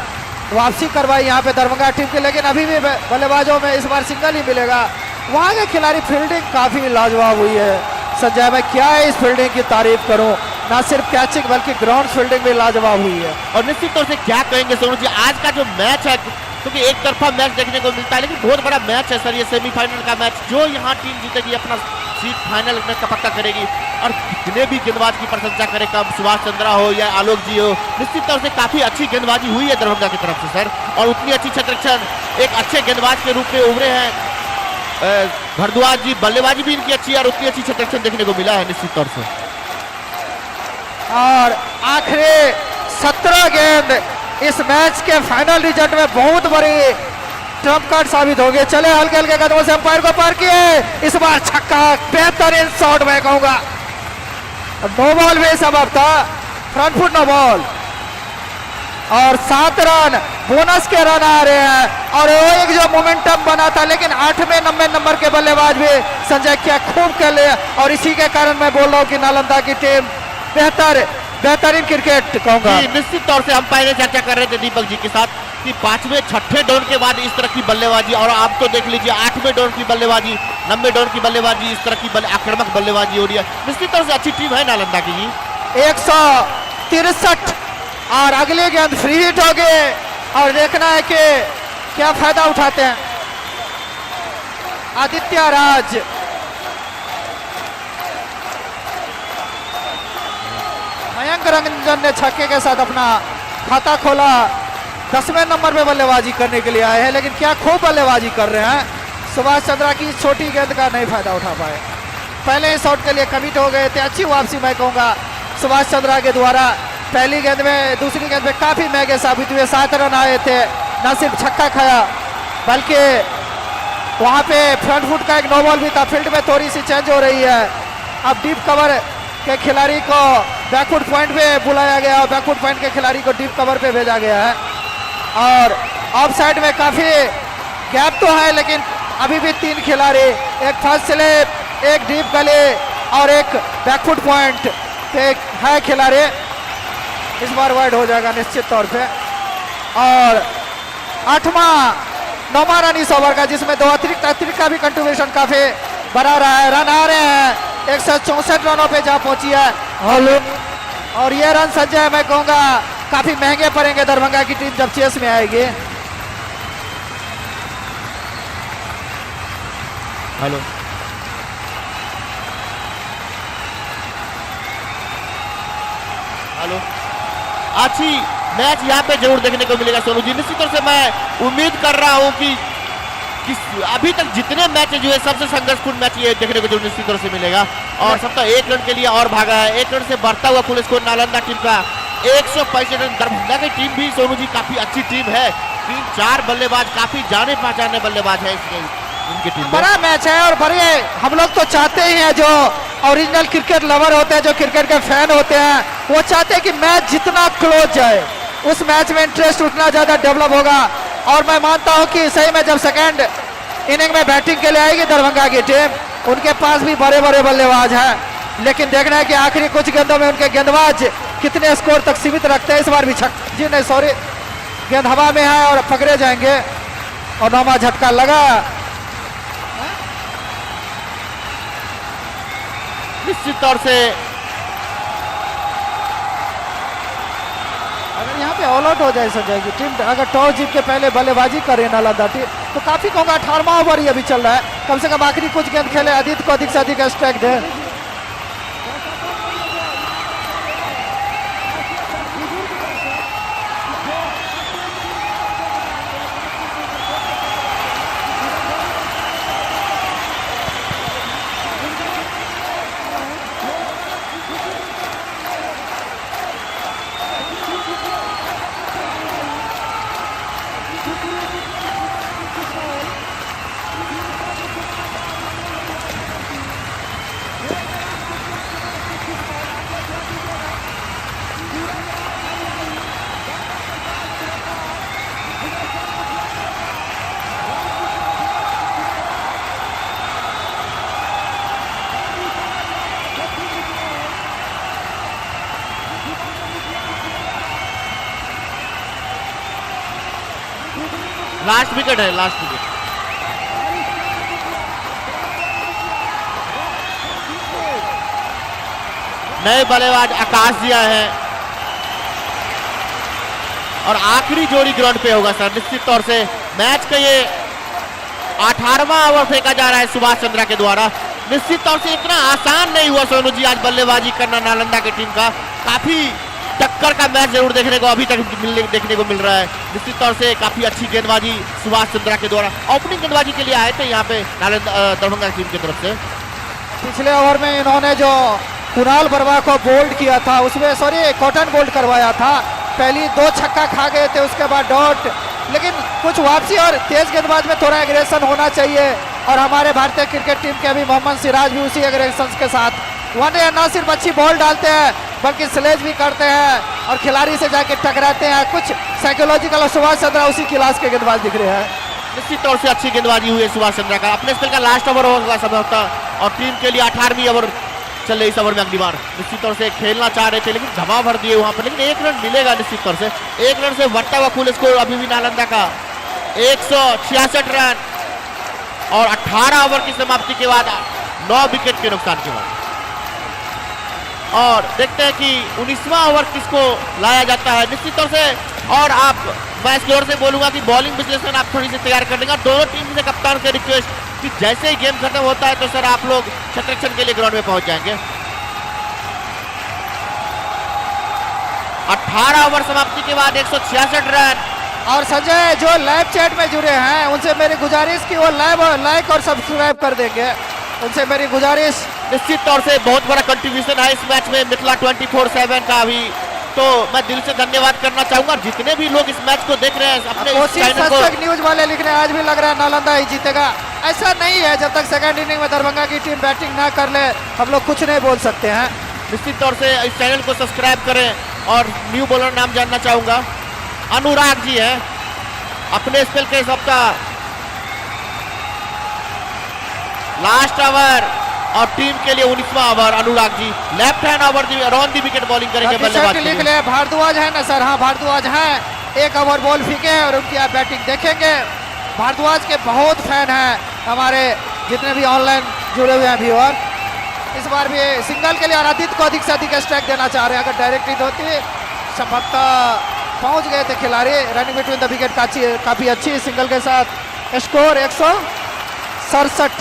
वापसी करवाई यहाँ पे दरभंगा टीम की। लेकिन अभी भी बल्लेबाजों में इस बार सिंगल ही मिलेगा। वहाँ के खिलाड़ी फील्डिंग काफी लाजवाब हुई है संजय, मैं क्या है इस फील्डिंग की तारीफ करूं, ना सिर्फ कैचिंग बल्कि ग्राउंड फील्डिंग भी लाजवाब हुई है। और निश्चित तौर से क्या कहेंगे सोनू जी, आज का जो मैच है, क्योंकि एक तरफा मैच देखने को मिलता है लेकिन बहुत बड़ा मैच है सर ये सेमीफाइनल का मैच। जो यहाँ टीम जीतेगी अपना सीट फाइनल में पक्का करेगी। और कितने भी गेंदबाज की प्रशंसा करें, कब सुभाष चंद्रा हो या आलोक जी हो, निश्चित तौर से काफी अच्छी गेंदबाजी हुई है दरभंगा की तरफ से सर। और उतनी अच्छी क्षेत्ररक्षण एक अच्छे गेंदबाज के रूप में उभरे हैं भारद्वाज जी, बल्लेबाजी भी इनकी अच्छी है और उतनी अच्छी क्षेत्ररक्षण देखने को मिला है निश्चित तौर से। और आखिरी 17 गेंद इस मैच के फाइनल रिजल्ट में बहुत बड़ी ट्रम्प कार्ड साबित हो गए। चले हल्के हल्के कदमों से अंपायर को पार किए, इस बार छक्का, बेहतरीन शॉट मैं कहूंगा। नो बॉल भी सबब था, फ्रंट फुट नो बॉल, और 7 रन बोनस के रन आ रहे हैं। और वो एक जो मोमेंटम बना था, लेकिन 8वें 9वें नंबर के बल्लेबाज भी संजय क्या खूब खेले, और इसी के कारण मैं बोल रहा हूँ कि नालंदा की टीम बेहतरीन क्रिकेट कहूंगा। निश्चित तौर से अंपायर चर्चा कर रहे थे दीपक जी के साथ कि 5वें 6ठे डाउन के बाद इस तरह की बल्लेबाजी, और आप तो देख लीजिए 8वें डाउन की बल्लेबाजी, 90 डाउन की बल्लेबाजी, इस तरह की आक्रामक बल्लेबाजी हो रही है। निश्चित तौर से अच्छी टीम है नालंदा की जी। 163 और अगले गेंद फ्री हिट हो गए, और देखना है कि क्या फायदा उठाते हैं आदित्य राज। मयंक रंजन ने छक्के के साथ अपना खाता खोला। 10वें नंबर पे बल्लेबाजी करने के लिए आए हैं, लेकिन क्या खूब बल्लेबाजी कर रहे हैं। सुभाष चंद्रा की छोटी गेंद का नहीं फायदा उठा पाए, पहले ही शॉट के लिए कमिट हो गए थे। अच्छी वापसी मैं कहूंगा सुभाष चंद्रा के द्वारा। पहली गेंद में, दूसरी गेंद में काफी महंगे साबित हुए। 7 रन आए थे, न सिर्फ छक्का खाया बल्कि वहां पे फ्रंट फुट का एक नो बॉल भी था। फील्ड में थोड़ी सी चेंज हो रही है। अब डीप कवर के खिलाड़ी को बैकफुट पॉइंट पे बुलाया गया और बैकफुट पॉइंट के खिलाड़ी को डीप कवर पे भेजा गया है। और ऑफ साइड में काफी गैप तो है, लेकिन अभी भी 3 खिलाड़ी, एक फर्स्ट स्लिप, एक डीप गले और एक बैकफुट पॉइंट पे है खिलाड़ी। इस बार वाइड हो जाएगा निश्चित तौर पे। और 9वां रन इस ओवर का, जिसमें 2 अतिरिक्त का भी कंट्रीब्यूशन काफी बड़ा रहा है। रन आ रहे हैं, 164 रनों पे जा पहुंची है। और ये रन संजय मैं कहूंगा काफी महंगे पड़ेंगे दरभंगा की टीम जब चेस में आएगी। हेलो हेलो, अच्छी मैच यहाँ पे जरूर देखने को मिलेगा सोनू जी। निश्चित तौर से मैं उम्मीद कर रहा हूँ कि अभी तक जितने मैच जो है सबसे संघर्षपूर्ण मैच ये देखने को जरूर निश्चित तौर से मिलेगा। और सब तो 1 रन के लिए और भागा है, 1 रन से बढ़ता हुआ कुल स्कोर नालंदा टीम का 165 रन। दरभंगा की टीम भी सोनू जी काफी अच्छी टीम है, 3-4 बल्लेबाज काफी जाने पहचाने बल्लेबाज है इनकी टीम में। बड़ा मैच है और बड़े हम लोग तो चाहते ही हैं, जो ओरिजिनल क्रिकेट लवर होते हैं, जो क्रिकेट के फैन होते हैं, वो चाहते हैं कि मैच जितना क्लोज जाए उस मैच में इंटरेस्ट उतना ज्यादा डेवलप होगा। और मैं मानता हूं कि सही में जब सेकंड इनिंग में बैटिंग के लिए आएगी दरभंगा की टीम, उनके पास भी बड़े बड़े बल्लेबाज हैं, लेकिन देखना है कि आखिरी कुछ गेंदों में उनके गेंदबाज कितने स्कोर तक सीमित रखते हैं। इस बार भी गेंद हवा में है और पकड़े जाएंगे और 9वां झटका लगा। निश्चित तौर से अगर यहाँ पे ऑल आउट हो जाए संजय की टीम, अगर टॉस जीत के पहले बल्लेबाजी करे नालंदा टीम, तो काफी कहूँगा 18वां ओवर ही अभी चल रहा है, कम से कम आखिरी कुछ गेंद खेले, आदित्य को अधिक से अधिक स्ट्राइक दे। लास्ट विकेट है, लास्ट विकेट। नए बल्लेबाज आकाश दिया है और आखिरी जोड़ी ग्राउंड पे होगा सर। निश्चित तौर से मैच का ये 18वां ओवर फेंका जा रहा है सुभाष चंद्रा के द्वारा। निश्चित तौर से इतना आसान नहीं हुआ सोनू जी आज बल्लेबाजी करना नालंदा की टीम का, काफी टक्कर का मैच जरूर देखने को अभी तक देखने को मिल रहा है। निश्चित तौर से काफी अच्छी गेंदबाजी सुभाष चंद्रा के द्वारा। ओपनिंग गेंदबाजी के लिए आए थे यहाँ पे दरभंगा टीम की तरफ से। पिछले ओवर में इन्होंने जो कुणाल वर्मा को बोल्ड किया था, उसमें कॉटन बोल्ड करवाया था, पहली 2 छक्का खा गए थे, उसके बाद डॉट, लेकिन कुछ वापसी और तेज गेंदबाज में थोड़ा एग्रेशन होना चाहिए। और हमारे भारतीय क्रिकेट टीम के अभी मोहम्मद सिराज भी उसी एग्रेशन के साथ वनडे न सिर्फ अच्छी बॉल डालते हैं बल्कि स्लेज भी करते हैं और खिलाड़ी से जाके टकराते हैं। कुछ साइकोलॉजिकल और सुभाष चंद्रा उसी क्लास के गेंदबाज दिख रहे हैं। निश्चित तौर से अच्छी गेंदबाजी हुई है सुभाष चंद्रा का। अपने स्पेल का लास्ट ओवर होगा समय होता और टीम के लिए 18वीं ओवर चल रही इस ओवर में अगली बार। निश्चित तौर से खेलना चाह रहे थे लेकिन धमा भर दिए वहां पर, लेकिन 1 रन मिलेगा निश्चित तौर से। 1 रन से बढ़ता हुआ कुल स्कोर अभी भी नालंदा का 166 रन और 18 ओवर की समाप्ति के बाद 9 विकेट के नुकसान के बाद। और देखते हैं कि 19वां ओवर किसको लाया जाता है निश्चित तौर से। और मैं इसकी ओर से बोलूंगा कि बॉलिंग विश्लेषण आप थोड़ी सी तैयार कर लेंगे। दोनों टीम से कप्तान से रिक्वेस्ट कि जैसे ही गेम खत्म होता है तो सर आप लोग छत्रक्षण के लिए ग्राउंड में पहुंच जाएंगे। 18 ओवर समाप्ति के बाद 166 रन। और संजय जो लाइव चैट में जुड़े हैं उनसे मेरी गुजारिश कि वो लाइक और सब्सक्राइब कर देंगे, उनसे मेरी गुजारिश। निश्चित तौर से बहुत बड़ा कंट्रीब्यूशन है इस मैच में मिथिला 24/7 का भी, तो मैं दिल से धन्यवाद करना चाहूंगा जितने भी लोग इस मैच को देख रहे हैं अपने चैनल को। न्यूज वाले लिख रहे हैं आज भी लग रहा है नालंदा ही जीतेगा। ऐसा नहीं है, जब तक सेकंड इनिंग में दरभंगा की टीम बैटिंग ना कर ले हम लोग कुछ नहीं बोल सकते हैं। निश्चित तौर से इस चैनल को सब्सक्राइब करें। और न्यू बॉलर नाम जानना चाहूंगा, अनुराग जी है अपने स्पेल के सप्ताह लास्ट ओवर और टीम के लिए 19वां over. Anurag ji left hand over on the wicket bowling करेंगे बल्लेबाज लिख ले। भारद्वाज है ना सर? हाँ भारद्वाज है, 1 ओवर बॉल फेंके हैं और उनकी आप बैटिंग देखेंगे। भारद्वाज के बहुत फैन हैं हमारे जितने भी ऑनलाइन जुड़े हुए हैं व्यूअर। इस बार भी सिंगल के लिए आदित्य को अधिक से अधिक स्ट्राइक देना चाह रहे हैं। अगर डायरेक्ट हिट होती संभवतः पहुंच गए थे खिलाड़ी। रनिंग बिटवीन द विकेट काफी अच्छी सिंगल के साथ स्कोर 167।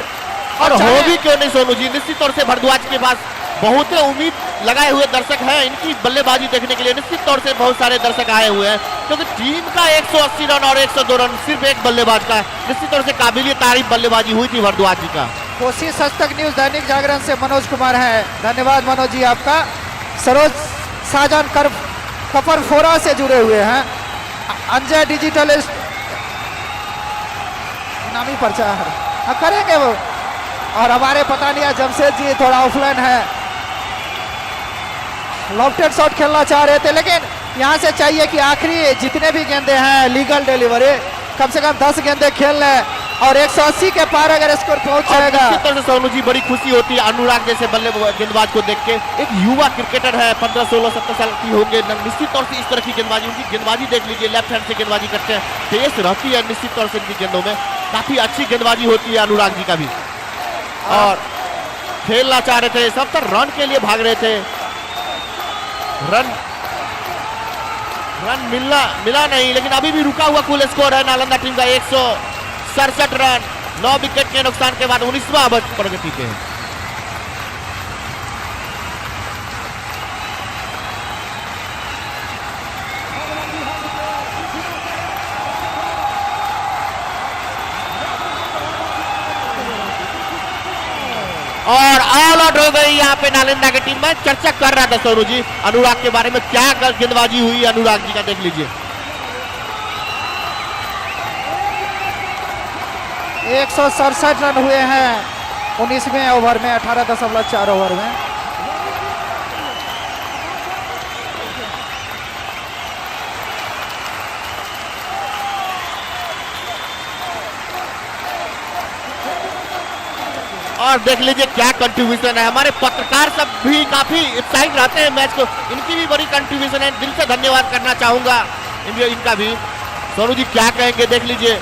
और हो भी क्यों नहीं सोनू जी, निश्चित तौर से भारद्वाज के पास बहुत उम्मीद लगाए हुए दर्शक हैं इनकी बल्लेबाजी देखने के लिए। निश्चित तौर से बहुत सारे दर्शक आए हुए हैं क्योंकि टीम का 180 रन और 102 रन सिर्फ एक बल्लेबाज का निश्चित तौर से काबिलिय तारीफ बल्लेबाजी हुई थी भारद्वाज जी का। कोशिश हस्तक न्यूज दैनिक जागरण से मनोज कुमार है, धन्यवाद मनोज जी आपका। सरोज साजन कपरफोरा से जुड़े हुए हैं। अंजय डिजिटल नामी प्रचार करेंगे वो। और हमारे पता नहीं है जमशेद जी थोड़ा ऑफलाइन है, लॉफ्टेड शॉट खेलना चाह रहे थे, लेकिन यहाँ से चाहिए कि आखिरी जितने भी गेंदे हैं लीगल डिलीवरी कम से कम 10 गेंदे खेल लें और 180 के पार अगर स्कोर पहुंच जाएगा। निश्चित तौर से सोनू जी बड़ी खुशी होती है अनुराग जैसे गेंदबाज को देख के। एक युवा क्रिकेटर है, 15, 16, 17 साल की होंगे। निश्चित तौर से इस तरह की गेंदबाजी, उनकी गेंदबाजी देख लीजिए, लेफ्ट हैंड से गेंदबाजी करते हैं, तेज रहती है निश्चित तौर से इनकी गेंदों में। काफी अच्छी गेंदबाजी होती है अनुराग जी का भी। और खेलना चाह रहे थे, सब तक रन के लिए भाग रहे थे, रन मिला नहीं, लेकिन अभी भी रुका हुआ कुल स्कोर है नालंदा टीम का 167 रन 9 विकेट के नुकसान के बाद 19वां ओवर प्रगति पे है। और ऑल आउट हो गई यहाँ पे नालंदा की टीम में। चर्चा कर रहा था सोनू जी अनुराग के बारे में, क्या गेंदबाजी हुई अनुराग जी का देख लीजिए। 167 रन हुए हैं 19वें ओवर में, 18.4 ओवर में। और देख लीजिए क्या कंट्रीब्यूशन है। हमारे पत्रकार सब भी काफी उत्साहित रहते हैं मैच को, इनकी भी बड़ी कंट्रीब्यूशन है, दिल से धन्यवाद करना चाहूंगा इनका भी। सोनू जी क्या कहेंगे, देख लीजिए